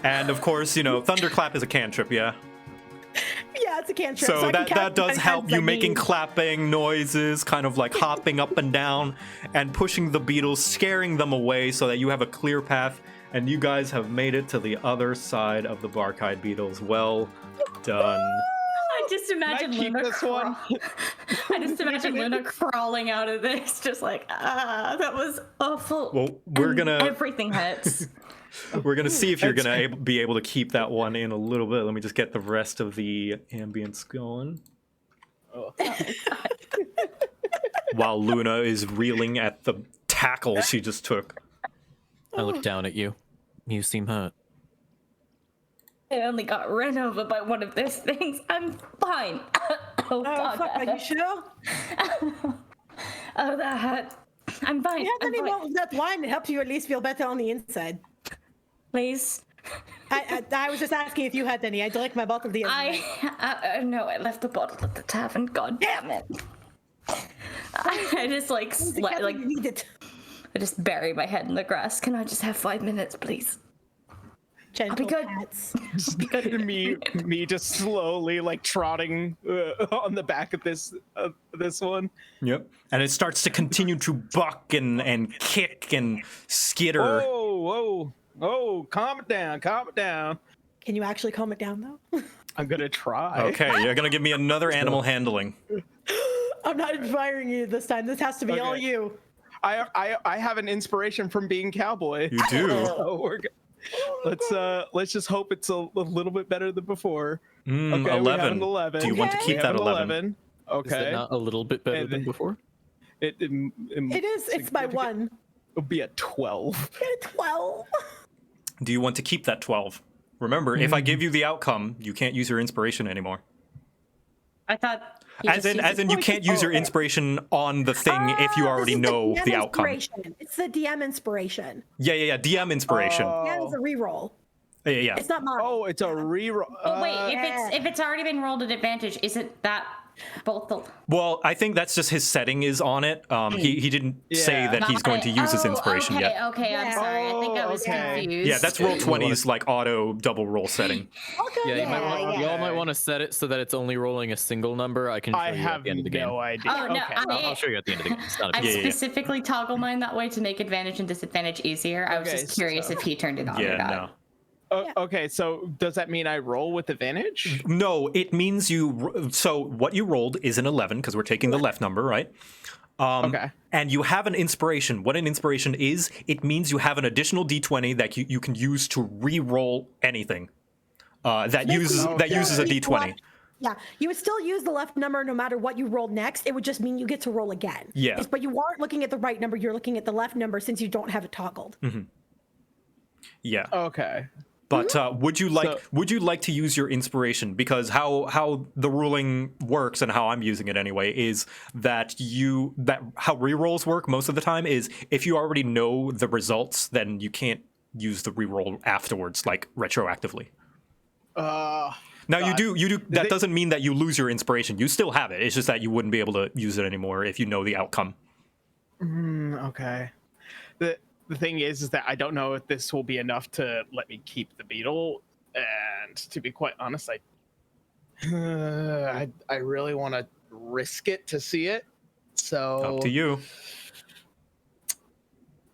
Speaker 1: And of course, Thunderclap is a cantrip, yeah?
Speaker 4: Yeah, it's a cantrip.
Speaker 1: So
Speaker 4: I can
Speaker 1: that
Speaker 4: cast
Speaker 1: does
Speaker 4: any
Speaker 1: help
Speaker 4: cards
Speaker 1: you
Speaker 4: I
Speaker 1: making
Speaker 4: need.
Speaker 1: clapping noises, kind of like hopping up and down and pushing the beetles, scaring them away so that you have a clear path, and you guys have made it to the other side of the Barkide beetles. Well done.
Speaker 3: I just imagine
Speaker 2: keep
Speaker 3: Luna
Speaker 2: this one?
Speaker 3: I just imagine Luna crawling out of this, just like, that was awful.
Speaker 1: Well, we're
Speaker 3: And
Speaker 1: gonna
Speaker 3: everything hurts.
Speaker 1: we're gonna see if you're gonna be able to keep that one in a little bit. Let me just get the rest of the ambience going. While Luna is reeling at the tackle she just took.
Speaker 5: I look down at you. You seem hurt.
Speaker 3: I only got run over by one of those things. I'm fine. Oh, God.
Speaker 4: Fuck, are you sure?
Speaker 3: Oh, that hurt. I'm fine.
Speaker 4: You have
Speaker 3: I'm
Speaker 4: any
Speaker 3: fine.
Speaker 4: more of that wine to help you at least feel better on the inside?
Speaker 3: Please.
Speaker 4: I was just asking if you had any. I drank my bottle the other night.
Speaker 3: No, I left the bottle at the tavern. God damn it. I just
Speaker 4: You need it.
Speaker 3: I just bury my head in the grass. Can I just have 5 minutes, please?
Speaker 4: Gentle
Speaker 3: good.
Speaker 4: cats.
Speaker 2: me just slowly like trotting on the back of this one.
Speaker 1: Yep. And it starts to continue to buck and kick and skitter.
Speaker 2: Whoa, calm it down.
Speaker 4: Can you actually calm it down though?
Speaker 2: I'm gonna try.
Speaker 1: Okay, you're gonna give me another animal handling.
Speaker 4: I'm not inspiring you this time. This has to be all
Speaker 2: Okay.
Speaker 4: you.
Speaker 2: I have an inspiration from being cowboy.
Speaker 1: You do.
Speaker 2: So let's just hope it's a little bit better than before. Okay,
Speaker 1: 11.
Speaker 2: we have an 11.
Speaker 1: Do you want to
Speaker 4: Okay.
Speaker 1: keep
Speaker 2: We
Speaker 1: that
Speaker 2: have an
Speaker 1: 11?
Speaker 5: Is that
Speaker 2: Okay.
Speaker 5: not a little bit better than before?
Speaker 2: It
Speaker 4: It is. It's by one.
Speaker 2: It'll be a 12.
Speaker 4: You're 12.
Speaker 1: Do you want to keep that 12? Remember, if I give you the outcome, you can't use your inspiration anymore.
Speaker 3: I thought.
Speaker 1: As in, you can't use your inspiration on the thing if you already know the outcome.
Speaker 4: It's the DM inspiration.
Speaker 1: Yeah. DM inspiration.
Speaker 4: Yeah, it's a reroll.
Speaker 1: Yeah.
Speaker 4: It's not mine.
Speaker 2: Oh, it's a reroll.
Speaker 3: Oh wait,
Speaker 4: Yeah.
Speaker 3: if it's already been rolled at advantage, isn't that both the?
Speaker 1: Well, I think that's just his setting is on it. He didn't say
Speaker 2: Yeah.
Speaker 1: that he's going to use his inspiration
Speaker 3: okay,
Speaker 1: yet.
Speaker 3: Okay, I'm
Speaker 4: Yeah.
Speaker 3: sorry. I think I was
Speaker 2: Okay.
Speaker 3: confused.
Speaker 1: Yeah, that's roll 20's like auto double roll setting.
Speaker 4: Okay.
Speaker 5: Yeah, y'all might want to set it so that it's only rolling a single number. I can show
Speaker 2: I
Speaker 5: you at
Speaker 2: have
Speaker 5: the end of the game.
Speaker 2: no idea.
Speaker 3: Oh, no,
Speaker 2: okay.
Speaker 5: I'll show you at the end of the game. It's not a
Speaker 3: I
Speaker 5: big deal.
Speaker 3: specifically toggle mine that way to make advantage and disadvantage easier. I was
Speaker 2: Okay,
Speaker 3: just curious if he turned it on or
Speaker 1: Yeah,
Speaker 3: not.
Speaker 1: no.
Speaker 2: Okay, so does that mean I roll with advantage?
Speaker 1: No, it means so what you rolled is an 11 because we're taking the left number, right?
Speaker 2: Okay.
Speaker 1: And you have an inspiration. What an inspiration is, it means you have an additional d20 that you can use to re-roll anything. That uses a d20.
Speaker 4: Yeah, you would still use the left number no matter what you rolled next. It would just mean you get to roll again.
Speaker 1: Yeah.
Speaker 4: But you aren't looking at the right number. You're looking at the left number since you don't have it toggled.
Speaker 1: Yeah.
Speaker 2: Okay.
Speaker 1: But would you like to use your inspiration? Because how the ruling works and how I'm using it anyway is that how rerolls work most of the time is if you already know the results, then you can't use the reroll afterwards, like retroactively.
Speaker 2: Now
Speaker 1: you do. That doesn't mean that you lose your inspiration. You still have it. It's just that you wouldn't be able to use it anymore if you know the outcome.
Speaker 2: Okay. The thing is that I don't know if this will be enough to let me keep the beetle, and to be quite honest, I really want to risk it to see it. So
Speaker 1: Up to you.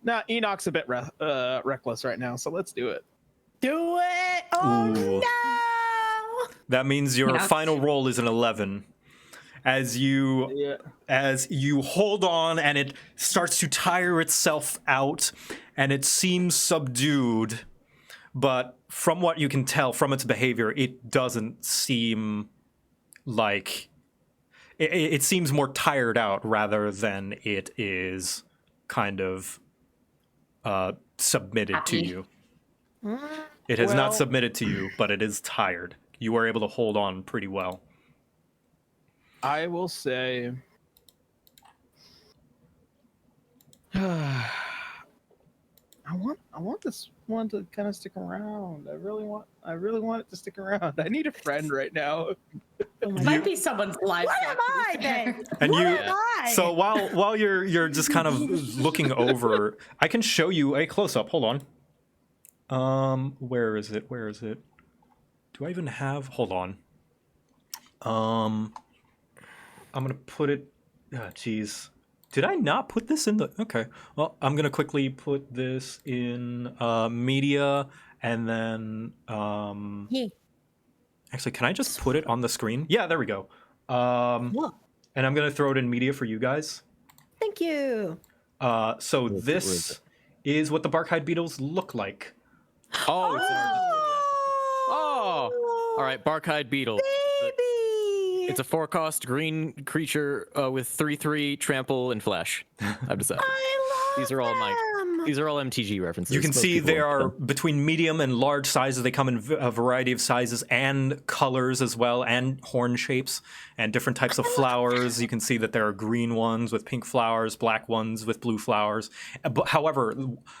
Speaker 2: Nah, Enoch's a bit reckless right now, so let's do it.
Speaker 4: Do it! Oh
Speaker 1: Ooh.
Speaker 4: no!
Speaker 1: That means your final roll is an 11. As you hold on and it starts to tire itself out and it seems subdued, but from what you can tell from its behavior, it doesn't seem like it seems more tired out rather than it is kind of submitted to you. It has not submitted to you, but it is tired. You were able to hold on pretty well.
Speaker 2: I will say, I want this one to kind of stick around. I really want it to stick around. I need a friend right now.
Speaker 6: Might be someone's life.
Speaker 4: What am I then?
Speaker 1: And
Speaker 4: What am I?
Speaker 1: so while you're just kind of looking over, I can show you a close up. Hold on. Where is it? Do I even have? Hold on. I'm gonna put it. Geez, did I not put this in the? Okay. Well, I'm gonna quickly put this in media, and then actually, can I just put it on the screen? Yeah, there we go. And I'm gonna throw it in media for you guys.
Speaker 4: Thank you.
Speaker 1: So this is what the Barkhide beetles look like.
Speaker 5: Oh, it's all right. Barkhide beetle.
Speaker 4: Baby!
Speaker 5: It's a 4-cost green creature with 3/3 trample and flash. I've decided.
Speaker 4: I love
Speaker 5: These are all
Speaker 4: them.
Speaker 5: These are all MTG references.
Speaker 1: You can
Speaker 5: Most
Speaker 1: see
Speaker 5: people
Speaker 1: they
Speaker 5: like
Speaker 1: are
Speaker 5: them.
Speaker 1: between medium and large sizes. They come in a variety of sizes and colors as well, and horn shapes and different types of flowers. You can see that there are green ones with pink flowers, black ones with blue flowers. But however,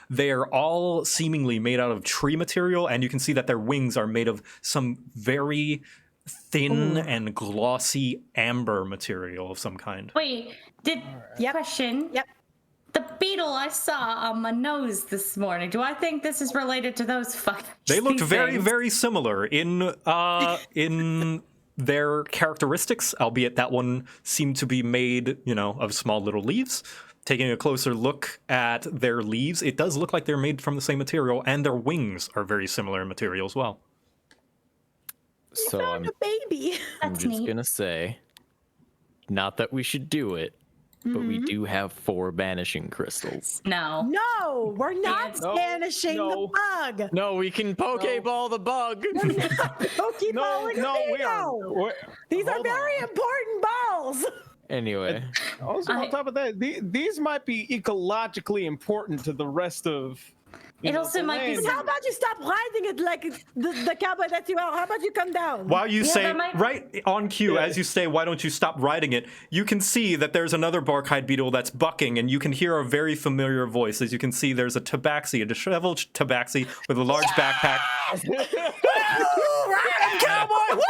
Speaker 1: they are all seemingly made out of tree material, and you can see that their wings are made of some very thin and glossy amber material of some kind.
Speaker 3: Wait, question?
Speaker 4: Yep.
Speaker 3: The beetle I saw on my nose this morning. Do I think this is related to those fucking?
Speaker 1: They looked very,
Speaker 3: things?
Speaker 1: very similar in their characteristics, albeit that one seemed to be made, of small little leaves. Taking a closer look at their leaves, it does look like they're made from the same material, and their wings are very similar in material as well.
Speaker 5: So I'm
Speaker 4: A baby.
Speaker 3: That's
Speaker 5: just
Speaker 3: neat.
Speaker 5: gonna say, not that we should do it, but we do have 4 banishing crystals.
Speaker 3: No.
Speaker 4: No, we're not
Speaker 3: Yes.
Speaker 4: banishing the bug.
Speaker 5: No, we can Pokeball the bug.
Speaker 4: Pokeballing These are very important balls.
Speaker 5: Anyway,
Speaker 2: Also, on top of that, these might be ecologically important to the rest of.
Speaker 3: It also might be.
Speaker 2: land.
Speaker 4: How about you stop riding it like the cowboy that you are? How about you come down?
Speaker 1: While you say,
Speaker 3: that might-
Speaker 1: right on cue, as you say, why don't you stop riding it, you can see that there's another Barkhide beetle that's bucking, and you can hear a very familiar voice. As you can see, there's a tabaxi, a disheveled tabaxi with a large backpack. Ride, cowboy!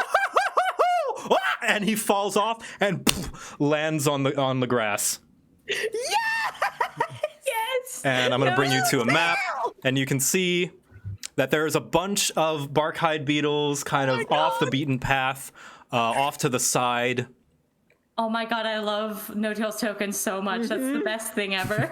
Speaker 1: And he falls off and lands on the grass.
Speaker 3: Yes.
Speaker 1: And I'm going to bring you to a map, and you can see that there's a bunch of Barkhide beetles kind of off the beaten path, off to the side.
Speaker 3: Oh my god, I love No-Tails tokens so much. That's the best thing ever.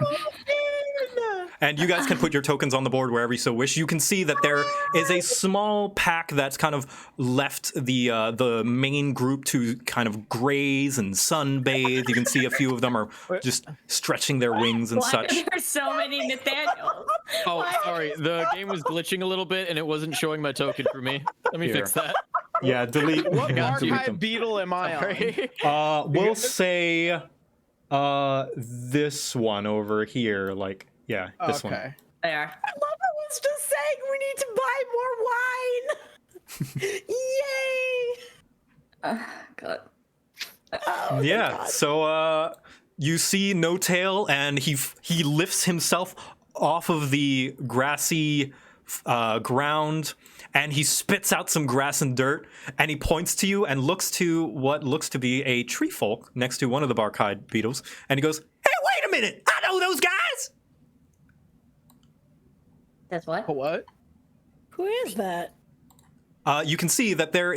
Speaker 1: And you guys can put your tokens on the board wherever you so wish. You can see that there is a small pack that's kind of left the main group to kind of graze and sunbathe. You can see a few of them are just stretching their wings and
Speaker 3: Why
Speaker 1: such.
Speaker 3: are there so many Nathaniels?
Speaker 5: oh, sorry, the game was glitching a little bit and it wasn't showing my token for me. Let me fix that.
Speaker 1: Yeah, delete.
Speaker 2: What
Speaker 5: got you.
Speaker 2: archive beetle am I on?
Speaker 5: Sorry.
Speaker 1: We'll say this one over here. Like, yeah, this one.
Speaker 2: Okay.
Speaker 6: There.
Speaker 4: I love everyone's just saying we need to buy more wine. Yay!
Speaker 6: God.
Speaker 4: Oh,
Speaker 1: Yeah.
Speaker 4: God.
Speaker 1: So you see No Tail, and he lifts himself off of the grassy ground, and he spits out some grass and dirt, and he points to you and looks to what looks to be a tree folk next to one of the bark-eyed beetles, and he goes, "Hey, wait a minute! I know those guys!"
Speaker 6: That's what?
Speaker 2: What?
Speaker 4: Who is that?
Speaker 1: You can see that there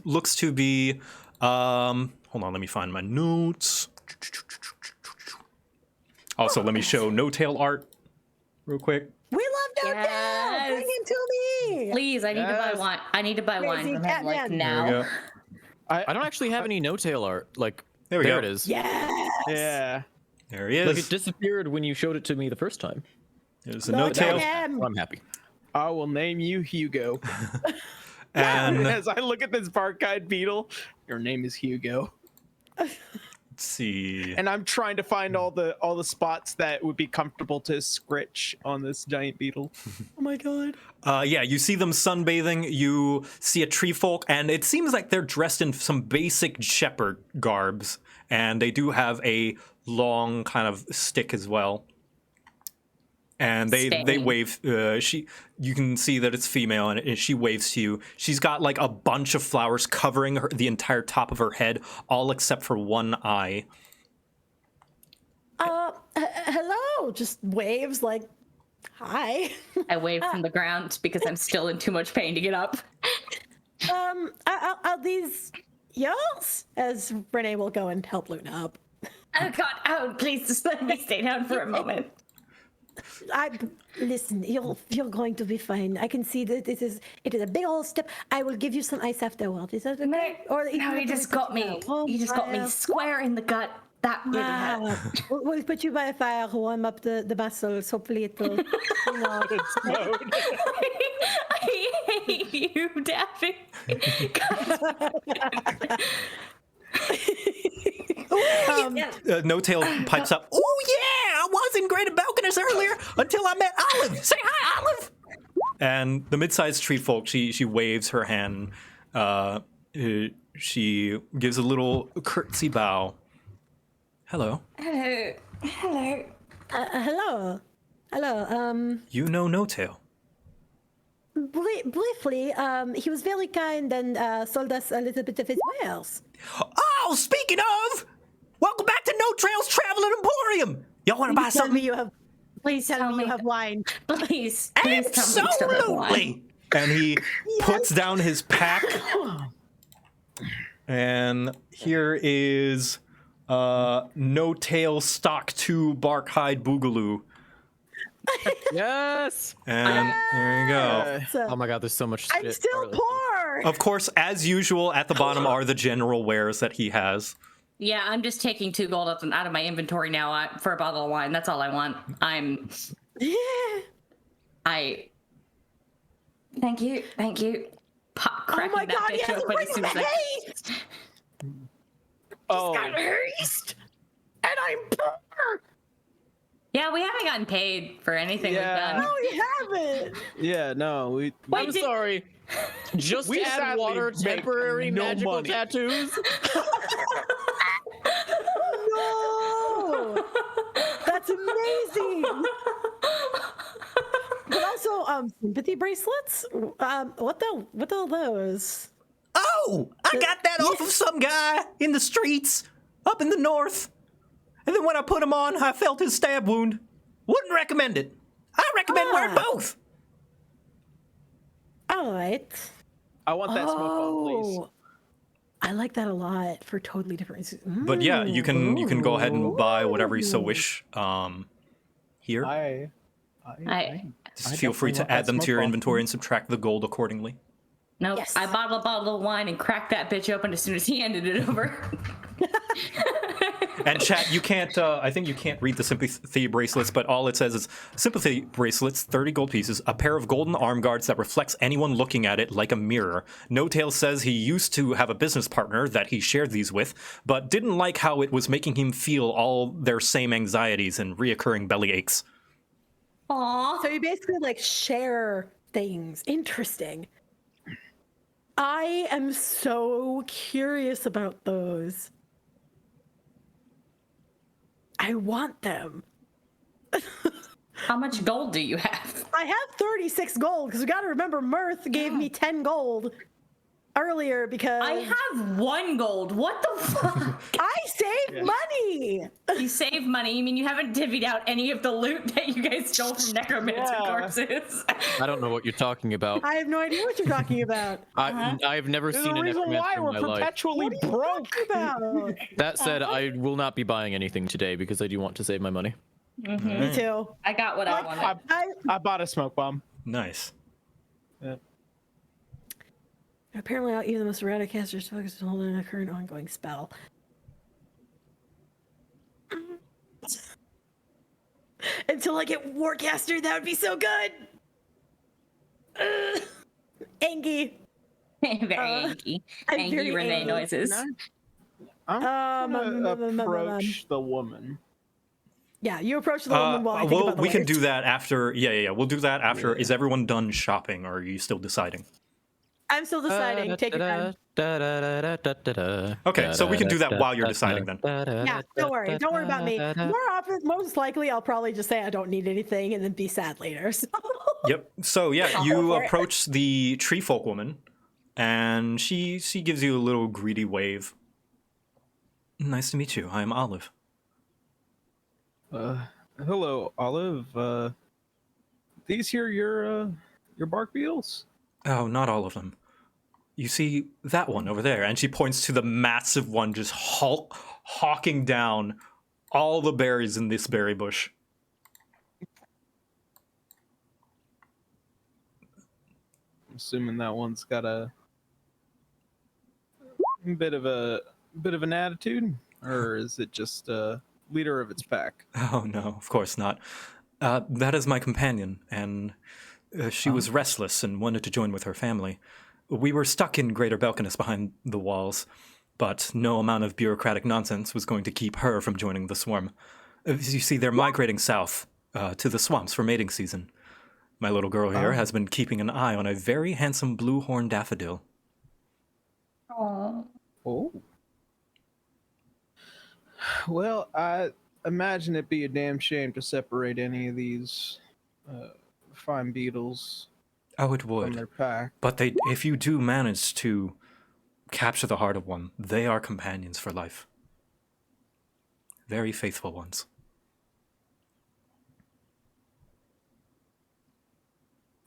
Speaker 1: looks to be, hold on, let me find my notes. Also, let me show No Tail art real quick.
Speaker 4: We love No Tail.
Speaker 6: Yes.
Speaker 4: Bring him to me.
Speaker 6: Please, I need to buy
Speaker 2: Yes.
Speaker 6: wine. I need to buy wine
Speaker 4: Crazy
Speaker 6: from him like
Speaker 4: Catman.
Speaker 1: There we
Speaker 6: now.
Speaker 1: go.
Speaker 5: I don't actually have any no-tail art. Like,
Speaker 1: There we
Speaker 5: there
Speaker 1: go.
Speaker 5: it is.
Speaker 4: Yes.
Speaker 2: Yeah.
Speaker 1: There he
Speaker 5: Like,
Speaker 1: is.
Speaker 5: it disappeared when you showed it to me the first time.
Speaker 1: There's a
Speaker 4: No
Speaker 1: No Tail.
Speaker 4: Tail.
Speaker 5: Well, I'm happy.
Speaker 2: I will name you Hugo.
Speaker 1: And
Speaker 2: As I look at this bark-eyed beetle, your name is Hugo.
Speaker 1: let's see.
Speaker 2: And I'm trying to find all the spots that would be comfortable to scritch on this giant beetle.
Speaker 4: Oh my God.
Speaker 1: Yeah, you see them sunbathing. You see a tree folk, and it seems like they're dressed in some basic shepherd garbs, and they do have a long kind of stick as well. And they
Speaker 6: Stain.
Speaker 1: wave. You can see that it's female, and she waves to you. She's got like a bunch of flowers covering the entire top of her head, all except for one eye.
Speaker 4: Hello. Just waves like, hi.
Speaker 6: I wave from the ground because I'm still in too much pain to get up.
Speaker 4: Are these yours? As Renee will go and help Luna up.
Speaker 6: Oh God! Oh, please just let me stay down for a moment.
Speaker 4: Listen. You're going to be fine. I can see that it is a big old step. I will give you some ice afterward. Is that okay?
Speaker 6: No, he just got me. He just got me square in the gut. That really hurt.
Speaker 4: We'll put you by a fire, warm up the muscles. Hopefully it will. You know.
Speaker 6: I hate you, Daffy.
Speaker 1: No Tail pipes up. Oh yeah, I was in Greater Belkinus earlier until I met Olive. Say hi, Olive. And the mid-sized tree folk, she waves her hand. She gives a little curtsy bow. Hello.
Speaker 6: Hello. Hello.
Speaker 4: Hello.
Speaker 1: You know No Tail.
Speaker 4: Briefly, he was very kind and sold us a little bit of his wares.
Speaker 1: Oh, speaking of, welcome back to No Trail's Traveling Emporium. Y'all want to buy
Speaker 4: Tell me
Speaker 1: something?
Speaker 4: you have. Please tell me you have wine.
Speaker 6: Please tell me you still have wine.
Speaker 1: Absolutely. And he puts down his pack. And here is No Tail Stock 2 Bark Hide Boogaloo.
Speaker 5: Yes.
Speaker 1: And there you go.
Speaker 4: So,
Speaker 5: Oh my God, there's so much shit.
Speaker 4: I'm still poor.
Speaker 1: Of course, as usual, at the bottom are the general wares that he has.
Speaker 6: Yeah, I'm just taking 2 gold out of my inventory now for a bottle of wine. That's all I want. Thank you. Pop,
Speaker 4: Oh
Speaker 6: cracking
Speaker 4: my
Speaker 6: that
Speaker 4: God!
Speaker 6: bitch
Speaker 4: Yes,
Speaker 6: open
Speaker 4: bring
Speaker 6: as soon as
Speaker 4: the
Speaker 6: I...
Speaker 4: haste.
Speaker 2: Oh,
Speaker 4: Got haste, and I'm poor.
Speaker 6: Yeah, we haven't gotten paid for anything
Speaker 2: Yeah.
Speaker 6: we've
Speaker 4: No,
Speaker 6: done.
Speaker 4: we haven't.
Speaker 2: yeah, no, we.
Speaker 6: Wait,
Speaker 5: I'm
Speaker 6: did-
Speaker 5: sorry. Just
Speaker 2: We
Speaker 5: add
Speaker 2: sadly
Speaker 5: water,
Speaker 2: make
Speaker 5: temporary
Speaker 2: no
Speaker 5: magical
Speaker 2: money.
Speaker 5: tattoos.
Speaker 4: No, that's amazing. But also, sympathy bracelets. What are those?
Speaker 1: Oh, I got that off of some guy in the streets up in the north. And then when I put him on, I felt his stab wound. Wouldn't recommend it. I recommend wearing both.
Speaker 4: All right.
Speaker 2: I want that smoke on, please.
Speaker 4: I like that a lot for totally different reasons.
Speaker 1: But yeah, you can go ahead and buy whatever you so wish here.
Speaker 6: I
Speaker 1: Just feel free to add them to your inventory and subtract the gold accordingly.
Speaker 6: Nope.
Speaker 4: Yes.
Speaker 6: I bought a bottle of wine and cracked that bitch open as soon as he handed it over.
Speaker 1: And chat, you can't. I think you can't read the sympathy bracelets, but all it says is sympathy bracelets, 30 gold pieces, a pair of golden arm guards that reflects anyone looking at it like a mirror. No Tail says he used to have a business partner that he shared these with, but didn't like how it was making him feel all their same anxieties and reoccurring belly aches.
Speaker 3: Aww.
Speaker 4: So you basically like share things. Interesting. I am so curious about those. I want them.
Speaker 6: How much gold do you have?
Speaker 4: I have 36 gold because we got to remember Mirth gave me 10 gold earlier because
Speaker 6: I have 1 gold. What the fuck?
Speaker 4: I saved money.
Speaker 6: You save money. You mean you haven't divvied out any of the loot that you guys stole from necromancer corpses?
Speaker 5: I don't know what you're talking about.
Speaker 4: I have no idea what you're talking about.
Speaker 5: I've never
Speaker 2: There's
Speaker 5: seen
Speaker 2: a
Speaker 5: a
Speaker 2: reason why
Speaker 5: necromancer in
Speaker 2: we're
Speaker 5: my life.
Speaker 2: perpetually broke.
Speaker 4: About?
Speaker 5: That said, I will not be buying anything today because I do want to save my money.
Speaker 4: Me too.
Speaker 6: I got what I wanted.
Speaker 2: I bought a smoke bomb.
Speaker 1: Nice.
Speaker 2: Yeah.
Speaker 4: Apparently, even the most erratic casters focus on holding a current ongoing spell. Until I get Warcaster, that would be so good. Angie.
Speaker 6: Very anky.
Speaker 4: I'm
Speaker 6: Anky
Speaker 4: very
Speaker 6: Renee
Speaker 4: angry.
Speaker 6: noises.
Speaker 2: I'm gonna approach the woman.
Speaker 4: Yeah, you approach the woman while I think about the
Speaker 1: we can
Speaker 4: letters.
Speaker 1: do that after. Yeah. We'll do that after. Is everyone done shopping, or are you still deciding?
Speaker 4: I'm still deciding. Take your time.
Speaker 1: Okay, so we can do that while you're deciding then.
Speaker 4: Yeah, don't worry. Don't worry about me. More often, most likely, I'll probably just say I don't need anything and then be sad later. So.
Speaker 1: Yep. So yeah, you approach the tree folk woman, and she gives you a little greedy wave. Nice to meet you. I'm Olive.
Speaker 2: Hello, Olive. These here your bark beetles?
Speaker 1: Oh, not all of them. You see that one over there, and she points to the massive one just hawking down all the berries in this berry bush.
Speaker 2: I'm assuming that one's got a bit of an attitude, or is it just a leader of its pack?
Speaker 1: Oh no, of course not. That is my companion, and she was restless and wanted to join with her family. We were stuck in Greater Belkinus behind the walls, but no amount of bureaucratic nonsense was going to keep her from joining the swarm. As you see, they're migrating south to the swamps for mating season. My little girl here has been keeping an eye on a very handsome blue-horned daffodil.
Speaker 6: Aww.
Speaker 2: Oh. Well, I imagine it'd be a damn shame to separate any of these fine beetles
Speaker 1: Oh, it
Speaker 2: from
Speaker 1: would.
Speaker 2: their pack.
Speaker 1: But if you do manage to capture the heart of one, they are companions for life. Very faithful ones.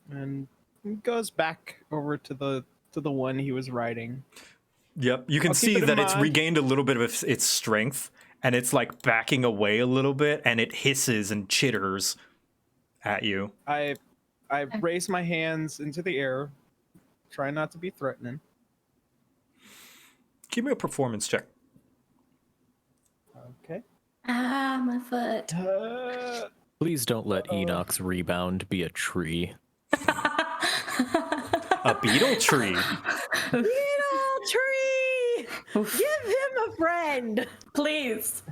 Speaker 2: And he goes back over to the one he was riding.
Speaker 1: Yep, you can
Speaker 2: I'll keep
Speaker 1: see
Speaker 2: it in
Speaker 1: that it's
Speaker 2: mind.
Speaker 1: regained a little bit of its strength, and it's like backing away a little bit, and it hisses and chitters at you.
Speaker 2: I raise my hands into the air, try not to be threatening.
Speaker 1: Give me a performance check.
Speaker 2: Okay.
Speaker 6: Ah, my foot.
Speaker 5: Please don't let Enoch's rebound be a tree.
Speaker 1: A beetle tree.
Speaker 4: Beetle tree! Give him a friend!
Speaker 6: Please.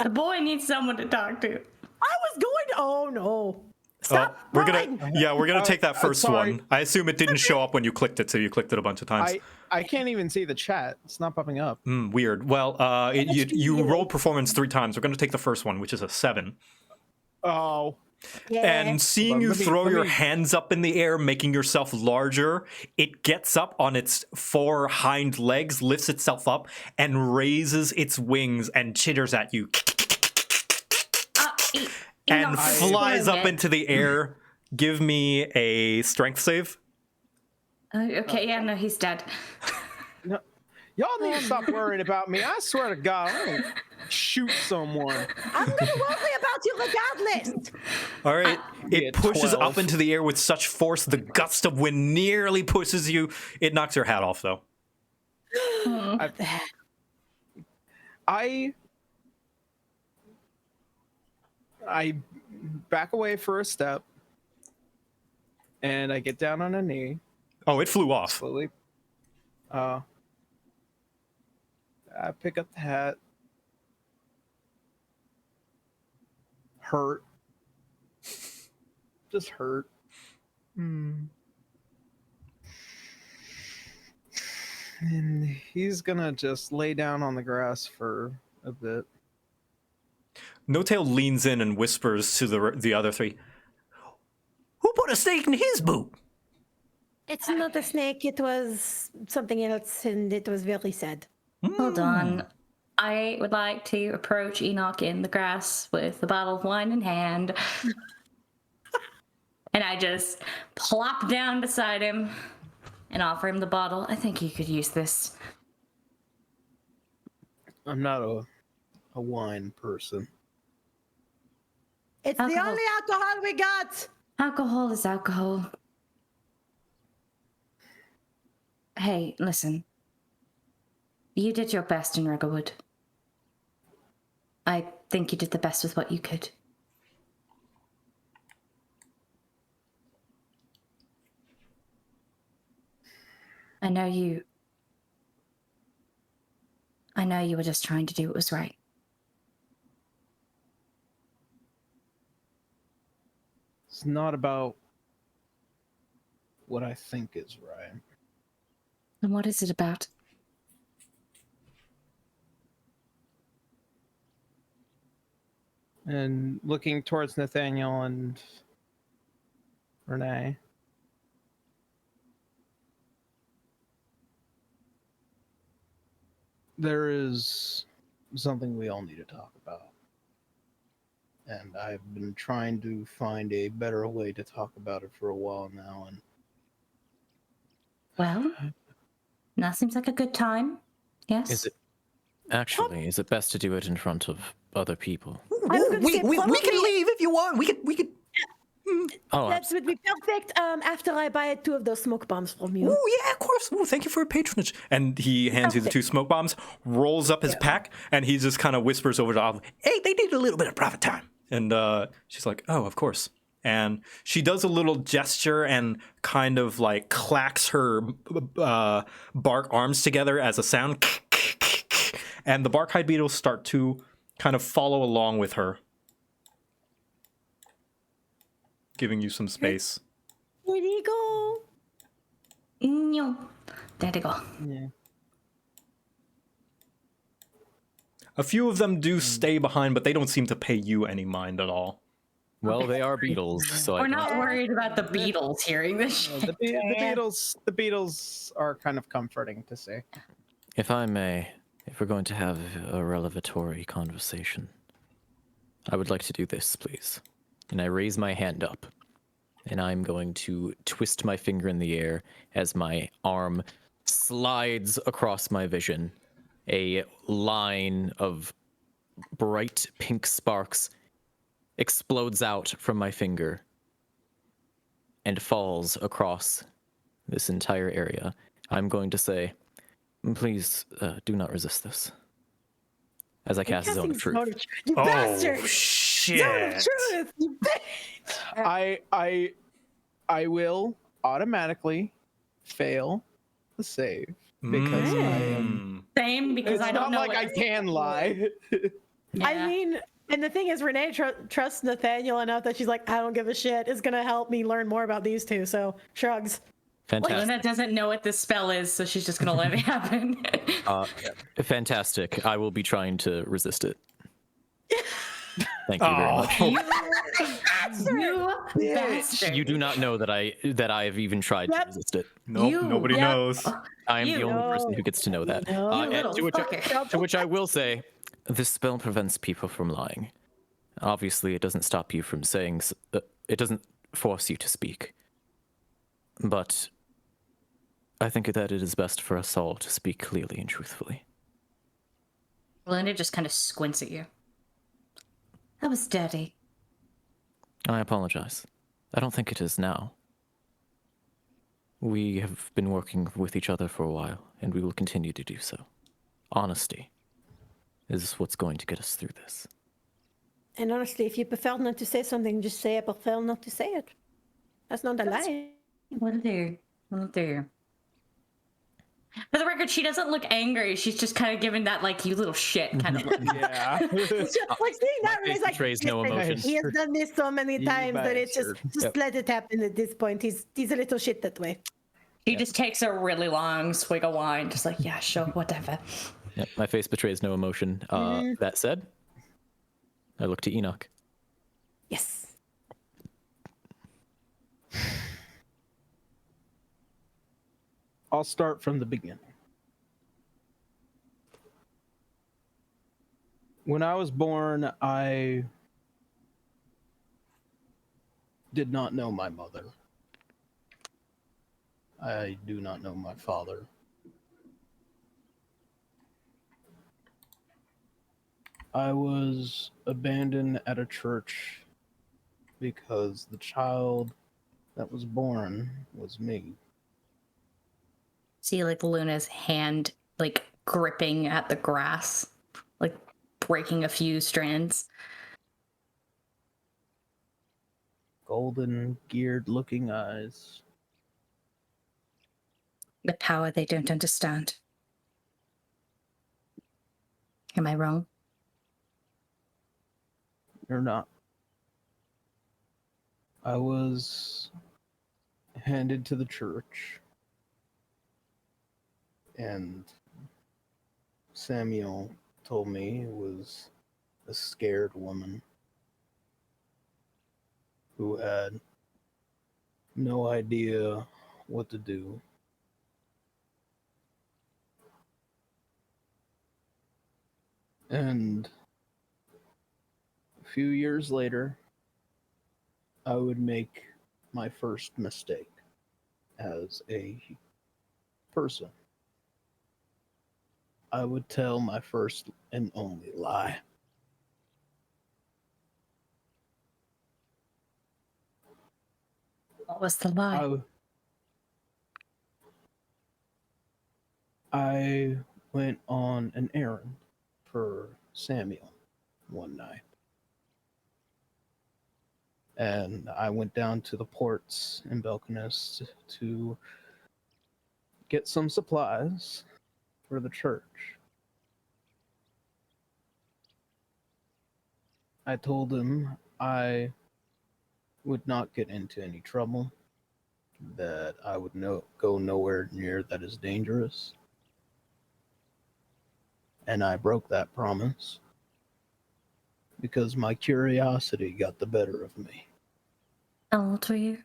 Speaker 6: The boy needs someone to talk to.
Speaker 4: I was going to. Oh no! Stop!
Speaker 1: We're
Speaker 4: lying.
Speaker 1: gonna take that first
Speaker 2: sorry.
Speaker 1: one. I assume it didn't show up when you clicked it, so you clicked it a bunch of times.
Speaker 2: I can't even see the chat. It's not popping up.
Speaker 1: Weird. Well, you rolled performance 3 times. We're gonna take the first one, which is a 7.
Speaker 2: Oh.
Speaker 4: Yeah.
Speaker 1: And seeing you
Speaker 2: Let me-
Speaker 1: throw
Speaker 2: let
Speaker 1: your
Speaker 2: me-
Speaker 1: hands up in the air, making yourself larger, it gets up on its 4 hind legs, lifts itself up, and raises its wings and chitters at you. And
Speaker 6: Enoch,
Speaker 1: flies up
Speaker 6: okay.
Speaker 1: into the air. Give me a strength save.
Speaker 6: Okay, yeah, no, he's dead.
Speaker 2: No. Y'all need to stop worrying about me. I swear to God, I'm gonna shoot someone.
Speaker 4: I'm gonna worry about you regardless.
Speaker 1: All right.
Speaker 2: Yeah,
Speaker 1: It pushes
Speaker 2: 12.
Speaker 1: up into the air with such force, the gust of wind nearly pushes you. It knocks your hat off, though.
Speaker 2: I I back away for a step, and I get down on a knee.
Speaker 1: Oh, it flew off.
Speaker 2: Slowly. I pick up the hat. Hurt. Just hurt. And he's gonna just lay down on the grass for a bit.
Speaker 1: No Tail leans in and whispers to the other three. Who put a snake in his boot?
Speaker 4: It's not a snake. It was something else, and it was very sad.
Speaker 6: Hold on. I would like to approach Enoch in the grass with a bottle of wine in hand. And I just plop down beside him and offer him the bottle. I think he could use this.
Speaker 2: I'm not a wine person.
Speaker 4: It's
Speaker 6: Alcohol.
Speaker 4: the only alcohol we got.
Speaker 6: Alcohol is alcohol. Hey, listen. You did your best in Rigglewood. I think you did the best with what you could. I know you were just trying to do what was right.
Speaker 2: It's not about what I think is right.
Speaker 6: And what is it about?
Speaker 2: And looking towards Nathaniel and Renee. There is something we all need to talk about. And I've been trying to find a better way to talk about it for a while now. And
Speaker 6: Well, that seems like a good time. Yes?
Speaker 5: Is it best to do it in front of other people?
Speaker 4: I was gonna
Speaker 1: We
Speaker 4: say,
Speaker 1: can
Speaker 4: probably-
Speaker 1: leave if you want. We could.
Speaker 5: Oh,
Speaker 4: That would be perfect. After I buy 2 of those smoke bombs from you.
Speaker 1: Oh yeah, of course. Ooh, thank you for your patronage. And he hands you the 2 smoke bombs, rolls up his pack, and he just kind of whispers over to Olive, "Hey, they need a little bit of private time." And she's like, "Oh, of course." And she does a little gesture and kind of like clacks her bark arms together as a sound. And the bark hide beetles start to kind of follow along with her, giving you some space.
Speaker 4: There you go.
Speaker 6: No. There they go.
Speaker 2: yeah.
Speaker 1: A few of them do stay behind, but they don't seem to pay you any mind at all.
Speaker 5: well, they are beetles, so
Speaker 6: We're
Speaker 5: I
Speaker 6: not worried about the Beatles hearing this shit.
Speaker 2: The Beatles are kind of comforting to see.
Speaker 5: If I may, if we're going to have a revelatory conversation, I would like to do this, please. And I raise my hand up, and I'm going to twist my finger in the air as my arm slides across my vision. A line of bright pink sparks explodes out from my finger and falls across this entire area. I'm going to say, please do not resist this. As I cast Zone of Truth.
Speaker 4: You bastard!
Speaker 1: Oh shit!
Speaker 4: Zone of Truth! You bitch!
Speaker 2: I will automatically fail the save because I am.
Speaker 6: Same, because
Speaker 2: It's
Speaker 6: I don't
Speaker 2: not
Speaker 6: know
Speaker 2: like
Speaker 6: what
Speaker 2: I can lie.
Speaker 4: I
Speaker 6: Yeah.
Speaker 4: mean, and the thing is, Renee trusts Nathaniel enough that she's like, I don't give a shit. It's gonna help me learn more about these 2. So shrugs.
Speaker 5: Fantastic.
Speaker 6: Luna doesn't know what this spell is, so she's just gonna let it happen.
Speaker 5: Fantastic. I will be trying to resist it. Thank you very much.
Speaker 6: You bastard.
Speaker 5: You do not know that I have even tried to resist it.
Speaker 1: Nope,
Speaker 6: You-
Speaker 1: nobody
Speaker 6: Yep.
Speaker 1: knows.
Speaker 5: I am the
Speaker 6: You
Speaker 5: only person who gets to know that.
Speaker 4: know.
Speaker 5: And
Speaker 6: little
Speaker 5: to which I will say, this spell prevents people from lying. Obviously, it doesn't stop you from saying. It doesn't force you to speak. But I think that it is best for us all to speak clearly and truthfully.
Speaker 6: Linda just kind of squints at you. That was dirty.
Speaker 5: I apologize. I don't think it is now. We have been working with each other for a while, and we will continue to do so. Honesty is what's going to get us through this.
Speaker 4: And honestly, if you prefer not to say something, just say I prefer not to say it. That's not a lie.
Speaker 6: Will do. Will do. For the record, she doesn't look angry. She's just kind of giving that, like, you little shit kind of look.
Speaker 2: Yeah.
Speaker 4: It's just, like seeing that,
Speaker 5: face
Speaker 4: it's like,
Speaker 5: betrays no
Speaker 4: listen,
Speaker 5: emotion.
Speaker 4: he has done this so many
Speaker 2: You
Speaker 4: times that it's just
Speaker 2: bastard.
Speaker 4: let it happen at this point. He's a little shit that way.
Speaker 6: She just takes a really long swig of wine, just like, yeah, sure, whatever.
Speaker 5: Yep, my face betrays no emotion. That said, I look to Enoch.
Speaker 4: Yes.
Speaker 2: I'll start from the beginning. When I was born, I did not know my mother. I do not know my father. I was abandoned at a church because the child that was born was me.
Speaker 6: See, like, Luna's hand, like, gripping at the grass, like, breaking a few strands.
Speaker 2: Golden, geared looking eyes.
Speaker 6: The power they don't understand. Am I wrong?
Speaker 2: You're not. I was handed to the church, and Samuel told me it was a scared woman who had no idea what to do. And a few years later, I would make my first mistake as a person. I would tell my first and only lie.
Speaker 6: What was the lie?
Speaker 2: I went on an errand for Samuel one night. And I went down to the ports in Belkinus to get some supplies for the church. I told him I would not get into any trouble, that I would go nowhere near that is dangerous. And I broke that promise because my curiosity got the better of me.
Speaker 6: How old were you?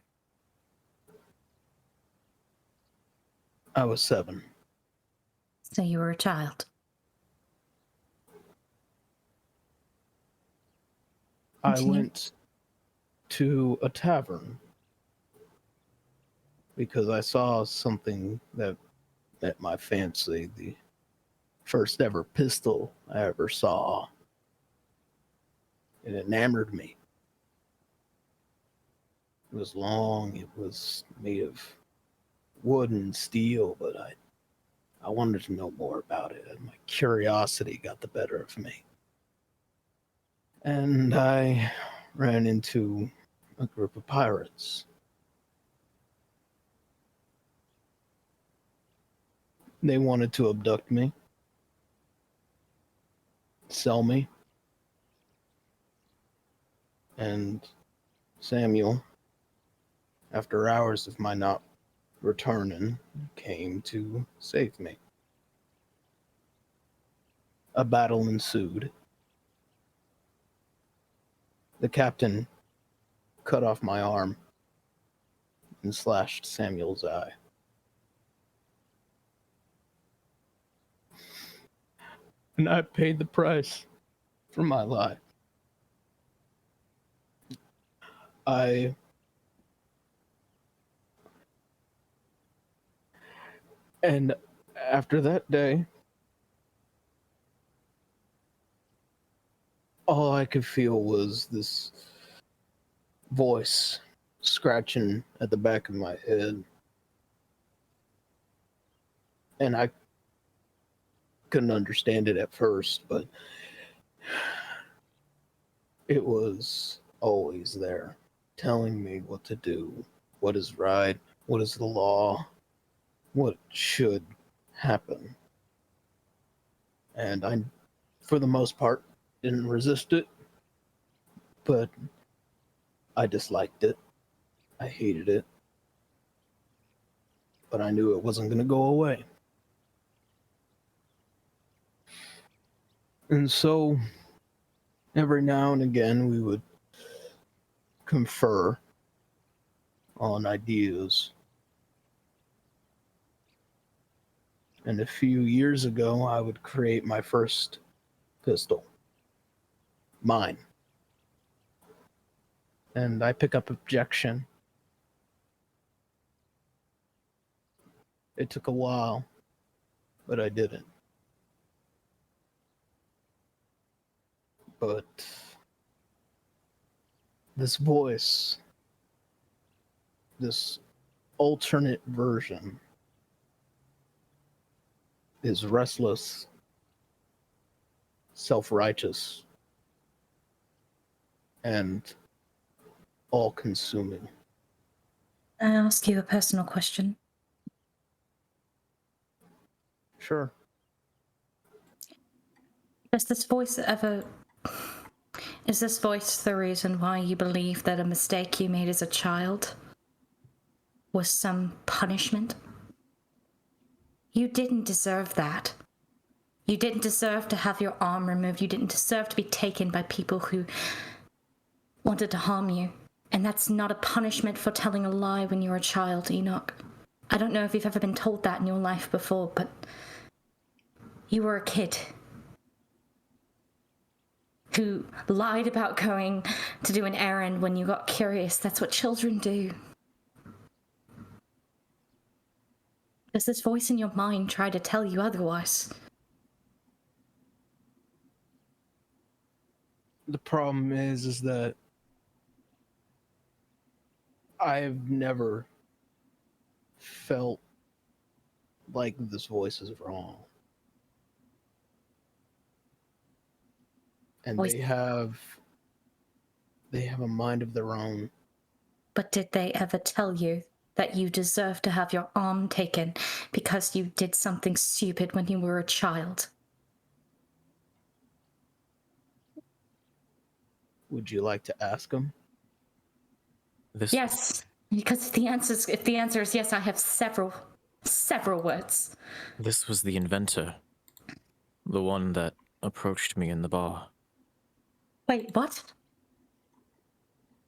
Speaker 2: I was 7.
Speaker 6: So you were a child.
Speaker 2: I
Speaker 6: Continue.
Speaker 2: went to a tavern because I saw something that met my fancy, the first ever pistol I ever saw. It enamored me. It was long, it was made of wood and steel, but I wanted to know more about it, and my curiosity got the better of me. And I ran into a group of pirates. They wanted to abduct me, sell me, and Samuel, after hours of my not returning, came to save me. A battle ensued. The captain cut off my arm and slashed Samuel's eye. And I paid the price for my life. And after that day, all I could feel was this voice scratching at the back of my head. And I couldn't understand it at first, but It was always there, telling me what to do, what is right, what is the law, what should happen. And I, for the most part, didn't resist it, but I disliked it. I hated it. But I knew it wasn't going to go away. And so, every now and again, we would confer on ideas. And a few years ago, I would create my first pistol. Mine. And I pick up objection. It took a while, but I did it. But this voice, this alternate version, is restless, self-righteous, and all-consuming.
Speaker 6: I ask you a personal question.
Speaker 2: Sure.
Speaker 6: Is this voice the reason why you believe that a mistake you made as a child was some punishment? You didn't deserve that. You didn't deserve to have your arm removed. You didn't deserve to be taken by people who wanted to harm you. And that's not a punishment for telling a lie when you're a child, Enoch. I don't know if you've ever been told that in your life before, but you were a kid who lied about going to do an errand when you got curious. That's what children do. Does this voice in your mind try to tell you otherwise?
Speaker 2: The problem is that I've never felt like this voice is wrong. And they have a mind of their own.
Speaker 6: But did they ever tell you that you deserve to have your arm taken because you did something stupid when you were a child?
Speaker 2: Would you like to ask them?
Speaker 6: Yes, because if the answer is yes, I have several words.
Speaker 5: This was the inventor. The one that approached me in the bar.
Speaker 6: Wait, what?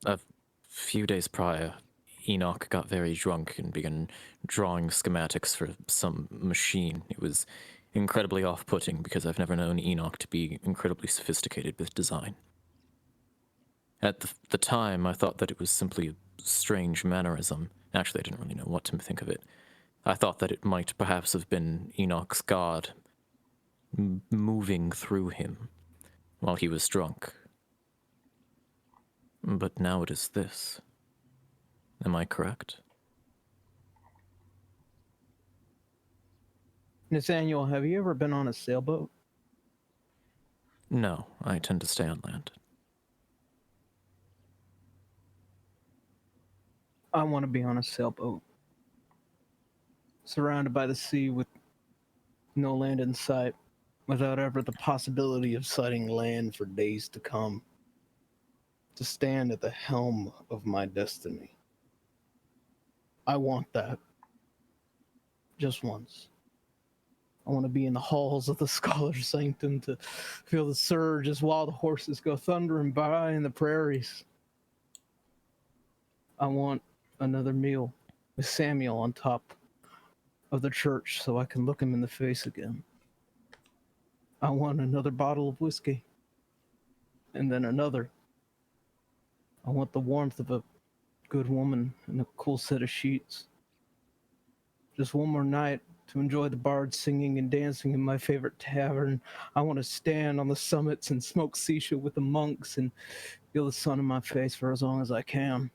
Speaker 5: A few days prior, Enoch got very drunk and began drawing schematics for some machine. It was incredibly off-putting because I've never known Enoch to be incredibly sophisticated with design. At the time, I thought that it was simply a strange mannerism. Actually, I didn't really know what to think of it. I thought that it might perhaps have been Enoch's god moving through him while he was drunk. But now it is this. Am I correct?
Speaker 2: Nathaniel, have you ever been on a sailboat?
Speaker 5: No, I tend to stay on land.
Speaker 2: I want to be on a sailboat. Surrounded by the sea with no land in sight, without ever the possibility of sighting land for days to come. To stand at the helm of my destiny. I want that. Just once. I want to be in the halls of the Scholar's Sanctum to feel the surge as wild horses go thundering by in the prairies. I want another meal with Samuel on top of the church so I can look him in the face again. I want another bottle of whiskey. And then another. I want the warmth of a good woman and a cool set of sheets. Just one more night to enjoy the bards singing and dancing in my favorite tavern. I want to stand on the summits and smoke shisha with the monks and feel the sun in my face for as long as I can.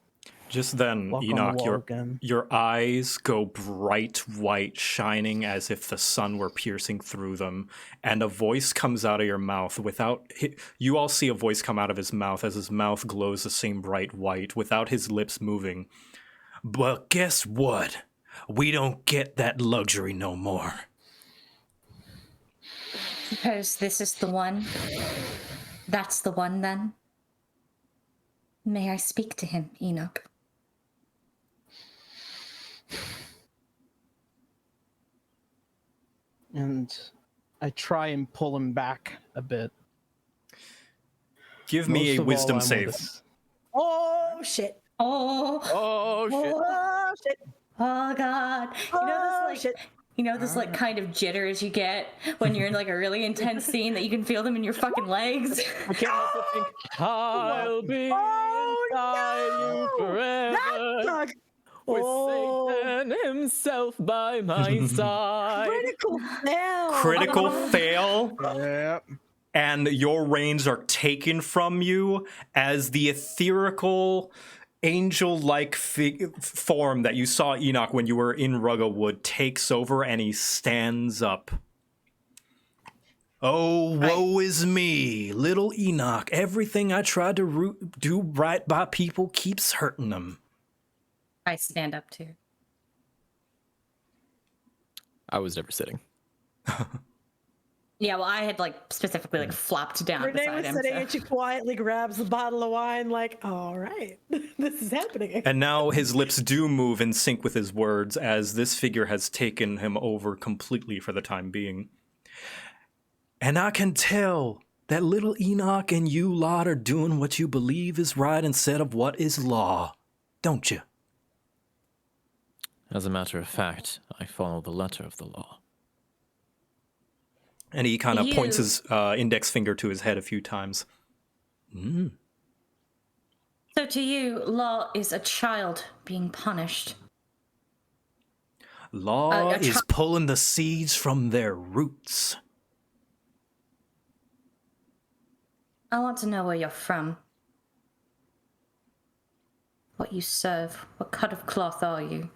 Speaker 1: Just then,
Speaker 2: Walk on the
Speaker 1: Enoch,
Speaker 2: wall again.
Speaker 1: your eyes go bright white, shining as if the sun were piercing through them, and a voice comes out of your mouth you all see a voice come out of his mouth as his mouth glows the same bright white without his lips moving. But guess what? We don't get that luxury no more.
Speaker 6: Suppose this is the one. That's the one, then. May I speak to him, Enoch?
Speaker 2: And I try and pull him back a bit.
Speaker 1: Give me
Speaker 2: Most
Speaker 1: a
Speaker 2: of
Speaker 1: wisdom
Speaker 2: all, I want
Speaker 1: save.
Speaker 2: this-
Speaker 4: Oh shit!
Speaker 3: Oh,
Speaker 5: Oh shit!
Speaker 4: Oh shit!
Speaker 3: oh God.
Speaker 4: Oh shit!
Speaker 3: You know this like kind of jitters you get when you're in like a really intense scene that you can feel them in your fucking legs.
Speaker 2: I can't help but think.
Speaker 5: I'll be
Speaker 4: Oh,
Speaker 5: inside you forever.
Speaker 4: That sucks.
Speaker 5: With
Speaker 4: Oh,
Speaker 5: Satan himself by my side.
Speaker 4: critical fail.
Speaker 1: Critical fail,
Speaker 2: Yep.
Speaker 1: and your reins are taken from you as the ethereal, angel-like form that you saw Enoch when you were in Rugglewood takes over, and he stands up. Oh, woe is me, little Enoch. Everything I tried to do right by people keeps hurting them.
Speaker 3: I stand up too.
Speaker 5: I was never sitting.
Speaker 3: Yeah, well, I had like specifically like flopped down
Speaker 4: Renee
Speaker 3: beside
Speaker 4: was
Speaker 3: him.
Speaker 4: sitting
Speaker 3: so-
Speaker 4: and she quietly grabs the bottle of wine, like, all right, this is happening.
Speaker 1: And now his lips do move in sync with his words, as this figure has taken him over completely for the time being. And I can tell that little Enoch and you lot are doing what you believe is right instead of what is law, don't you?
Speaker 5: As a matter of fact, I follow the letter of the law.
Speaker 1: And he kind of
Speaker 3: You-
Speaker 1: points his index finger to his head a few times.
Speaker 6: So to you, law is a child being punished.
Speaker 1: Law
Speaker 6: A
Speaker 1: is pulling the seeds from their roots.
Speaker 6: I want to know where you're from. What you serve. What cut of cloth are you?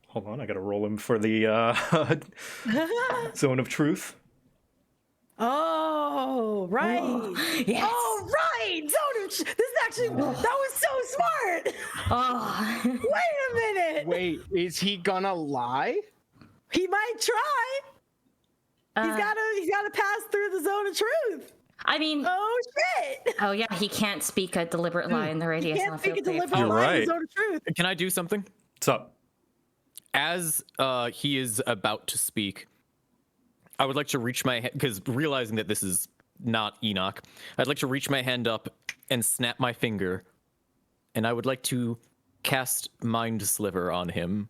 Speaker 1: Hold on, I gotta roll him for the zone of truth.
Speaker 4: Oh, right.
Speaker 3: Yes.
Speaker 4: Oh, right. This is actually, that was so smart.
Speaker 3: Oh.
Speaker 4: Wait a minute.
Speaker 2: Wait, is he gonna lie?
Speaker 4: He might try. He's gotta pass through the zone of truth.
Speaker 3: I mean,
Speaker 4: Oh shit.
Speaker 3: oh yeah, he can't speak a deliberate lie in the
Speaker 4: He
Speaker 3: radius.
Speaker 4: can't
Speaker 3: on
Speaker 4: speak a
Speaker 3: field
Speaker 4: deliberate
Speaker 1: You're
Speaker 4: lie in
Speaker 1: right.
Speaker 4: the zone of truth.
Speaker 5: Can I do something?
Speaker 1: What's up?
Speaker 5: As he is about to speak, I would like to reach my hand, because realizing that this is not Enoch, I'd like to reach my hand up and snap my finger, and I would like to cast Mind Sliver on him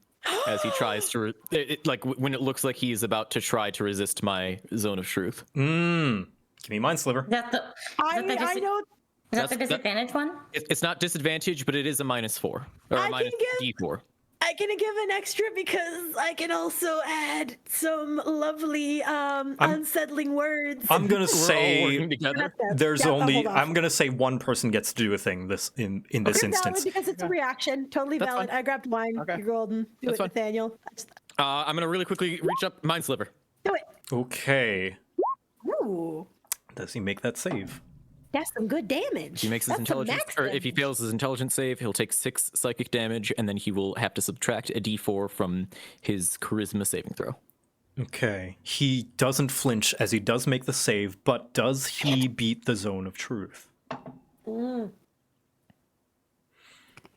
Speaker 5: as he tries to, when it looks like he is about to try to resist my zone of truth.
Speaker 1: Give me Mind Sliver.
Speaker 3: Is that the?
Speaker 4: I know.
Speaker 3: Is that the
Speaker 5: That's-
Speaker 3: disadvantage one?
Speaker 5: It's not disadvantage, but it is a -4 or
Speaker 4: I
Speaker 5: a minus
Speaker 4: can give-
Speaker 5: D4.
Speaker 4: I can give an extra because I can also add some lovely unsettling words.
Speaker 1: I'm gonna
Speaker 5: We're all
Speaker 1: say
Speaker 5: working together.
Speaker 1: there's
Speaker 4: Yeah,
Speaker 1: only.
Speaker 4: hold off.
Speaker 1: I'm gonna say one person gets to do a thing in this
Speaker 4: Okay,
Speaker 1: instance.
Speaker 4: valid because it's a reaction. Totally
Speaker 5: That's
Speaker 4: valid.
Speaker 5: fine.
Speaker 4: I grabbed wine.
Speaker 2: Okay.
Speaker 4: You're golden. Do
Speaker 5: That's
Speaker 4: it,
Speaker 5: fine.
Speaker 4: Nathaniel.
Speaker 5: I'm gonna really quickly reach up, Mind Sliver.
Speaker 4: Do it.
Speaker 1: Okay.
Speaker 4: Ooh,
Speaker 1: Does he make that save?
Speaker 4: that's some good damage.
Speaker 5: If he makes his
Speaker 4: That's some
Speaker 5: intelligence,
Speaker 4: max
Speaker 5: or if he
Speaker 4: damage.
Speaker 5: fails his intelligence save, he'll take 6 psychic damage, and then he will have to subtract a D4 from his charisma saving throw.
Speaker 1: Okay. He doesn't flinch as he does make the save, but does he beat the zone of truth?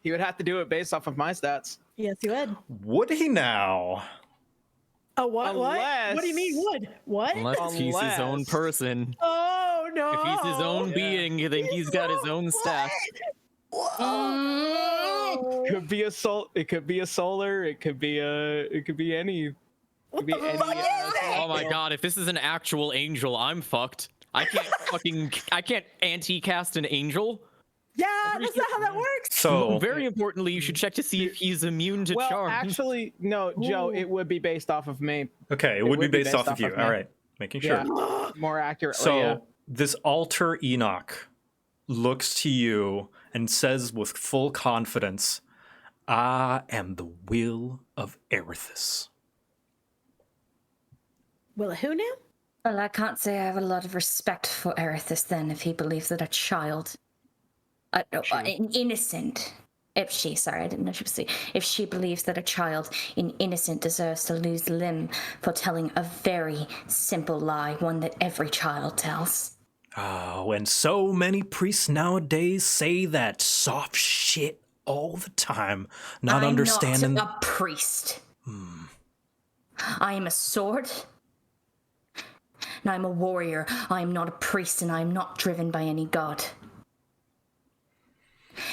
Speaker 2: He would have to do it based off of my stats.
Speaker 4: Yes, you would.
Speaker 1: Would he now?
Speaker 4: Oh, what? What? What do you mean
Speaker 2: Unless-
Speaker 4: would? What?
Speaker 5: Unless he's his own
Speaker 2: Unless-
Speaker 5: person.
Speaker 4: Oh no!
Speaker 5: If he's his own being, then he's got his own stats.
Speaker 4: Oh.
Speaker 2: Could be a soul. It could be a solar. It could be a. It could be any. It could be
Speaker 4: the
Speaker 2: any.
Speaker 4: fuck is that?
Speaker 5: Oh my god, if this is an actual angel, I'm fucked. I can't anti-cast an angel.
Speaker 4: Yeah, that's not how that works.
Speaker 1: So
Speaker 5: Very importantly, you should check to see if he's immune to
Speaker 2: Well,
Speaker 5: charms.
Speaker 2: actually, no, Joe. It would be based off of me.
Speaker 1: okay, it would be based off of you.
Speaker 2: me.
Speaker 1: All right, making sure.
Speaker 2: Yeah, more accurately.
Speaker 1: So
Speaker 2: yeah.
Speaker 1: this alter Enoch looks to you and says with full confidence, "I am the will of Erithus."
Speaker 4: Well, who knew?
Speaker 6: Well, I can't say I have a lot of respect for Erithus then if he believes that a child, an innocent, if she believes that a child innocent deserves to lose a limb for telling a very simple lie, one that every child tells.
Speaker 1: Oh, and so many priests nowadays say that soft shit all the time, not understanding.
Speaker 6: I'm not a priest. I am a sword. And I'm a warrior. I am not a priest, and I am not driven by any god.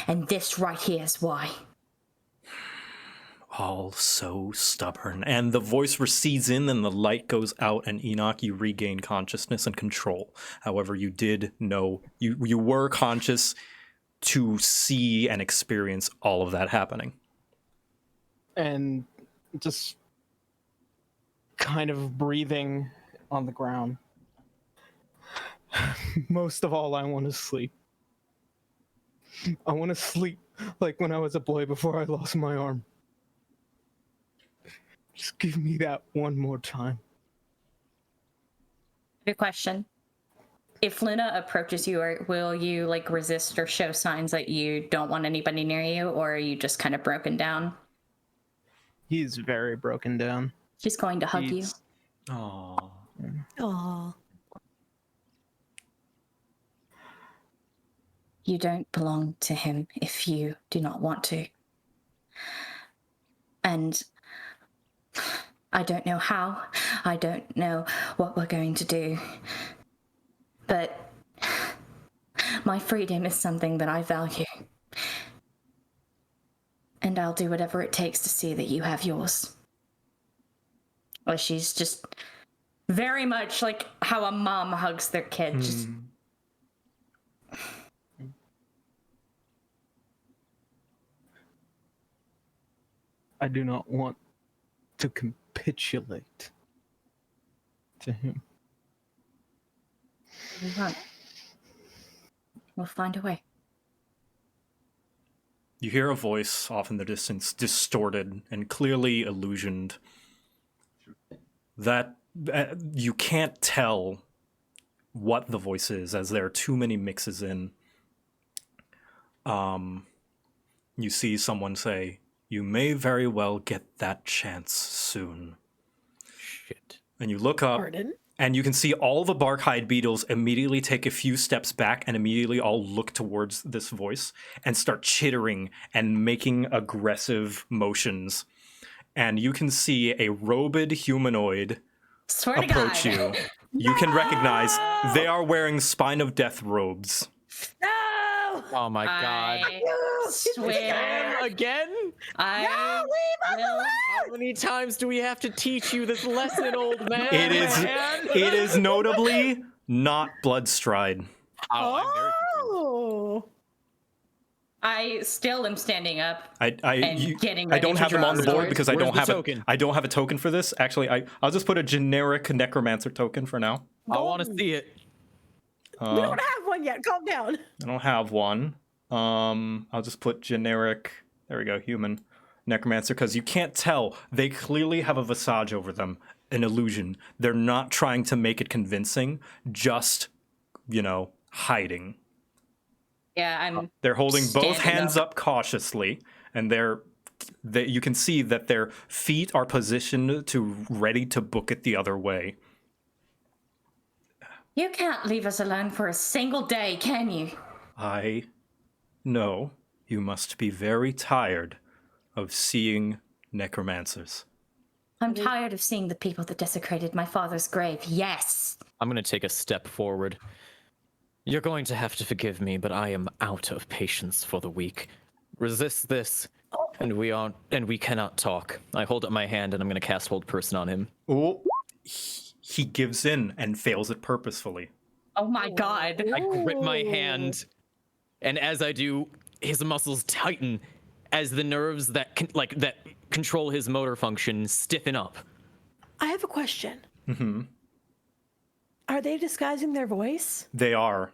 Speaker 6: And this right here is why.
Speaker 1: All so stubborn. And the voice recedes in and the light goes out, and Enoch, you regain consciousness and control. However, you did know, you were conscious to see and experience all of that happening.
Speaker 2: And just kind of breathing on the ground. Most of all, I want to sleep. I want to sleep like when I was a boy before I lost my arm. Just give me that one more time.
Speaker 3: Good question. If Luna approaches you, will you like resist or show signs that you don't want anybody near you, or are you just kind of broken down?
Speaker 2: He's very broken down.
Speaker 3: She's going to hug you.
Speaker 1: Aww.
Speaker 4: Aw.
Speaker 6: You don't belong to him if you do not want to. And I don't know how. I don't know what we're going to do. But my freedom is something that I value. And I'll do whatever it takes to see that you have yours. Well, she's just very much like how a mom hugs their kid. Just
Speaker 2: I do not want to capitulate to him.
Speaker 6: we won't. We'll find a way.
Speaker 1: You hear a voice off in the distance, distorted and clearly illusioned, that you can't tell what the voice is, as there are too many mixes in. You see someone say, "You may very well get that chance soon."
Speaker 5: Shit.
Speaker 1: And you look up,
Speaker 4: Pardon?
Speaker 1: and you can see all the barkhide beetles immediately take a few steps back and immediately all look towards this voice and start chittering and making aggressive motions. And you can see a robed humanoid
Speaker 3: swear to
Speaker 1: approach
Speaker 3: God.
Speaker 1: you. You can recognize they are wearing Spine of Death robes.
Speaker 4: No!
Speaker 5: Oh my god.
Speaker 3: I swear
Speaker 5: Again?
Speaker 3: I
Speaker 4: No, leave us
Speaker 3: will.
Speaker 4: alone!
Speaker 5: How many times do we have to teach you this lesson, old man?
Speaker 1: It is notably not Bloodstride.
Speaker 5: Oh, I'm very confused.
Speaker 4: Oh!
Speaker 3: I still am standing up.
Speaker 1: I
Speaker 3: Getting
Speaker 1: I
Speaker 3: ready
Speaker 1: don't
Speaker 3: to
Speaker 1: have them
Speaker 3: draw
Speaker 1: on the board
Speaker 3: swords.
Speaker 1: because I
Speaker 5: Where's
Speaker 1: don't
Speaker 5: the
Speaker 1: have
Speaker 5: token?
Speaker 1: I don't have a token for this. Actually, I'll just put a generic necromancer token for now.
Speaker 5: I want to see it.
Speaker 4: We don't have one yet. Calm down.
Speaker 1: I don't have one. I'll just put generic. There we go, human necromancer, because you can't tell. They clearly have a visage over them, an illusion. They're not trying to make it convincing, just, hiding.
Speaker 3: Yeah, I'm.
Speaker 1: They're holding both
Speaker 3: Standing
Speaker 1: hands
Speaker 3: up.
Speaker 1: up cautiously, and you can see that their feet are positioned to ready to book it the other way.
Speaker 3: You can't leave us alone for a single day, can you?
Speaker 1: I know you must be very tired of seeing necromancers.
Speaker 6: I'm tired of seeing the people that desecrated my father's grave. Yes.
Speaker 5: I'm going to take a step forward. You're going to have to forgive me, but I am out of patience for the weak. Resist this, and we cannot talk. I hold up my hand, and I'm going to cast Hold Person on him.
Speaker 1: Oh, he gives in and fails it purposefully.
Speaker 3: Oh my God.
Speaker 5: I grip my hand, and as I do, his muscles tighten as the nerves that control his motor function stiffen up.
Speaker 4: I have a question.
Speaker 1: Mm-hmm.
Speaker 4: Are they disguising their voice?
Speaker 1: They are.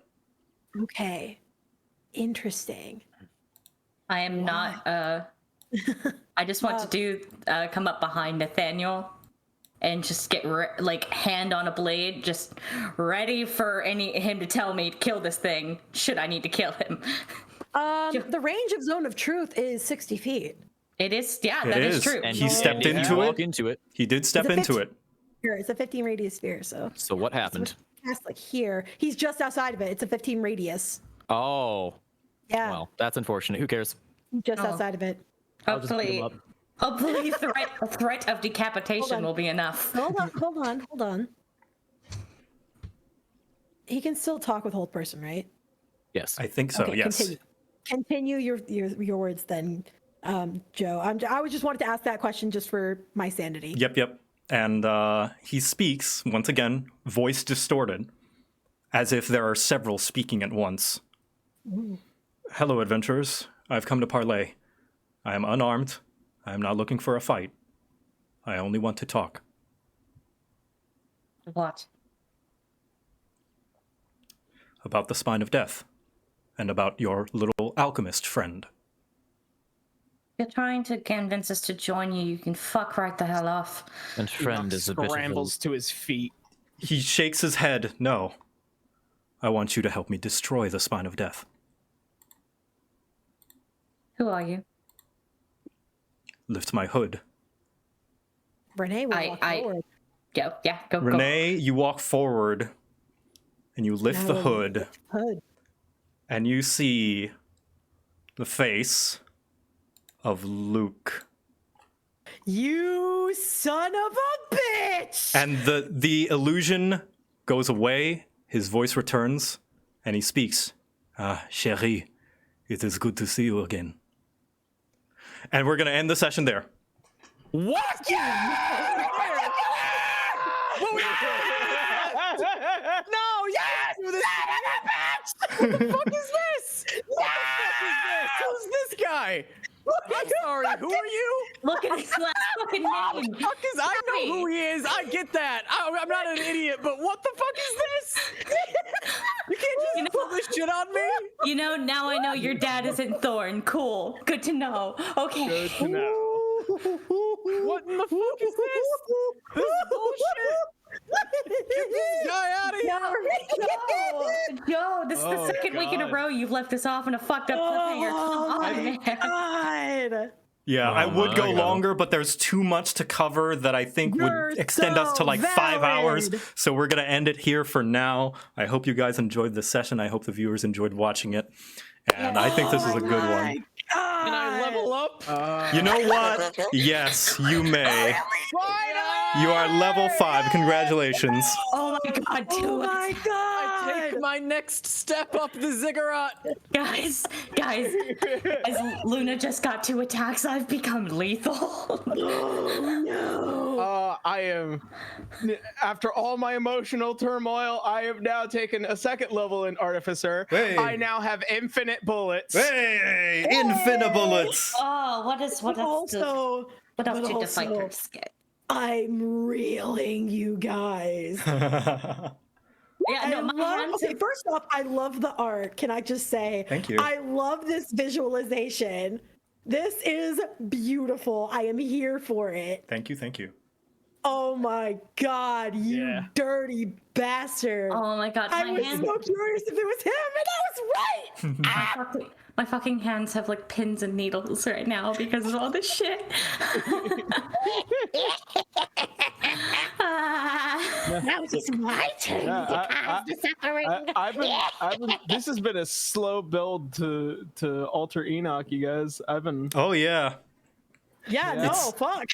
Speaker 4: Okay. Interesting.
Speaker 3: I am not. I just want to do come up behind Nathaniel and just get hand on a blade, just ready for him to tell me to kill this thing. Should I need to kill him?
Speaker 4: The range of Zone of Truth is 60 feet.
Speaker 3: It is. Yeah, that is true.
Speaker 1: And he stepped into it. He did step into it.
Speaker 4: It's a 15 radius sphere. So
Speaker 5: what happened?
Speaker 4: That's like here. He's just outside of it. It's a 15 radius.
Speaker 5: Oh.
Speaker 4: Yeah.
Speaker 5: Well, that's unfortunate. Who cares?
Speaker 4: Just outside of it.
Speaker 3: Hopefully a threat of decapitation will be enough.
Speaker 4: Hold on. He can still talk with Hold Person, right?
Speaker 5: Yes.
Speaker 1: I think so,
Speaker 4: okay,
Speaker 1: yes.
Speaker 4: Continue your words then, Joe. I was just wanted to ask that question just for my sanity.
Speaker 1: Yep. And he speaks, once again, voice distorted, as if there are several speaking at once.
Speaker 4: Ooh.
Speaker 1: Hello, adventurers. I've come to parley. I am unarmed. I am not looking for a fight. I only want to talk.
Speaker 3: What?
Speaker 1: About the Spine of Death, and about your little alchemist friend.
Speaker 3: You're trying to convince us to join you. You can fuck right the hell off.
Speaker 5: And friend is a bit
Speaker 2: scrambles to his feet.
Speaker 1: He shakes his head. No. I want you to help me destroy the Spine of Death.
Speaker 3: Who are you?
Speaker 1: Lift my hood.
Speaker 4: Renee will walk forward.
Speaker 3: Go.
Speaker 1: Renee, you walk forward, and you lift the hood. And you see the face of Luke.
Speaker 4: You son of a bitch!
Speaker 1: And the illusion goes away, his voice returns, and he speaks. Ah, chérie, it is good to see you again. And we're going to end the session there.
Speaker 5: What?
Speaker 2: Yeah!
Speaker 5: No, yes! What the fuck is this? Who's this guy? I'm sorry, who are you?
Speaker 3: Look at his last fucking name.
Speaker 5: I know who he is. I get that. I'm not an idiot, but what the fuck is this? You can't just pull this shit on me.
Speaker 3: You know, now I know your dad isn't Thorn. Cool. Good to know. Okay.
Speaker 2: Good to know.
Speaker 5: What in the fuck is this? This is bullshit. Get this guy out of here.
Speaker 3: Joe, this is the second week in a row you've left us off in a fucked up cliffhanger. Come on, man.
Speaker 4: God.
Speaker 1: Yeah, I would go longer, but there's too much to cover that I think would extend us to like 5 hours. So we're going to end it here for now. I hope you guys enjoyed this session. I hope the viewers enjoyed watching it. And I think this is a good one.
Speaker 2: Can I level up?
Speaker 1: You know what? Yes, you may. You are level 5. Congratulations.
Speaker 3: Oh my god, dude.
Speaker 4: Oh my god.
Speaker 5: I take my next step up the ziggurat.
Speaker 3: Guys, as Luna just got 2 attacks, I've become lethal.
Speaker 2: I am, after all my emotional turmoil, I have now taken a 2nd level in Artificer.
Speaker 1: Hey.
Speaker 2: I now have infinite bullets.
Speaker 1: Hey, infinite bullets.
Speaker 3: Oh, what else do fighters get?
Speaker 4: I'm reeling you guys.
Speaker 3: Yeah, no, my hands
Speaker 4: okay, first off, I love the art. Can I just say?
Speaker 1: Thank you.
Speaker 4: I love this visualization. This is beautiful. I am here for it.
Speaker 1: Thank you.
Speaker 4: Oh my god, you dirty bastard.
Speaker 3: Oh my god,
Speaker 4: I was so curious if it was him, and I was right.
Speaker 3: My fucking hands have like pins and needles right now because of all this shit.
Speaker 6: Now it is my turn to cause the suffering.
Speaker 2: This has been a slow build to alter Enoch, you guys.
Speaker 1: Oh yeah.
Speaker 4: Yeah, no, fuck.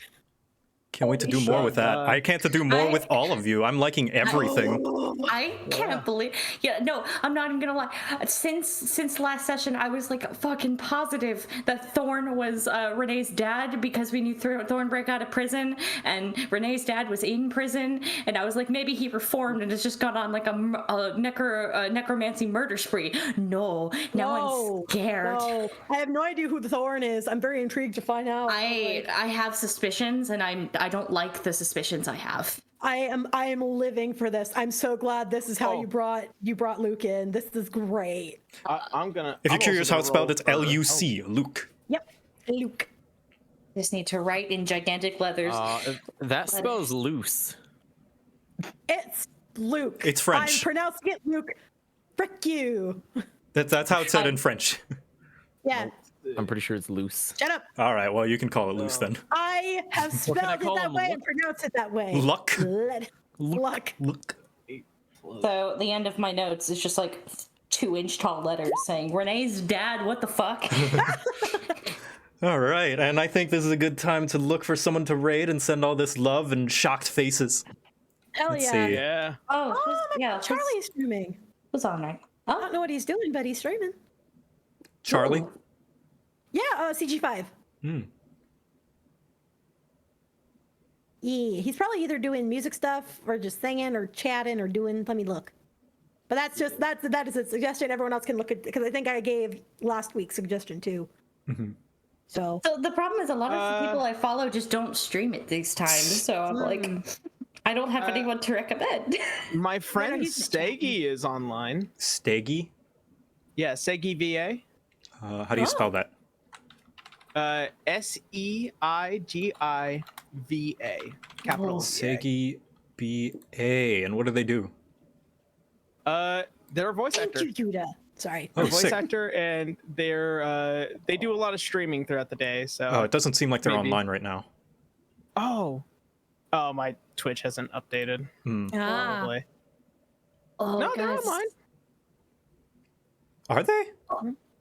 Speaker 1: Can't wait to do more with that. I can't to do more with all of you. I'm liking everything.
Speaker 3: I can't believe. Yeah, no, I'm not even gonna lie. Since last session, I was like fucking positive that Thorn was Renee's dad because we knew Thorn break out of prison and Renee's dad was in prison, and I was like maybe he reformed and has just gone on like a necromancy murder spree. No, now I'm scared.
Speaker 4: No. I have no idea who the Thorn is. I'm very intrigued to find out.
Speaker 3: I have suspicions, and I don't like the suspicions I have.
Speaker 4: I am living for this. I'm so glad this is how you brought Luke in. This is great.
Speaker 2: I'm gonna.
Speaker 1: If you're
Speaker 2: I'm
Speaker 1: curious
Speaker 2: also
Speaker 1: how it's
Speaker 2: gonna
Speaker 1: spelled, it's
Speaker 2: roll for-
Speaker 1: L-U-C, Luke.
Speaker 4: Yep, Luke.
Speaker 3: Just need to write in gigantic letters.
Speaker 5: That spells loose.
Speaker 4: It's Luke.
Speaker 1: It's French.
Speaker 4: I'm pronouncing it Luke. Frick you.
Speaker 1: That's how it's said in French.
Speaker 4: Yeah.
Speaker 5: I'm pretty sure it's loose.
Speaker 4: Shut up.
Speaker 1: All right, well, you can call it loose then.
Speaker 4: I have
Speaker 5: can I
Speaker 4: spelled it
Speaker 5: call
Speaker 4: that
Speaker 5: him,
Speaker 4: way
Speaker 5: Luck?
Speaker 4: and pronounced it that way.
Speaker 1: Luck.
Speaker 4: Luck.
Speaker 1: Look.
Speaker 3: So the end of my notes is just like 2-inch tall letters saying Renee's dad. What the fuck?
Speaker 1: All right, and I think this is a good time to look for someone to raid and send all this love and shocked faces.
Speaker 4: Hell
Speaker 1: Let's
Speaker 4: yeah.
Speaker 1: see.
Speaker 2: Yeah.
Speaker 3: Oh,
Speaker 4: Oh, Charlie's streaming.
Speaker 3: who's on right?
Speaker 4: I don't know what he's doing, but he's streaming.
Speaker 1: Charlie?
Speaker 4: Yeah, CG5. Yeah, he's probably either doing music stuff or just singing or chatting or doing. Let me look. But that is a suggestion. Everyone else can look at because I think I gave last week's suggestion too. So
Speaker 3: So the problem is a lot of the people I follow just don't stream at these times. So I'm like, I don't have anyone to recommend.
Speaker 2: My friend
Speaker 4: he's just
Speaker 2: Stegi is online.
Speaker 1: Stegi?
Speaker 2: Yeah, Segi VA.
Speaker 1: How do you spell that?
Speaker 2: Seigiva. Capital VA.
Speaker 1: Segi B-A. And what do they do?
Speaker 2: They're a voice
Speaker 4: thank
Speaker 2: actor.
Speaker 4: you, Judah. Sorry.
Speaker 1: Oh,
Speaker 2: Voice
Speaker 1: sick.
Speaker 2: actor, and they do a lot of streaming throughout the day. So
Speaker 1: Oh, it doesn't seem like they're
Speaker 2: Maybe.
Speaker 1: online right now.
Speaker 2: oh, my Twitch hasn't updated. Probably.
Speaker 3: Oh,
Speaker 2: No, they're
Speaker 3: guys.
Speaker 2: online.
Speaker 1: Are they?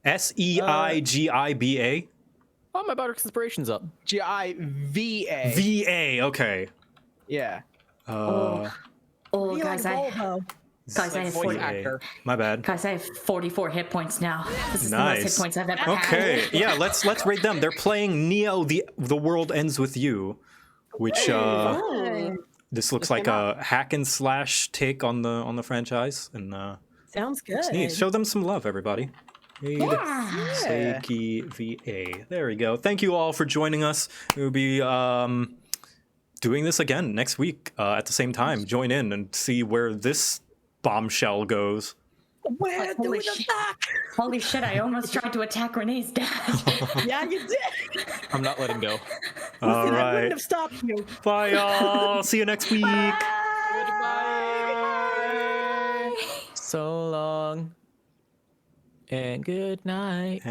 Speaker 1: S-E-I-G-I-B-A?
Speaker 5: Oh, my Bardic Inspiration's up.
Speaker 2: Giva.
Speaker 1: V-A, okay.
Speaker 2: Yeah.
Speaker 3: Oh,
Speaker 4: Feel
Speaker 3: guys,
Speaker 4: like
Speaker 3: I
Speaker 4: Volvo.
Speaker 3: have
Speaker 2: voice
Speaker 3: 40,
Speaker 2: actor.
Speaker 1: My bad.
Speaker 3: guys, I have 44 hit points now. This is the most
Speaker 1: Nice.
Speaker 3: hit points I've ever
Speaker 1: Okay,
Speaker 3: had.
Speaker 1: yeah, let's rate them. They're playing Neo, the World Ends With You, which
Speaker 4: Fun.
Speaker 1: this looks like a hack and slash take on the franchise, and
Speaker 4: Sounds good.
Speaker 1: it's neat. Show them some love, everybody.
Speaker 3: Yeah.
Speaker 1: Seiki VA. There we go. Thank you all for joining us. We'll be doing this again next week at the same time. Join in and see where this bombshell goes.
Speaker 4: Where do
Speaker 3: Holy
Speaker 4: the
Speaker 3: shit.
Speaker 4: fuck?
Speaker 3: Holy shit, I almost tried to attack Renee's dad.
Speaker 4: Yeah, you did.
Speaker 5: I'm not letting go.
Speaker 1: All
Speaker 4: I wouldn't
Speaker 1: right.
Speaker 4: have stopped you.
Speaker 1: Bye, y'all. See you next week.
Speaker 5: So long. And good night.